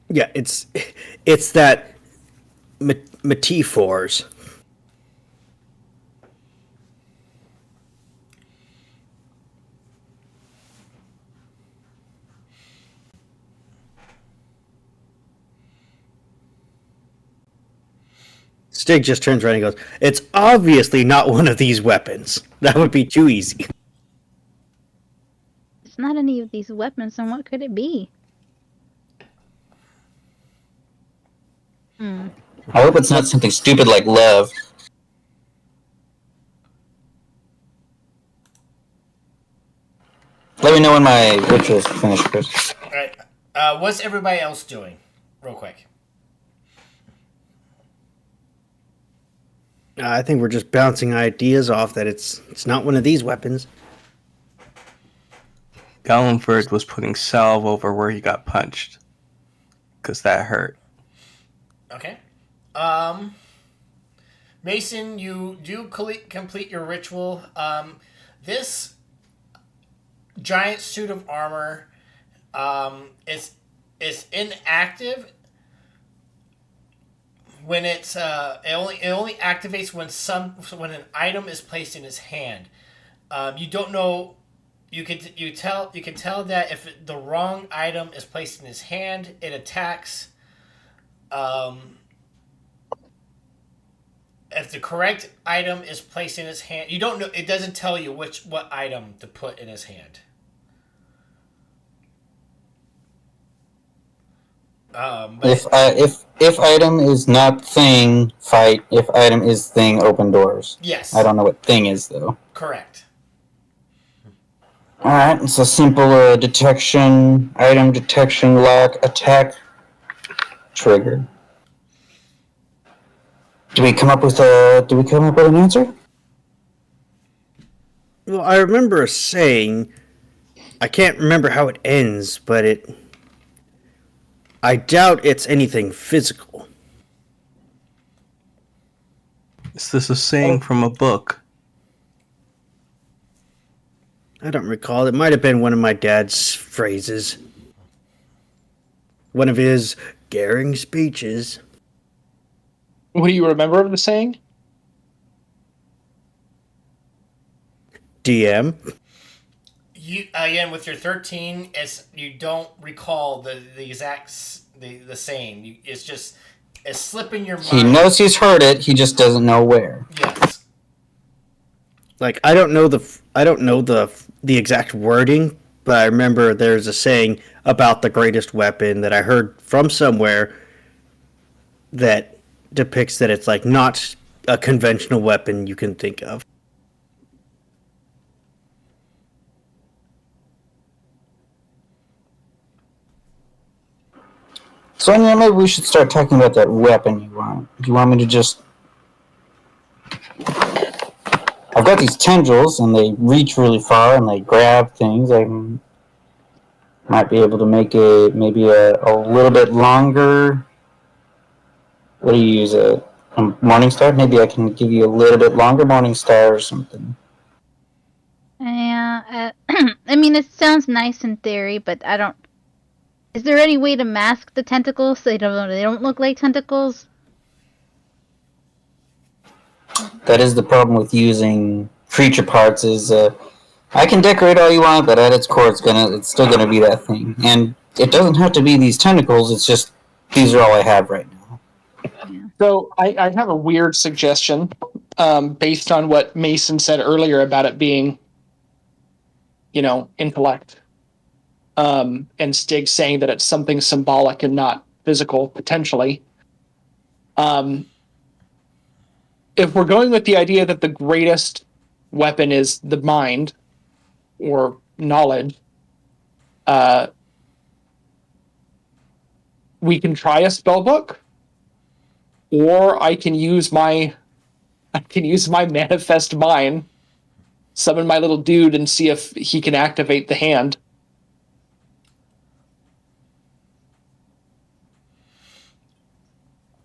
Yeah, it's that metaphors. Stig just turns around and goes, "It's obviously not one of these weapons. That would be too easy." It's not any of these weapons, then what could it be? I hope it's not something stupid like love. Let me know when my ritual is finished, Chris. All right. What's everybody else doing? Real quick. I think we're just bouncing ideas off that it's not one of these weapons. Gallenford was putting salve over where he got punched, because that hurt. Okay. Mason, you do complete your ritual. This giant suit of armor is inactive when it only activates when an item is placed in his hand. You don't know. You can tell that if the wrong item is placed in his hand, it attacks. If the correct item is placed in his hand, you don't know. It doesn't tell you what item to put in his hand. If item is not thing, fight. If item is thing, open doors. Yes. I don't know what thing is though. Correct. Alright, it's a simple detection, item detection, lock, attack, trigger. Do we come up with an answer? Well, I remember a saying. I can't remember how it ends, but I doubt it's anything physical. Is this a saying from a book? I don't recall. It might have been one of my dad's phrases. One of his daring speeches. What do you remember of the saying? DM. You again with your 13, you don't recall the exact the saying. It's just it's slipping your mind. He knows he's heard it. He just doesn't know where. Yes. Like I don't know the exact wording, but I remember there's a saying about the greatest weapon that I heard from somewhere that depicts that it's like not a conventional weapon you can think of. So anyway, maybe we should start talking about that weapon you want. Do you want me to just... I've got these tendrils, and they reach really far, and they grab things. I might be able to make it maybe a little bit longer... What do you use? A Morningstar? Maybe I can give you a little bit longer Morningstar or something. Yeah, I mean, it sounds nice in theory, but I don't... Is there any way to mask the tentacles so they don't look like tentacles? That is the problem with using creature parts is I can decorate all you want, but at its core it's still gonna be that thing. And it doesn't have to be these tentacles, it's just these are all I have right now. So I have a weird suggestion based on what Mason said earlier about it being, intellect. And Stig saying that it's something symbolic and not physical, potentially. If we're going with the idea that the greatest weapon is the mind or knowledge, we can try a spell book, or I can use my manifest mind, summon my little dude, and see if he can activate the hand.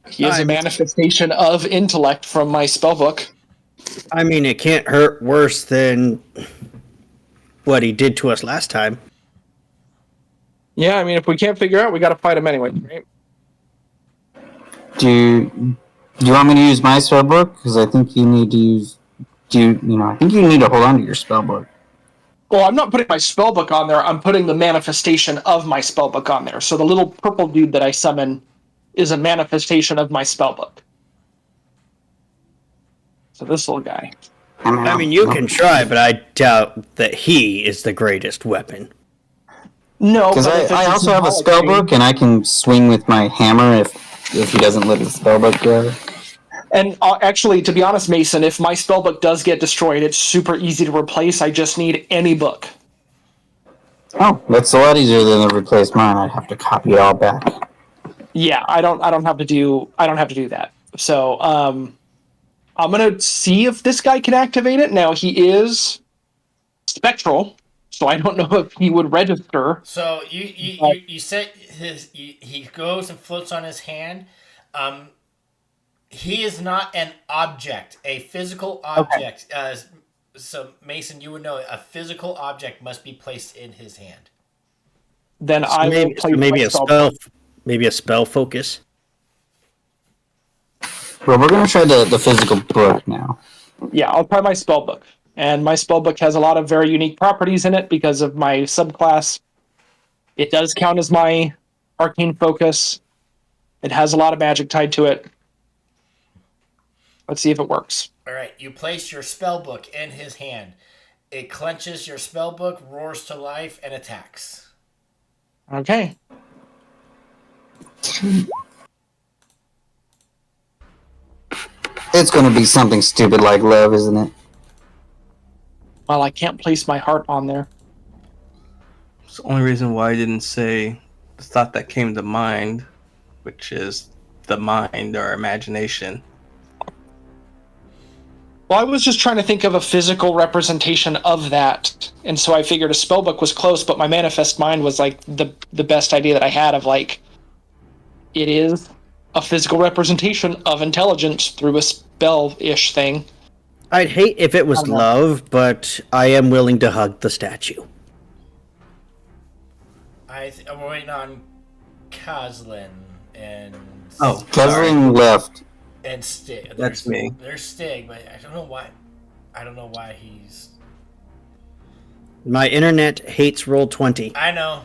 He is a manifestation of intellect from my spellbook. I mean, it can't hurt worse than what he did to us last time. Yeah, I mean, if we can't figure out, we got to fight him anyway, right? Do you want me to use my spellbook? Because I think you need to use... I think you need to hold on to your spellbook. Well, I'm not putting my spellbook on there. I'm putting the manifestation of my spellbook on there. So the little purple dude that I summon is a manifestation of my spellbook. So this little guy. I mean, you can try, but I doubt that he is the greatest weapon. No, Because but if I it's also have a symbolic spell thing- book, and I can swing with my hammer if he doesn't let the spell book go. And actually, to be honest, Mason, if my spellbook does get destroyed, it's super easy to replace. I just need any book. Oh, that's a lot easier than to replace mine. I'd have to copy it all back. Yeah, I don't have to do that. So I'm gonna see if this guy can activate it. Now he is spectral, so I don't know if he would register. So you set he goes and floats on his hand. He is not an object, a physical object. So Mason, you would know a physical object must be placed in his hand. Then I will play maybe my a spell focus. Well, we're gonna try the physical book now. Yeah, I'll try my spellbook. And my spellbook has a lot of very unique properties in it because of my subclass. It does count as my arcane focus. It has a lot of magic tied to it. Let's see if it works. All right, you place your spell book in his hand. It clenches your spell book, roars to life, and attacks. Okay. It's gonna be something stupid like love, isn't it? Well, I can't place my heart on there. It's the only reason why I didn't say the thought that came to mind, which is the mind or imagination. Well, I was just trying to think of a physical representation of that, and so I figured a spellbook was close, but my manifest mind was like the best idea that I had of like it is a physical representation of intelligence through a spell-ish thing. I'd hate if it was love, but I am willing to hug the statue. I'm waiting on Koslin and Oh, Kevin left. and Stig. That's me. There's Stig, but I don't know why. I don't know why he's. My internet hates Roll20. I know.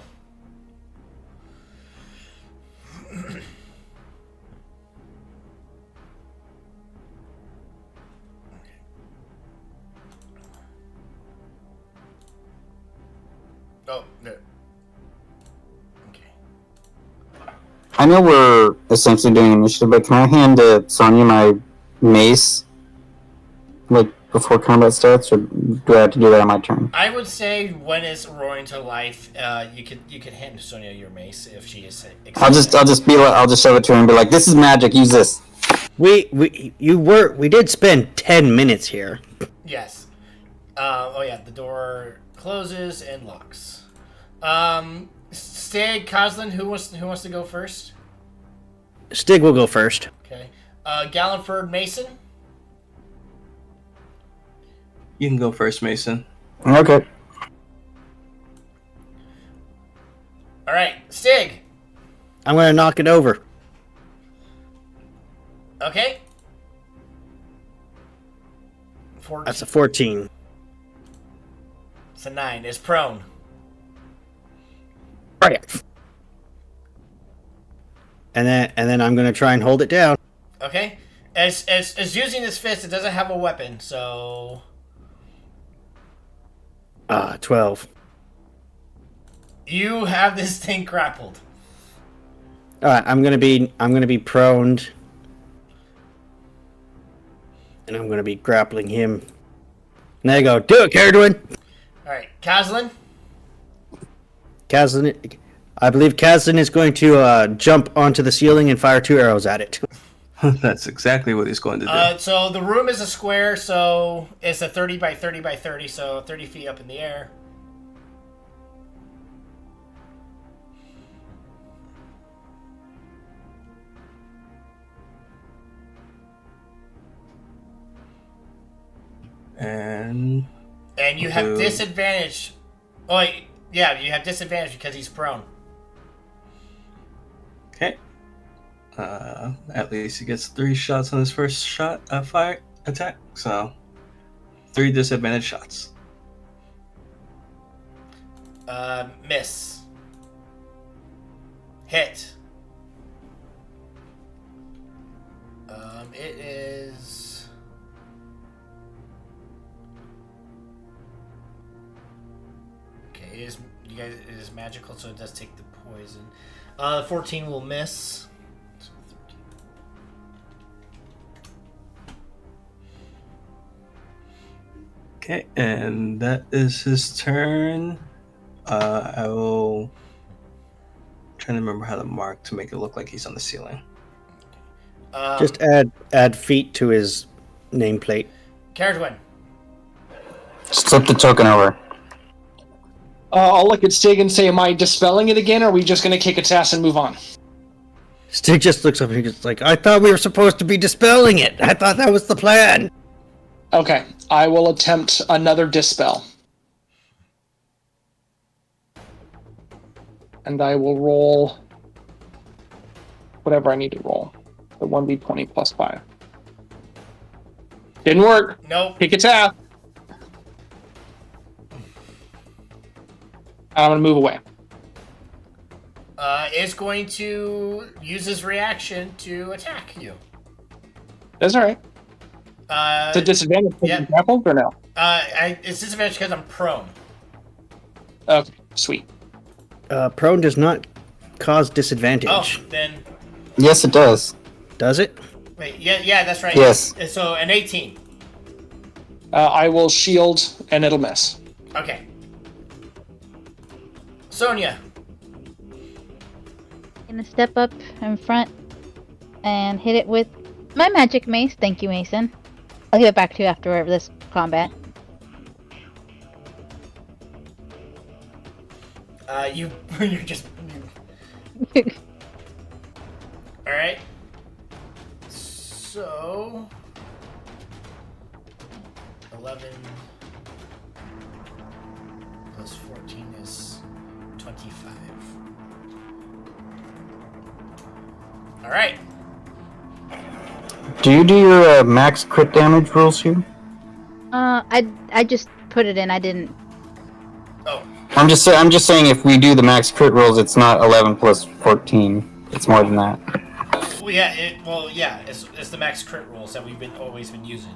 Oh, no. Okay. I know we're essentially doing initiative, but can I hand Sonya my mace, like before combat starts, or do I have to do that on my turn? I would say when it's roaring to life, you could hand Sonya your mace if she is. I'll just show it to her and be like, "This is magic. Use this." We did spend 10 minutes here. Yes. Oh yeah, the door closes and locks. Stig, Koslin, who wants to go first? Stig will go first. Okay. Gallenford, Mason. You can go first, Mason. Okay. All right, Stig. I'm gonna knock it over. Okay. 14. That's a 14. It's a 9. It's prone. Right. And then I'm gonna try and hold it down. Okay. As using his fist, it doesn't have a weapon, so 12. you have this thing grappled. All right, I'm gonna be proned, and I'm gonna be grappling him. And there you go. Do it, Caradwin. All right, Koslin. Kazlin, I believe Kazlin is going to jump onto the ceiling and fire 2 arrows at it. That's exactly what he's going to do. So the room is a square, so it's a 30 by 30 by 30, so 30 feet up in the air. And you have disadvantage. Oh, wait, yeah, you have disadvantage because he's prone. okay. At least he gets 3 shots on his first shot fire attack. So 3 disadvantage shots. Miss. Hit. It is You guys, it is magical, so it does take the poison. 14 will miss. So 13. Okay, and that is his turn. I will trying to remember how to mark to make it look like he's on the ceiling. Just add feet to his nameplate. Carriageway. Slip the token over. I'll look at Stig and say, am I dispelling it again, or are we just going to kick its ass and move on? Stig just looks up and he's like, I thought we were supposed to be dispelling it. I thought that was the plan. Okay, I will attempt another dispel. And I will roll whatever I need to roll. The 1d20 plus 5. Didn't work. Nope. Kick its ass. I'm going to move away. Is going to use his reaction to attack you. That's all right. It's a disadvantage because yeah. you're grappled, or no? It's disadvantage because I'm prone. Okay, sweet. Prone does not cause disadvantage. Oh, then... Yes, it does. Does it? Wait, yeah, that's right. Yes. So, an 18. I will shield, and it'll miss. Okay. Sonia. Gonna step up in front and hit it with my magic mace. Thank you, Mason. I'll give it back to you after this combat. You're just... Alright. So... 11 plus 14 is 25. Alright. Do you do your max crit damage rules here? I just put it in. I didn't. Oh. I'm just saying if we do the max crit rolls, it's not 11 plus 14. It's more than that. Well, yeah, it's the max crit rules that we've always been using.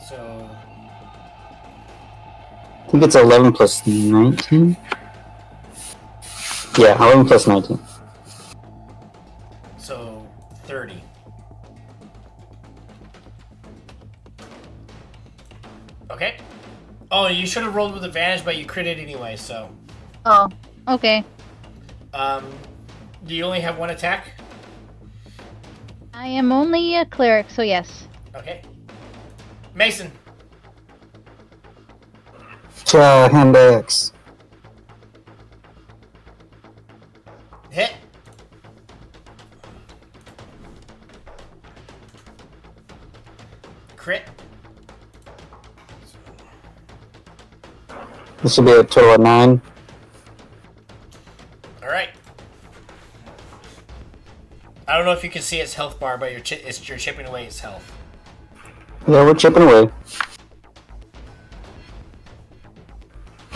So... I think it's 11 plus 19. Yeah, 11 plus 19. So, 30. Okay. Oh, you should have rolled with advantage, but you critted anyway, so... Oh, okay. Do you only have one attack? I am only a cleric, so yes. Okay. Mason. Hand axe. Hit. Crit. This will be a total of 9. Alright. I don't know if you can see its health bar, but you're chipping away its health. Yeah, we're chipping away.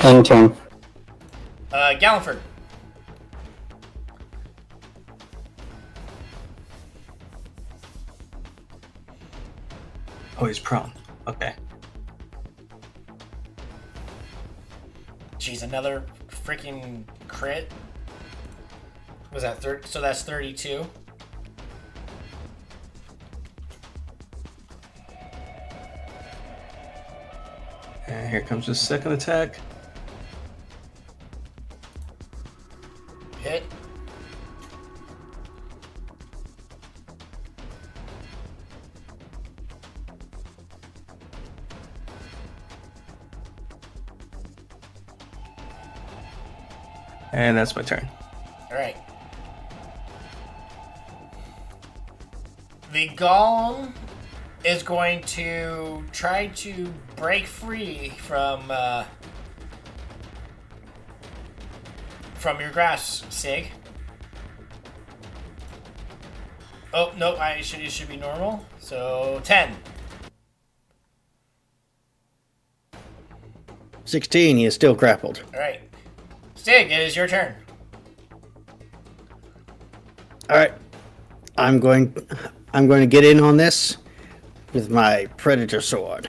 End turn. Galliford. Oh, he's prone. Okay. Jeez, another freaking crit. Was that 30? So that's 32. And here comes his second attack. Hit. And that's my turn. Alright. The golem is going to try to break free from your grasp, Sig. Oh, no, it should be normal. So, 10. 16, he is still grappled. Alright. Stig, it is your turn. Alright. I'm going to get in on this with my Predator Sword.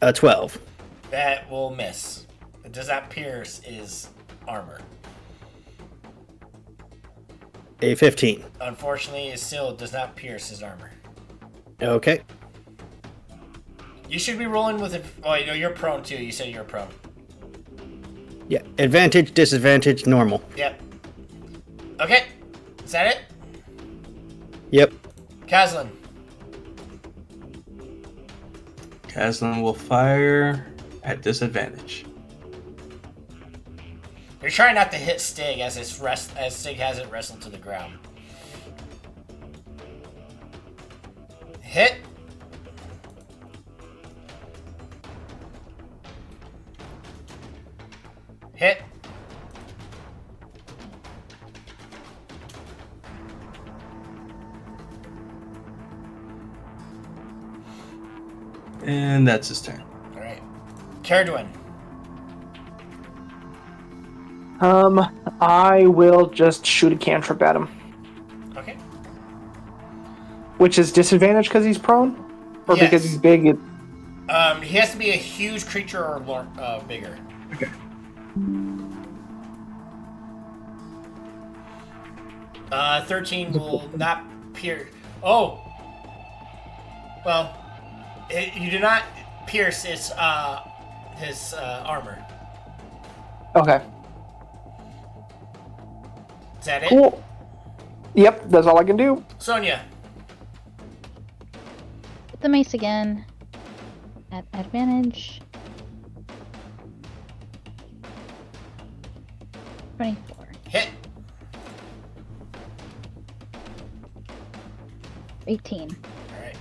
A 12. That will miss. It does not pierce his armor. A 15. Unfortunately, it still does not pierce his armor. Okay. You should be rolling with it. Oh, you're prone too. You said you're prone. Yeah. Advantage, disadvantage, normal. Yep. Okay. Is that it? Yep. Kazlin. Kazlin will fire at disadvantage. You're trying not to hit Stig as Stig has it wrestled to the ground. Hit. Hit. And that's his turn. All right. Caradwin. I will just shoot a cantrip at him, Okay. which is disadvantage because he's prone, or because Yes. he's big. He has to be a huge creature or bigger. Okay. 13 will not pierce. Oh. Well, you do not pierce his armor. Okay. Is that it? Cool. Yep, that's all I can do. Sonia. Hit the mace again. At advantage. 24. Hit. 18. All right.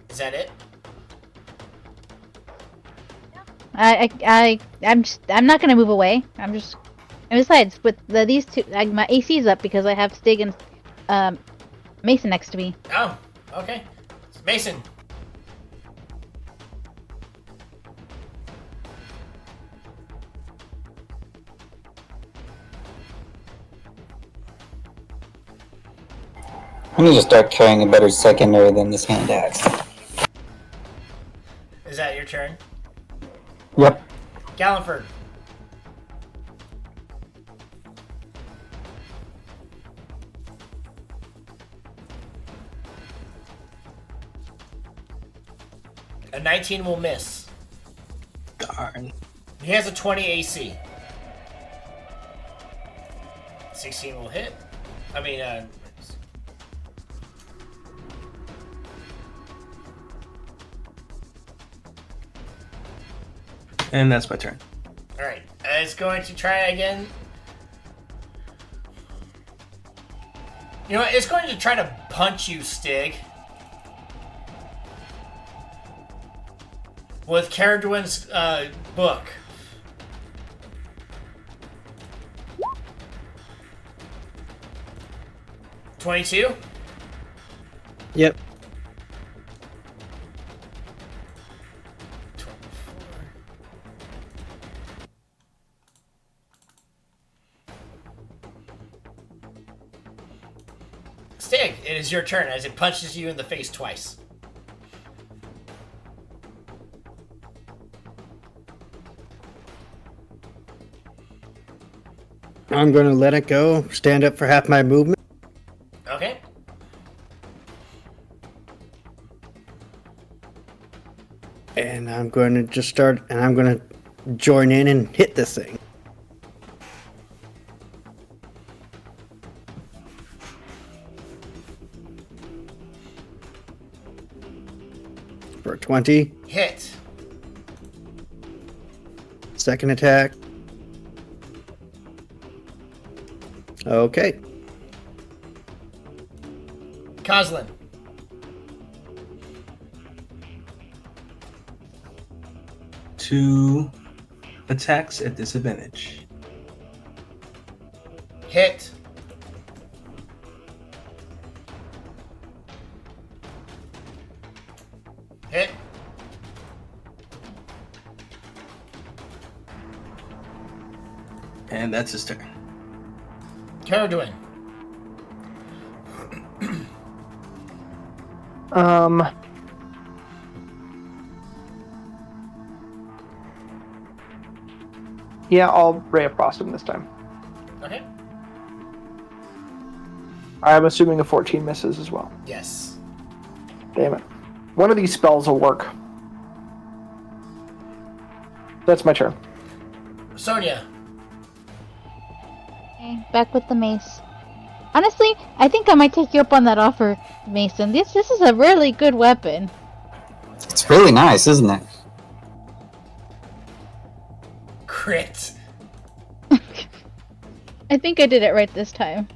Is that it? I'm not gonna move away. I'm just. And besides, with these two, my AC's up because I have Stig and Mason next to me. Oh, okay. Mason. I need to start carrying a better secondary than this hand axe. Is that your turn? Yep. Galliford. A 19 will miss. Darn. He has a 20 AC. 16 will hit. I mean, And that's my turn. Alright. It's going to try again. You know what? It's going to try to punch you, Stig. With Caradwin's book. $22? Yep. 24. Stig, it is your turn as it punches you in the face twice. I'm going to let it go. Stand up for half my movement. Okay. And I'm going to just start, and I'm going to join in and hit this thing. For a 20. Hit. Second attack. Okay. Coslin. Two attacks at disadvantage. Hit. Hit. And that's his turn. Caradwin. Yeah, I'll Ray of Frost him this time. Okay. I'm assuming a 14 misses as well. Yes. Damn it. One of these spells will work. That's my turn. Sonia. Okay, back with the mace. Honestly, I think I might take you up on that offer, Mason. This is a really good weapon. It's really nice, isn't it? Crit. I think I did it right this time.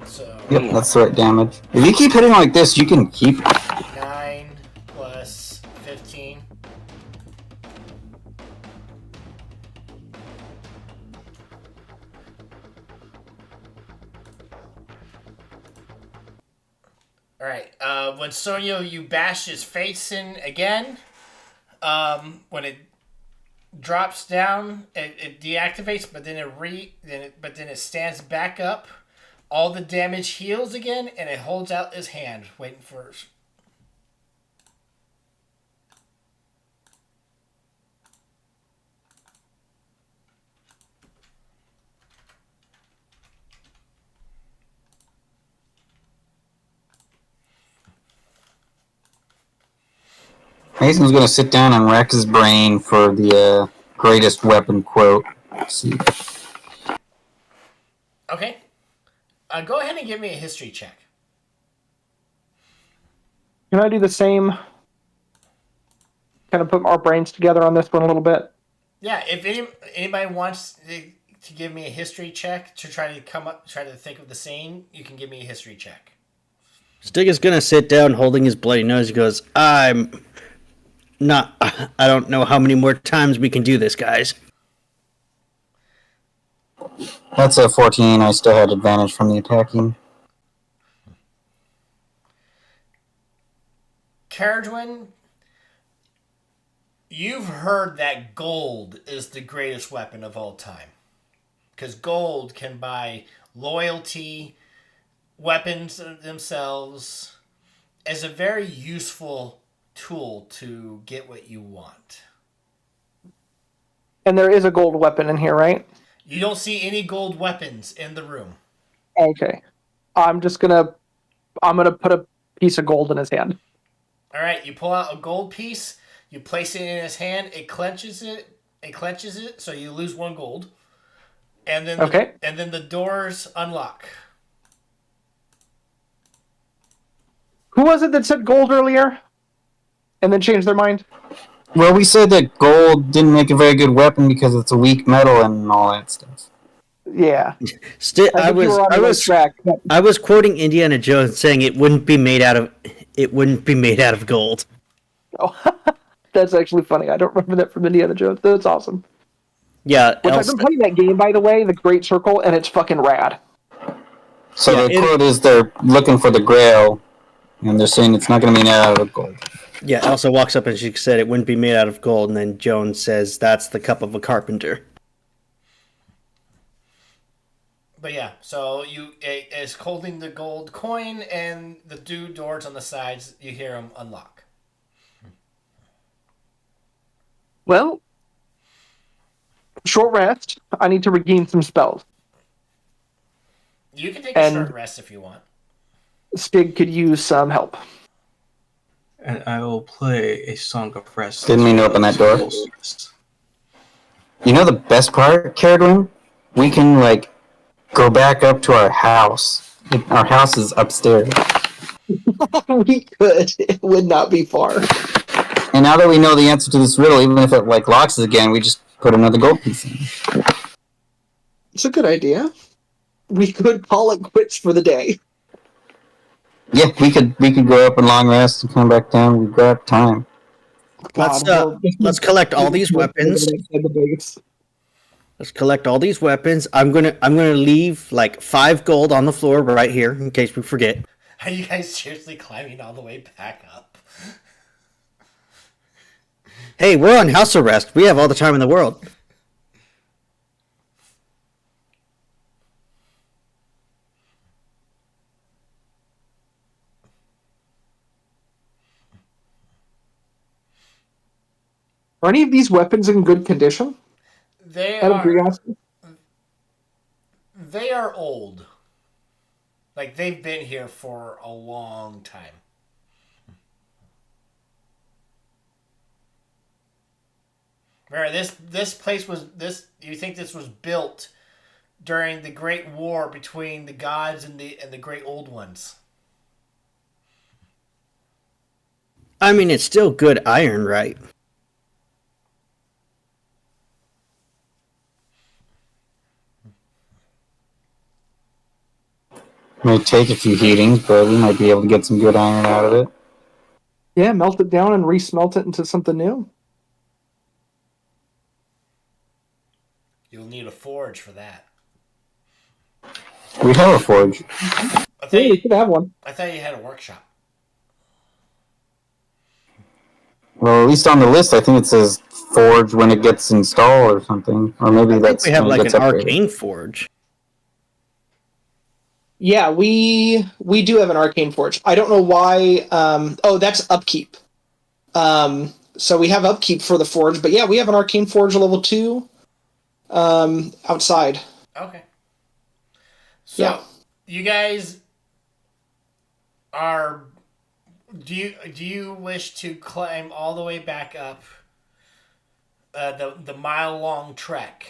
So Yep, that's the right damage. If you keep hitting like this, you can keep. 9 plus 15. Alright, when Sonia, you bash his face in again, when it drops down, it deactivates, but then it stands back up. All the damage heals again, and it holds out his hand, waiting for. Mason's gonna sit down and rack his brain for the greatest weapon quote. Let's see. Okay. Go ahead and give me a history check. Can I do the same? Kind of put our brains together on this one a little bit. Yeah, if anybody wants to give me a history check to try to think of the same, you can give me a history check. Stig is gonna sit down holding his bloody nose. He goes, I don't know how many more times we can do this, guys. That's a 14. I still had advantage from the attacking. Caradwin, you've heard that gold is the greatest weapon of all time. Because gold can buy loyalty, weapons themselves, as a very useful tool to get what you want. And there is a gold weapon in here, right? You don't see any gold weapons in the room. Okay. I'm gonna put a piece of gold in his hand. All right, you pull out a gold piece, you place it in his hand, it clenches it, so you lose 1 gold. And then the doors unlock. Who was it that said gold earlier? And then changed their mind? Well, we said that gold didn't make a very good weapon because it's a weak metal and all that stuff. Yeah. I was quoting Indiana Jones saying it wouldn't be made out of gold. Oh, that's actually funny. I don't remember that from Indiana Jones. That's awesome. Yeah. I've been playing that game, by the way, The Great Circle, and it's fucking rad. So the quote is they're looking for the Grail, and they're saying it's not going to be made out of gold. Yeah, Elsa walks up and she said it wouldn't be made out of gold, and then Jones says that's the cup of a carpenter. But yeah, so it is holding the gold coin, and the 2 doors on the sides, you hear them unlock. Well, short rest. I need to regain some spells. You can take a short rest if you want. Stig could use some help. And I will play a Song of Rest. Didn't mean to open that door. You know the best part, Caradwin? We can, go back up to our house. Our house is upstairs. We could. It would not be far. And now that we know the answer to this riddle, even if it, locks us again, we just put another gold piece in. It's a good idea. We could call it quits for the day. Yeah, we could go up and long rest and come back down. We've got time. Let's collect all these weapons. Let's collect all these weapons. I'm gonna leave 5 gold on the floor right here in case we forget. Are you guys seriously climbing all the way back up? Hey, we're on house arrest. We have all the time in the world. Are any of these weapons in good condition? They Out of are curiosity. they are old. Like they've been here for a long time. Remember, this place was this. You think this was built during the Great War between the gods and the Great Old Ones? I mean, it's still good iron, right? Might take a few heatings, but we might be able to get some good iron out of it. Yeah, melt it down and resmelt it into something new. You'll need a forge for that. We have a forge. I thought Yeah, we you, could have one. I thought you had a workshop. Well, at least on the list, I think it says forge when it gets installed or something. Or maybe I think that's we have when it like gets an upgraded. arcane forge. Yeah, we do have an arcane forge. I don't know why. That's upkeep. So we have upkeep for the forge, but yeah, we have an arcane forge level 2 outside. Okay. So Yeah. you guys are. Do you wish to climb all the way back up the mile long trek?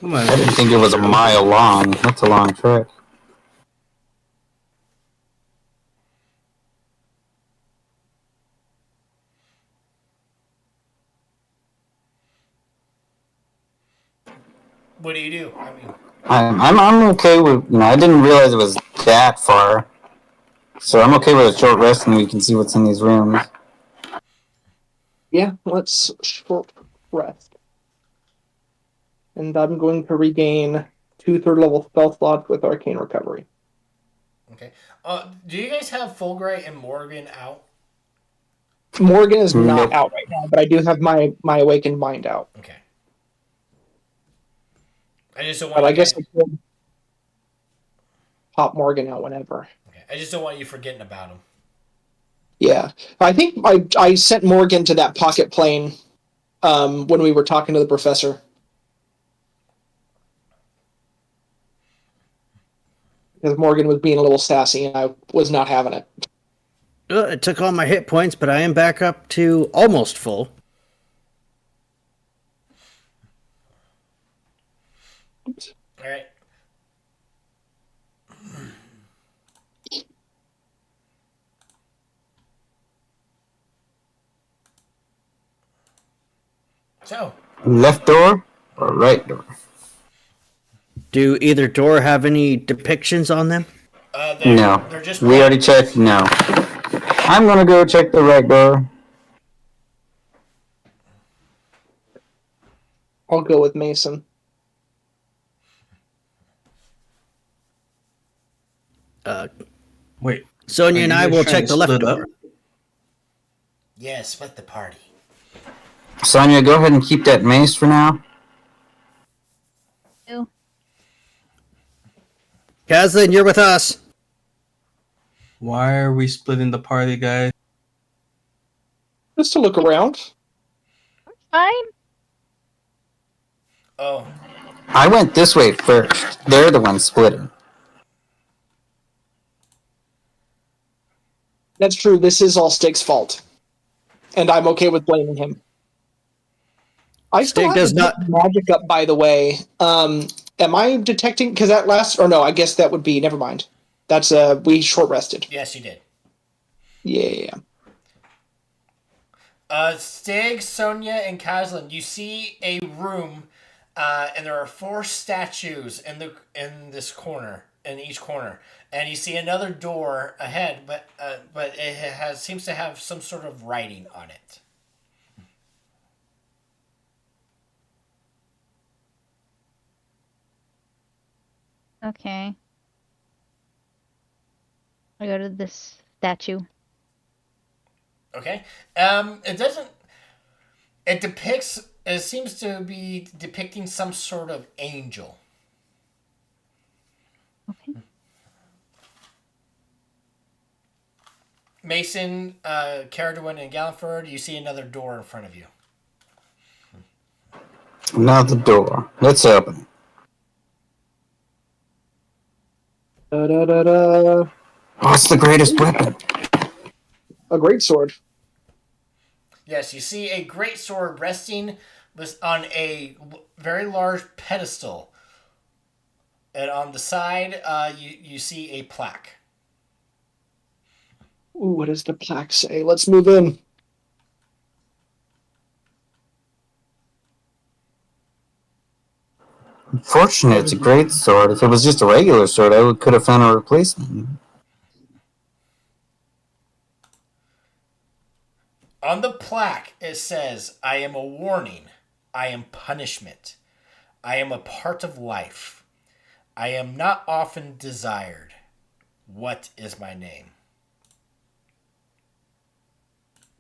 I didn't think it was a mile long. That's a long trek. What do you do? I mean, I'm okay with, I didn't realize it was that far. So I'm okay with a short rest and we can see what's in these rooms. Yeah, let's short rest. And I'm going to regain 2 third-level spell slots with arcane recovery. okay. Do you guys have Fulbright and Morgan out? Morgan is not Nope. out right now, but I do have my awakened mind out. Okay. I just don't want. But I you guess guys, I could pop Morgan out whenever. okay. I just don't want you forgetting about him. Yeah, I think I sent Morgan to that pocket plane when we were talking to the professor. Because Morgan was being a little sassy and I was not having it. It took all my hit points, but I am back up to almost full. All right. So, Left door or right door? Do either door have any depictions on them? No. they're just. We already checked. No. I'm gonna go check the right door. I'll go with Mason. Wait. Sonia Are and you I guys will trying check to the left split up? door. Yeah, split the party. Sonia, go ahead and keep that mace for now. Ew. Kathleen, you're with us. Why are we splitting the party, guys? Just to look around. Fine. Oh, I went this way first. They're the ones splitting. That's true. This is all Stig's fault. And I'm okay with blaming him. I still Stig have does to not. get magic up, by the way. Am I detecting? Because that last, or no? I guess that would be. Never mind. That's we short rested. yes, you did. Yeah. Stig, Sonia, and Kazlin, you see a room, and there are 4 statues in this corner, in each corner, and you see another door ahead, but it seems to have some sort of writing on it. Okay. I go to this statue. Okay. It doesn't. It depicts. It seems to be depicting some sort of angel. Okay. Mason, Caradwin, and Galliford, you see another door in front of you. Another door. Let's open it. Da-da-da-da. What's the greatest weapon? A great sword. Yes, you see a great sword resting on a very large pedestal. And on the side, you see a plaque. Ooh, what does the plaque say? Let's move in. Fortunate, it's a great sword. If it was just a regular sword, could have found a replacement. On the plaque, it says, I am a warning. I am punishment. I am a part of life. I am not often desired. What is my name?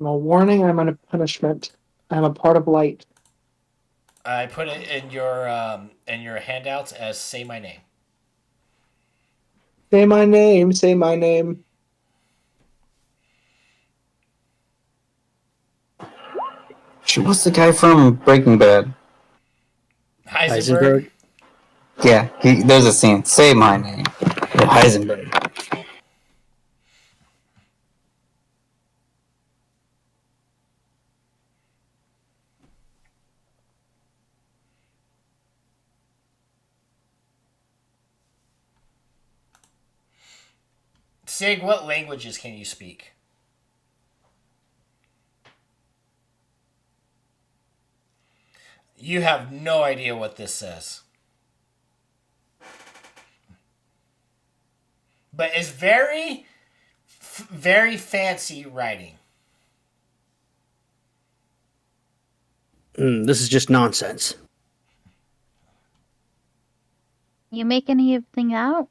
I'm a warning. I'm a punishment. I'm a part of light. I put it in your handouts as say my name. Say my name. Say my name. What's the guy from Breaking Bad? Heisenberg. Yeah, there's a scene. Say my name. Heisenberg. Sig, what languages can you speak? You have no idea what this says. But it's very, very fancy writing. This is just nonsense. You make anything out?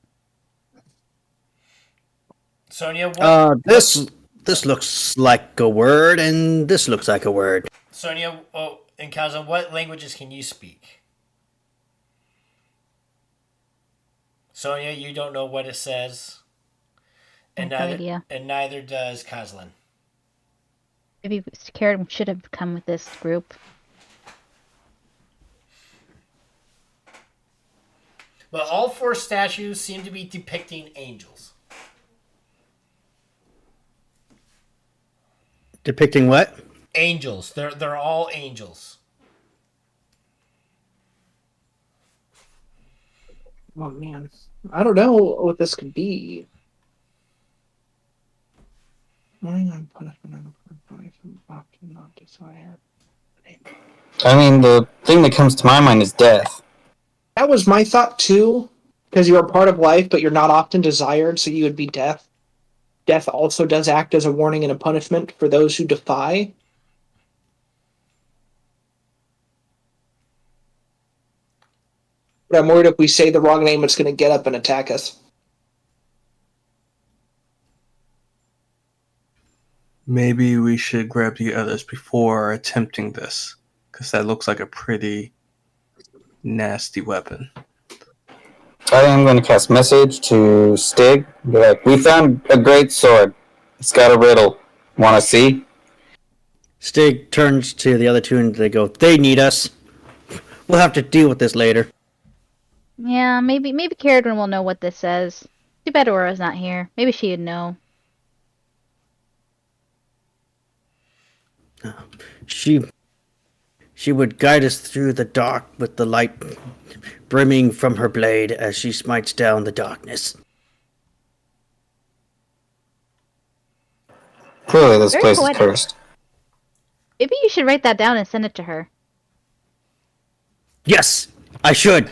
Sonia, what? This looks like a word, and this looks like a word. Sonia, and Kazan, what languages can you speak? Sonia, you don't know what it says, and No idea. neither does Kazlan. Maybe Karen should have come with this group. But all four statues seem to be depicting angels. Depicting what? Angels. They're all angels. Oh man, I don't know what this could be. Warning. I'm punishment. I'm a part of life. I'm often not desired. I mean, the thing that comes to my mind is death. That was my thought too, because you're a part of life, but you're not often desired, so you would be death. Death also does act as a warning and a punishment for those who defy. But I'm worried if we say the wrong name, it's going to get up and attack us. Maybe we should grab the others before attempting this, because that looks like a pretty nasty weapon. I am going to cast message to Stig. Be like, we found a great sword. It's got a riddle. Want to see? Stig turns to the other two and they go, they need us. We'll have to deal with this later. Yeah, maybe Caradwin will know what this says. Too bad Aura's not here. Maybe she'd know. She would guide us through the dark with the light brimming from her blade as she smites down the darkness. Clearly, this Very place poetic. is cursed. Maybe you should write that down and send it to her. Yes, I should.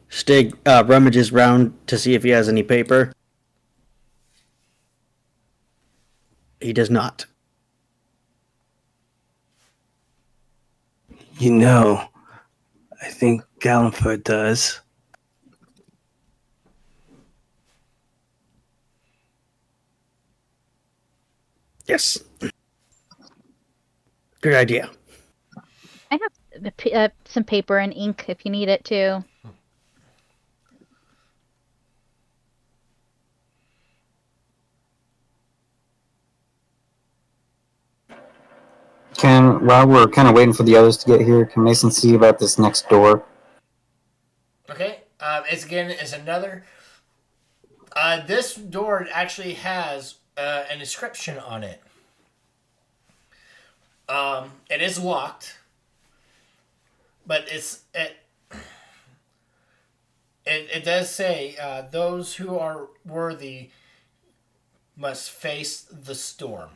Stig rummages round to see if he has any paper. He does not. You know, I think Galliford does. Yes. Good idea. I have some paper and ink if you need it too. while we're kind of waiting for the others to get here, can Mason see about this next door? Okay. It's another. This door actually has an inscription on it. It is locked, but it does say those who are worthy must face the storm.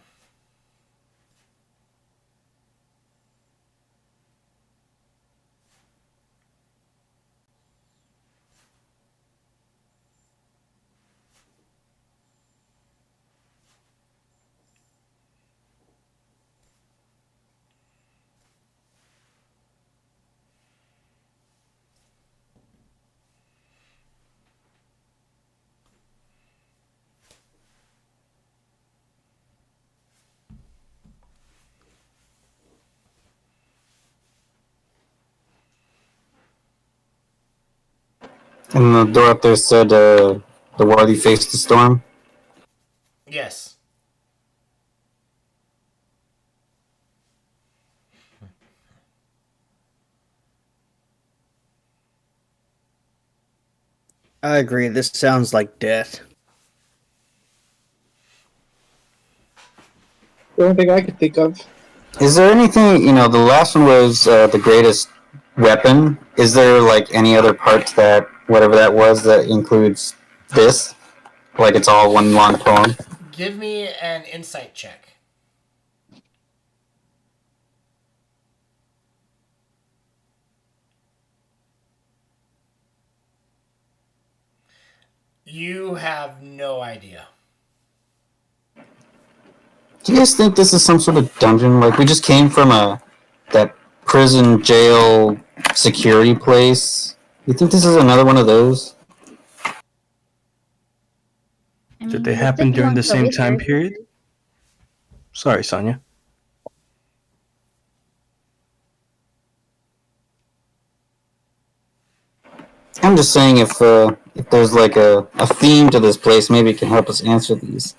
And the door up there said, the worthy face the storm. Yes. I agree. This sounds like death. The only thing I could think of. Is there anything, the last one was the greatest weapon. Is there, like, any other part to that, whatever that was, that includes this? Like, it's all one long poem? Give me an insight check. You have no idea. Do you guys think this is some sort of dungeon? Like, we just came from that prison, jail, security place. You think this is another one of those? Did they happen during the same time period? Sorry, Sonia. I'm just saying if there's like a theme to this place, maybe it can help us answer these.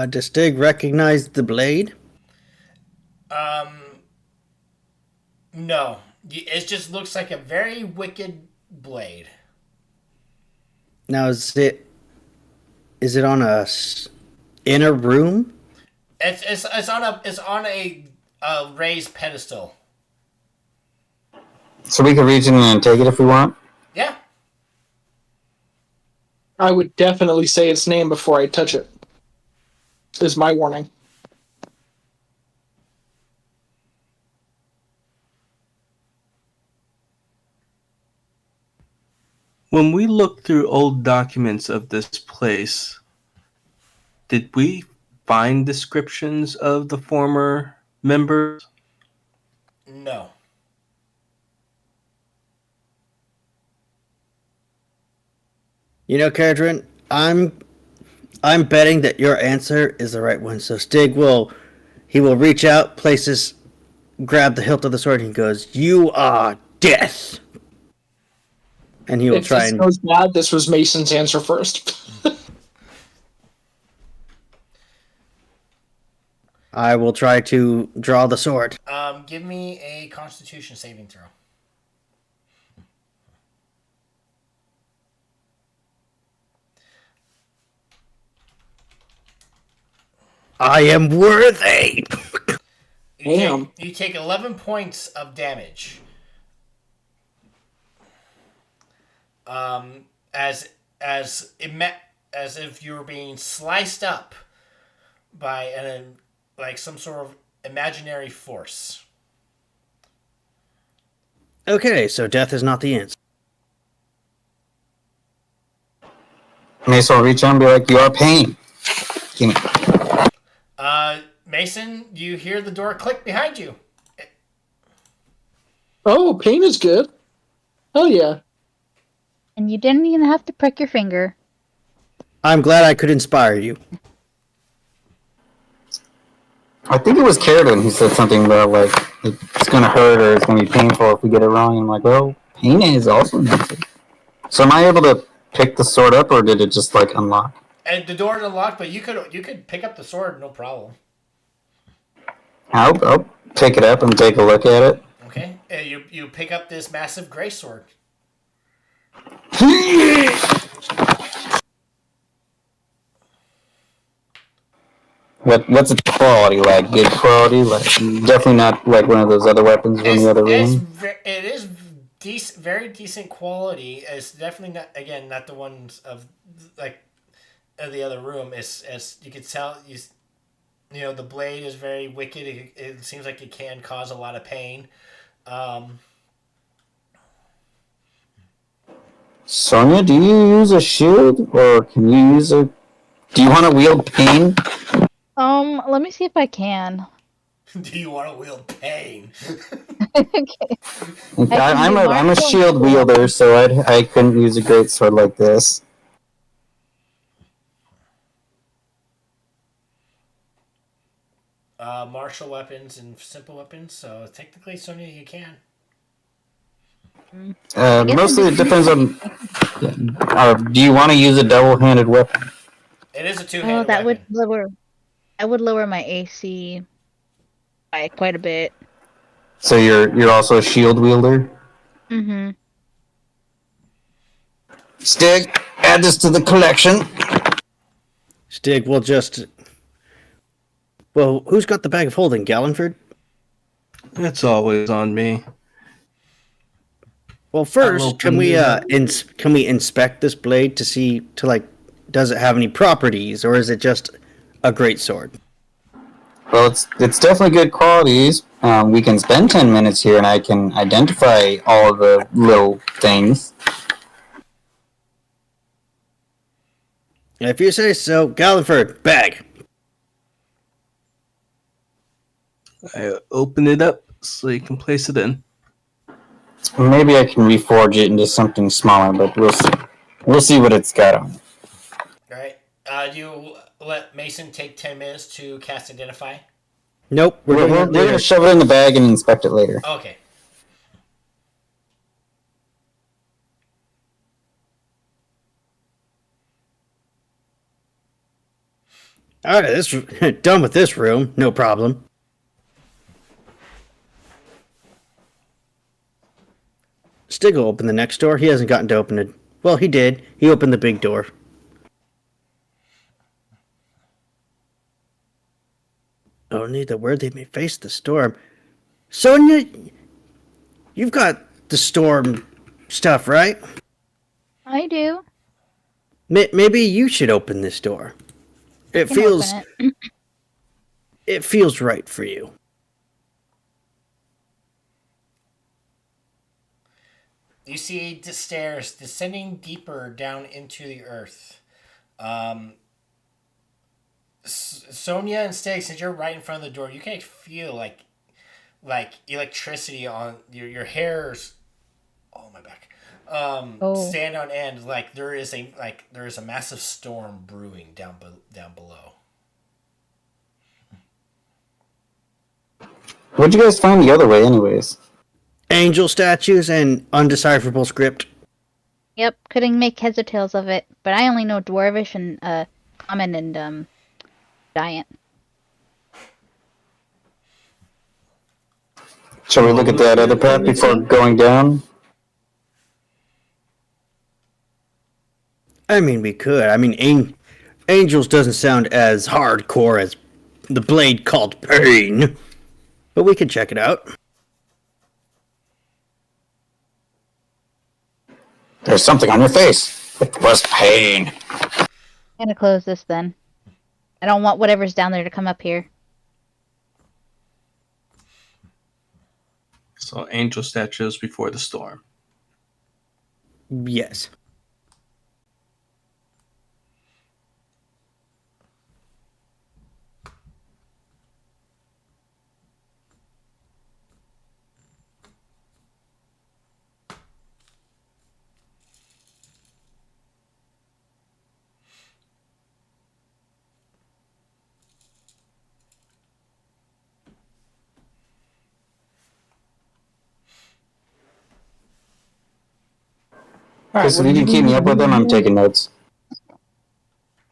Does Stig recognize the blade? No. It just looks like a very wicked blade. Now, is it on in a room? It's on a raised pedestal. So we can reach in and take it if we want? Yeah. I would definitely say its name before I touch it. Is my warning. When we looked through old documents of this place, did we find descriptions of the former members? No. You know, Caradrin, I'm betting that your answer is the right one. So Stig will reach out, grab the hilt of the sword, and he goes, "You are death." And he will If try this and goes bad, this was Mason's answer first. I will try to draw the sword. Give me a Constitution saving throw. I am worthy. Damn. You take 11 points of damage. As if you were being sliced up by like some sort of imaginary force. Okay, so death is not the answer. Mason will reach out and be like, "You are pain." Give me. Mason, you hear the door click behind you. Oh, pain is good. Hell yeah. And you didn't even have to prick your finger. I'm glad I could inspire you. I think it was Caradrin who said something about, like, it's gonna hurt or it's gonna be painful if we get it wrong. And I'm like, well, pain is also mental. So am I able to pick the sword up, or did it just like unlock? And the door is unlocked, but you could pick up the sword, no problem. I'll pick it up and take a look at it. Okay, you pick up this massive gray sword. What's its quality like? Good quality, like definitely not like one of those other weapons from the other room. It is very decent quality. It's definitely not, again, not the ones of like of the other room. It's, as you could tell, you know, the blade is very wicked. It seems like it can cause a lot of pain. Um, Sonia, do you use a shield, or can you use a? Do you want to wield pain? Let me see if I can. do you want to wield pain? Okay. I can I'm do I'm a martial shield wielder, so I couldn't use a great sword like this. Martial weapons and simple weapons. So technically, Sonya, you can. I guess Mostly I'm it depends on. Do you want to use a double-handed weapon? It is a Oh, two-handed that would weapon. lower. I would lower my AC by quite a bit. So you're also a shield wielder. Mm-hmm. Stick, add this to the collection. Stig, we'll just. Well, who's got the bag of holding, Gallenford? It's always on me. Well, I'll first, open it up. can we inspect this blade to see does it have any properties, or is it just a great sword? Well, it's definitely good qualities. We can spend 10 minutes here, and I can identify all of the little things. If you say so, Gallenford, bag. I open it up so you can place it in. Maybe I can reforge it into something smaller, but we'll see. We'll see what it's got on it. All right. You let Mason take 10 minutes to cast Identify. Nope, we're doing that We're later. gonna shove it in the bag and inspect it later. Okay. All right, this done with this room. No problem. Stig will open the next door. He hasn't gotten to open it. Well, he did. He opened the big door. Only the worthy may face the storm. Sonia, you've got the storm stuff, right? I do. Maybe you should open this door. It Can feels open it. it feels right for you. You see the stairs descending deeper down into the earth. Sonia and Stig, since you're right in front of the door, you can feel like electricity on your hairs. Oh, my back. Oh. Stand on end. There is a massive storm brewing down below. What'd you guys find the other way, anyways? Angel statues and undecipherable script. Yep, couldn't make heads or tails of it, but I only know Dwarvish and Common and Giant. Shall we look at that other path before going down? I mean, we could. I mean, Angels doesn't sound as hardcore as the blade called Pain, but we could check it out. There's something on your face. It was pain. I'm gonna close this then. I don't want whatever's down there to come up here. So angel statues before the storm. Yes. All right, Chris, what if did you can keep me up with them, I'm taking notes.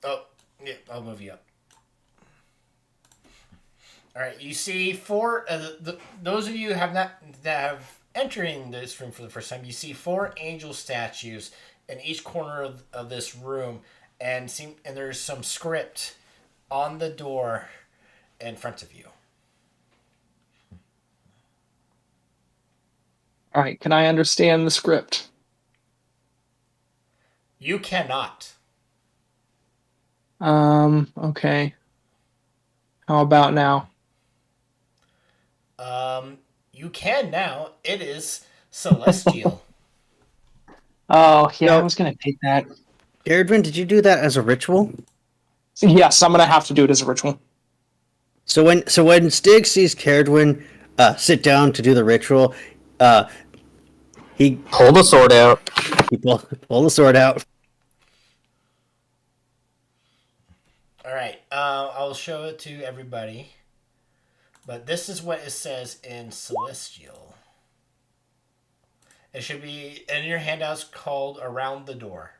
Oh, yeah, I'll move you up. All right, you see four. Those of you have not that have entering this room for the first time. You see four angel statues in each corner of this room, and there's some script on the door in front of you. All right, can I understand the script? You cannot. Okay. How about now? You can now. It is celestial. Oh, yeah, I So, was gonna take that. Gardrin, did you do that as a ritual? Yes, I'm gonna have to do it as a ritual. So when Stig sees Caradwin sit down to do the ritual, he Pull the sword out. pull the sword out. All right. I'll show it to everybody. But this is what it says in celestial. It should be in your handouts called Around the Door.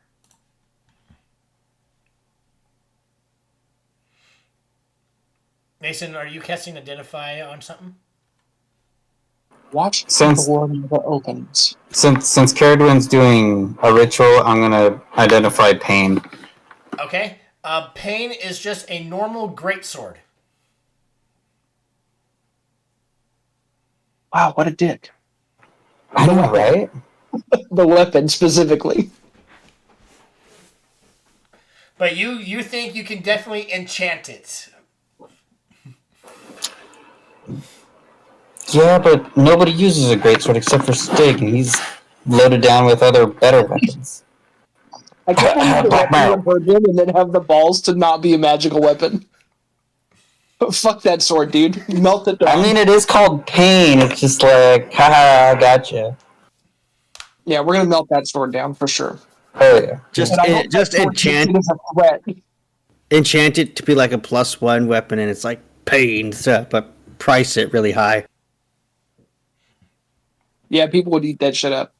Mason, are you casting Identify on something? Watch the Since door never opens. since Caradwin's doing a ritual, I'm gonna identify pain. Okay. Pain is just a normal greatsword. Wow, what a dick. I know, right? The weapon specifically. But you think you can definitely enchant it. Yeah, but nobody uses a greatsword except for Stig, and he's loaded down with other better weapons. I can't believe the Black weapon Marrow. would hurt him and then have the balls to not be a magical weapon. Fuck that sword, dude. Melt it down. I mean, it is called pain. It's just like, haha, I gotcha. Yeah, we're gonna melt that sword down for sure. Oh yeah. And I hope that Just sword takes it as a threat. enchant it to be like a +1 weapon, and it's like pain, so, but price it really high. Yeah, people would eat that shit up.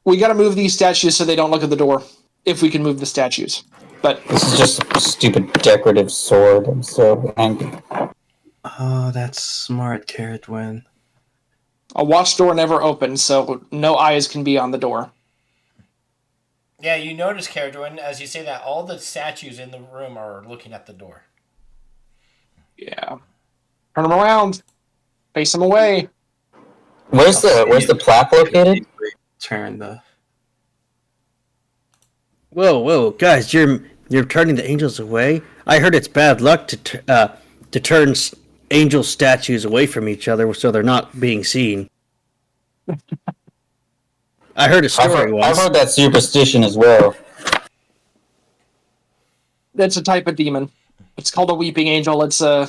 We got to move these statues so they don't look at the door. If we can move the statues, but This is just a stupid decorative sword. I'm so angry. Oh, that's smart, Caradwin. a watch door never opens, so no eyes can be on the door. Yeah, you notice, Caradwin, as you say that, all the statues in the room are looking at the door. Yeah, turn them around, face them away. Where's the plaque located? Turn the. Whoa, guys! You're turning the angels away. I heard it's bad luck to turn angel statues away from each other so they're not being seen. I heard a story I've once. heard that superstition as well. That's a type of demon. It's called a weeping angel. It's a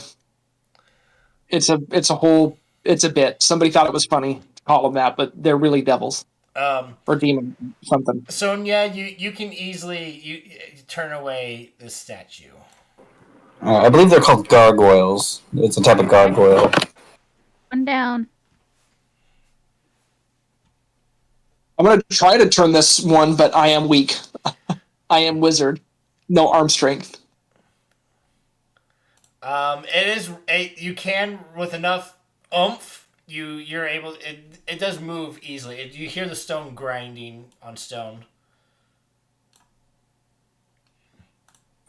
bit. Somebody thought it was funny to call them that, but they're really devils or demon something. Sonia, you can easily you turn away the statue. I believe they're called gargoyles. It's a type of gargoyle. One down. I'm gonna try to turn this one, but I am weak. I am wizard. No arm strength. It is you can with enough oomph. You're able. It does move easily. You hear the stone grinding on stone.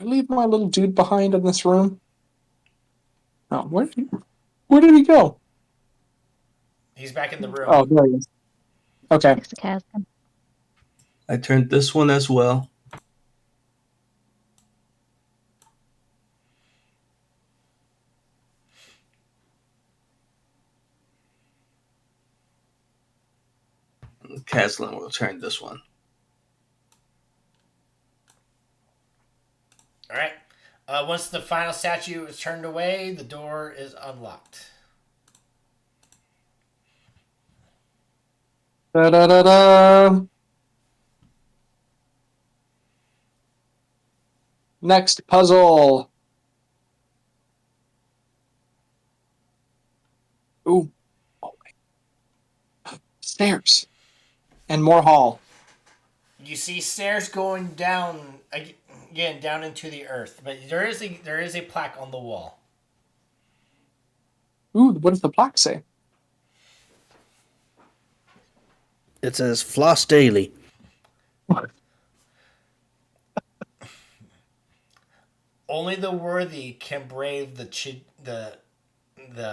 I leave my little dude behind in this room. Oh, where did he go? He's back in the room. Oh, there he is. Okay. Next to chasm. I turned this one as well. Caslin will turn this one. All right. Once the final statue is turned away, the door is unlocked. Da da da da. Next puzzle. Ooh. Stairs. And more hall. You see stairs going down again down into the earth, but there is a plaque on the wall. Ooh, what does the plaque say? It says floss daily. Only the worthy can brave the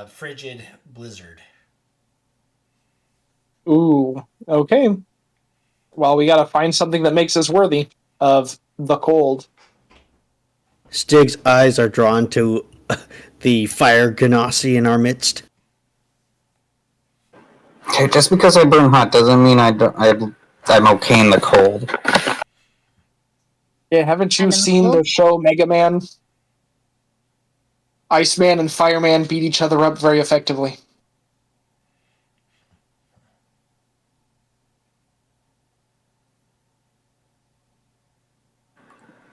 frigid blizzard. Ooh, okay. Well, we gotta find something that makes us worthy of the cold. Stig's eyes are drawn to the fire ganassi in our midst. Okay, just because I burn hot doesn't mean I'm okay in the cold. Yeah, haven't you And in the seen the cold? show Mega Man? Iceman and Fireman beat each other up very effectively.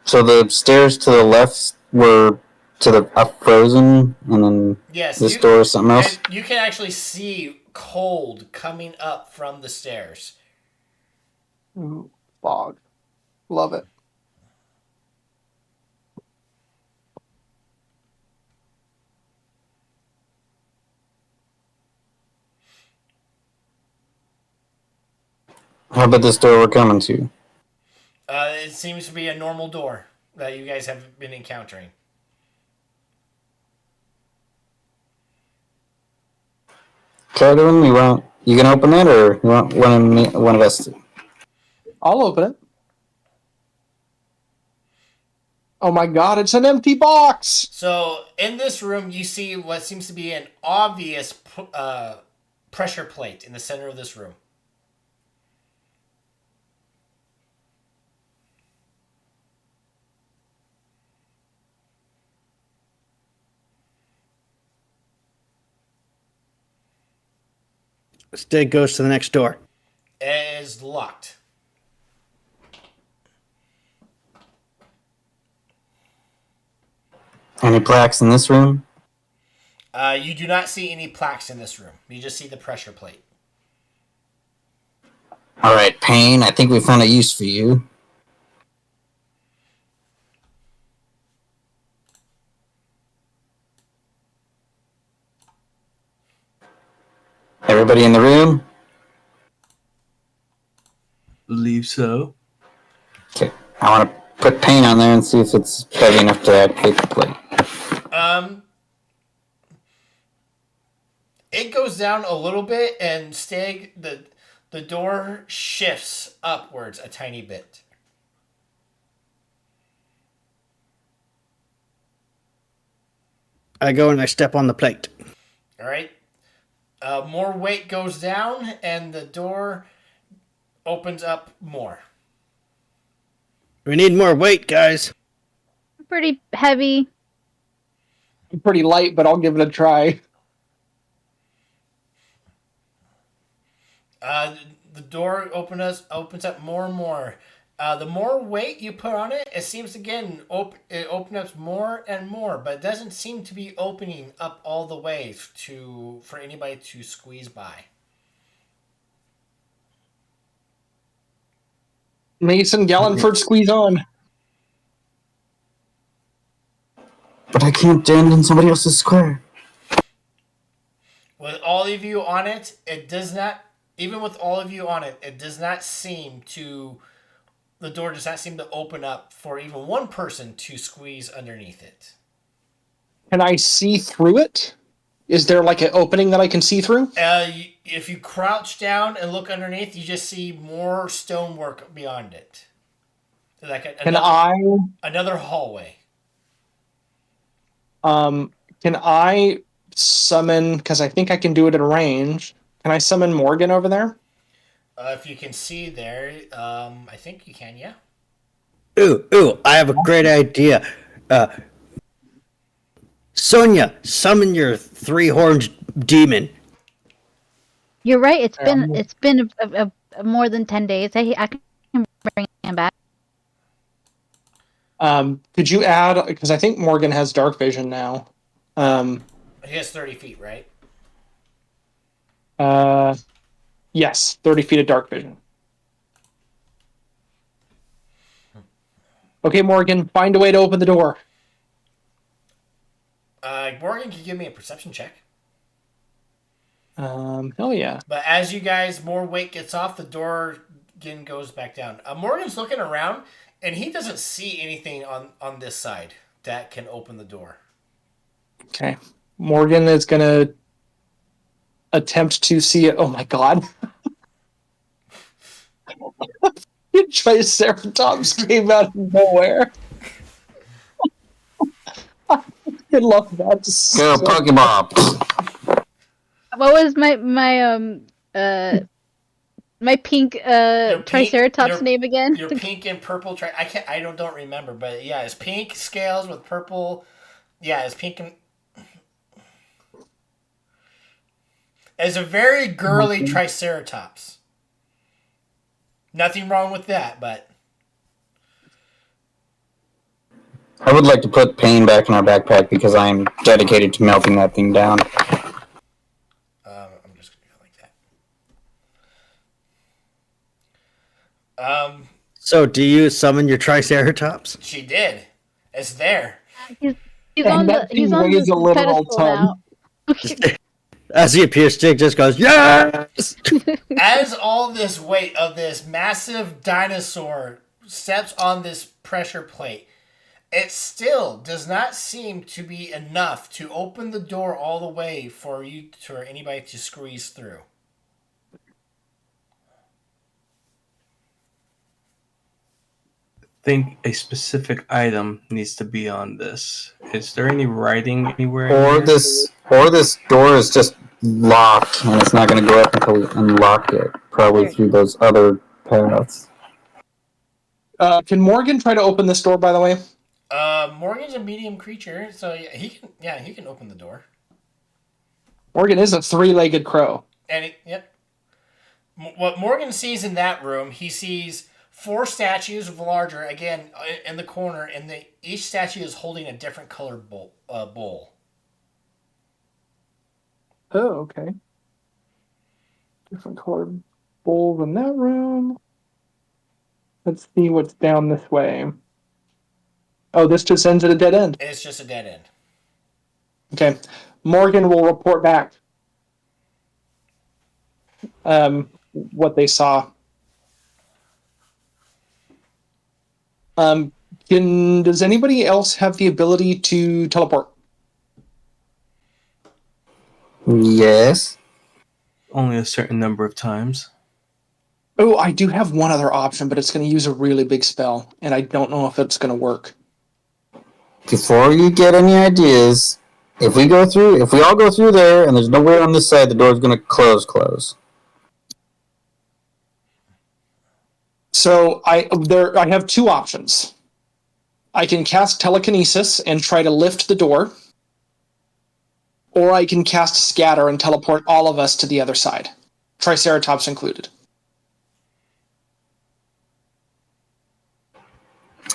So the stairs to the left were to the up frozen, and then Yes, this door is something else. you can actually see cold coming up from the stairs. Ooh, fog. Love it. How about this door we're coming to? It seems to be a normal door that you guys have been encountering. Catherine, you gonna open it, or you want one of us to? I'll open it. Oh my god, it's an empty box! So in this room, you see what seems to be an obvious pressure plate in the center of this room. Stig goes to the next door. It is locked. Any plaques in this room? You do not see any plaques in this room. You just see the pressure plate. All right, Payne. I think we found a use for you. Everybody in the room? Believe so. Okay. I want to put Payne on there and see if it's heavy enough to activate the plate. It goes down a little bit, and the door shifts upwards a tiny bit. I go and I step on the plate. All right. More weight goes down, and the door opens up more. We need more weight, guys. Pretty heavy. I'm pretty light, but I'll give it a try. The door opens up more and more. The more weight you put on it, it seems again it opens up more and more, but it doesn't seem to be opening up all the way for anybody to squeeze by. Mason Gallenford, squeeze on. But I can't stand in somebody else's square. With all of you on it, it does not. Even with all of you on it, it does not seem to. The door does not seem to open up for even one person to squeeze underneath it. Can I see through it? Is there like an opening that I can see through? If you crouch down and look underneath, you just see more stonework beyond it. Like another hallway. Can I summon, because I think I can do it in range, can I summon Morgan over there? If you can see there, I think you can, yeah. Ooh, I have a great idea. Sonia, summon your three-horned demon. You're right. It's been a more than 10 days. I can bring him back. Could you add, because I think Morgan has dark vision now. He has 30 feet, right? Yes, 30 feet of dark vision. Okay, Morgan, find a way to open the door. Morgan, can you give me a perception check? Hell yeah. But as you guys, more weight gets off, the door again goes back down. Morgan's looking around, and he doesn't see anything on this side that can open the door. Okay. Morgan is going to attempt to see it. Oh my god. Triceratops came out of nowhere. I love that. Go Pokeball. What was my pink Triceratops name again? Your pink and purple I don't remember, but yeah, it's pink scales with purple. Yeah, it's pink and it's a very girly Triceratops. Nothing wrong with that, but I would like to put Pain back in our backpack because I am dedicated to melting that thing down. I'm just gonna go like that. So, do you summon your Triceratops? She did. It's there. He's on the pedestal now. As he appears, Stig just goes, yes! As all this weight of this massive dinosaur steps on this pressure plate, it still does not seem to be enough to open the door all the way for anybody to squeeze through. I think a specific item needs to be on this. Is there any writing anywhere? Or this door is just locked and it's not going to go up until we unlock it. Probably through those other paths. Can Morgan try to open this door, by the way? Morgan's a medium creature, so he can open the door. Morgan is a three-legged crow. And yep. What Morgan sees in that room, he sees 4 statues of larger, again, in the corner, and each statue is holding a different colored bowl. Oh, okay. Different colored bowls in that room. Let's see what's down this way. Oh, this just ends at a dead end. It's just a dead end. Okay. Morgan will report back what they saw. Does anybody else have the ability to teleport? Yes. Only a certain number of times. Oh, I do have one other option, but it's going to use a really big spell, and I don't know if it's going to work. Before you get any ideas, if we all go through there and there's nowhere on this side, the door's going to close. So I have 2 options. I can cast telekinesis and try to lift the door, or I can cast scatter and teleport all of us to the other side, Triceratops included.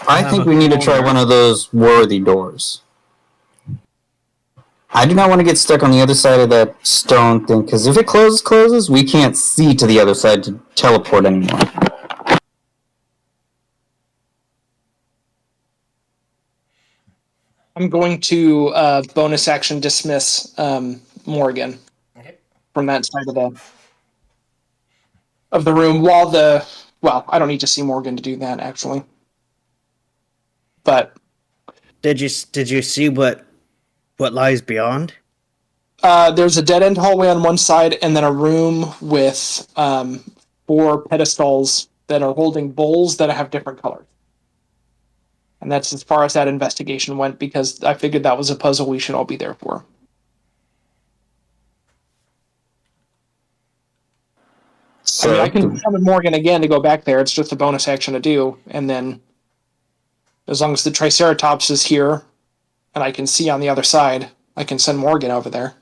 I think we need to try one of those worthy doors. I do not want to get stuck on the other side of that stone thing, because if it closes, we can't see to the other side to teleport anymore. I'm going to bonus action dismiss Morgan from that side of the room well, I don't need to see Morgan to do that, actually. But Did you see what lies beyond? there's a dead-end hallway on one side, and then a room with 4 pedestals that are holding bowls that have different colors. And that's as far as that investigation went, because I figured that was a puzzle we should all be there for. So I can summon Morgan again to go back there. It's just a bonus action to do, and then as long as the Triceratops is here and I can see on the other side, I can send Morgan over there.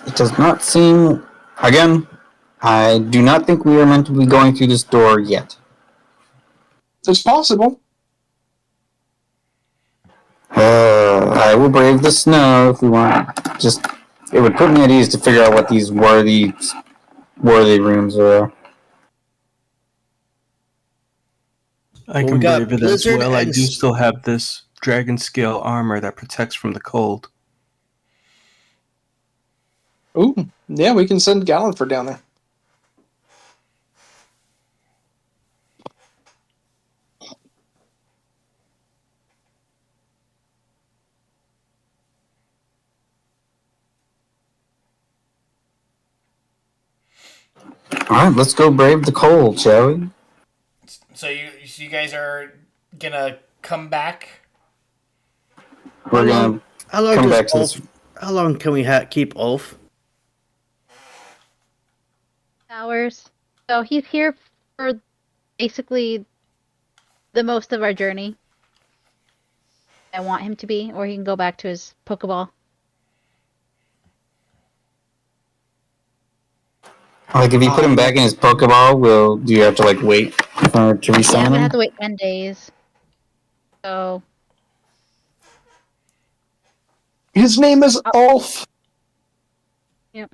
it does not seem... Again, I do not think we are meant to be going through this door yet. It's possible. I will brave the snow if we want. It would put me at ease to figure out what these worthy rooms are. I Well, can we got brave it as Blizzard well. I and do still have this dragon scale armor that protects from the cold. Ooh, yeah, we can send Galliford down there. All right, let's go brave the cold, shall we? So you guys are gonna come back. We're gonna how long come does back to Ulf? this. How long can we keep Ulf? Hours. So he's here for basically the most of our journey. I want him to be, or he can go back to his Pokeball. Like, if you put him back in his Pokeball, do you have to like wait for to Yeah, I'm resummon gonna him? have to wait 10 days. So His name is Ulf. Yep.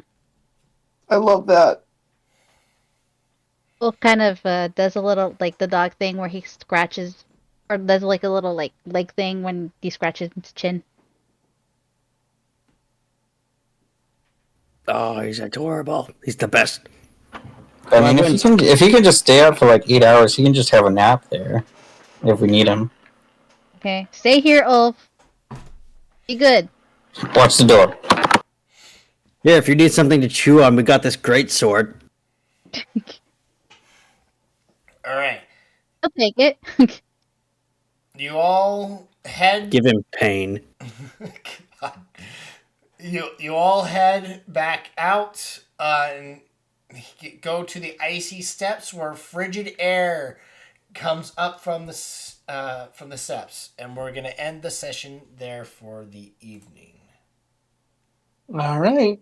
I love that. Wolf kind of does a little like the dog thing where he scratches, or does like a little like leg thing when he scratches his chin. Oh, he's adorable. He's the best. I mean, if he can just stay out for like 8 hours, he can just have a nap there if we need him. Okay, stay here, Ulf. Be good. Watch the door. Yeah, if you need something to chew on, we got this great sword. All right. I'll take it. You all head. Give him pain. God. You all head back out and go to the icy steps where frigid air comes up from the steps, and we're gonna end the session there for the evening. All right.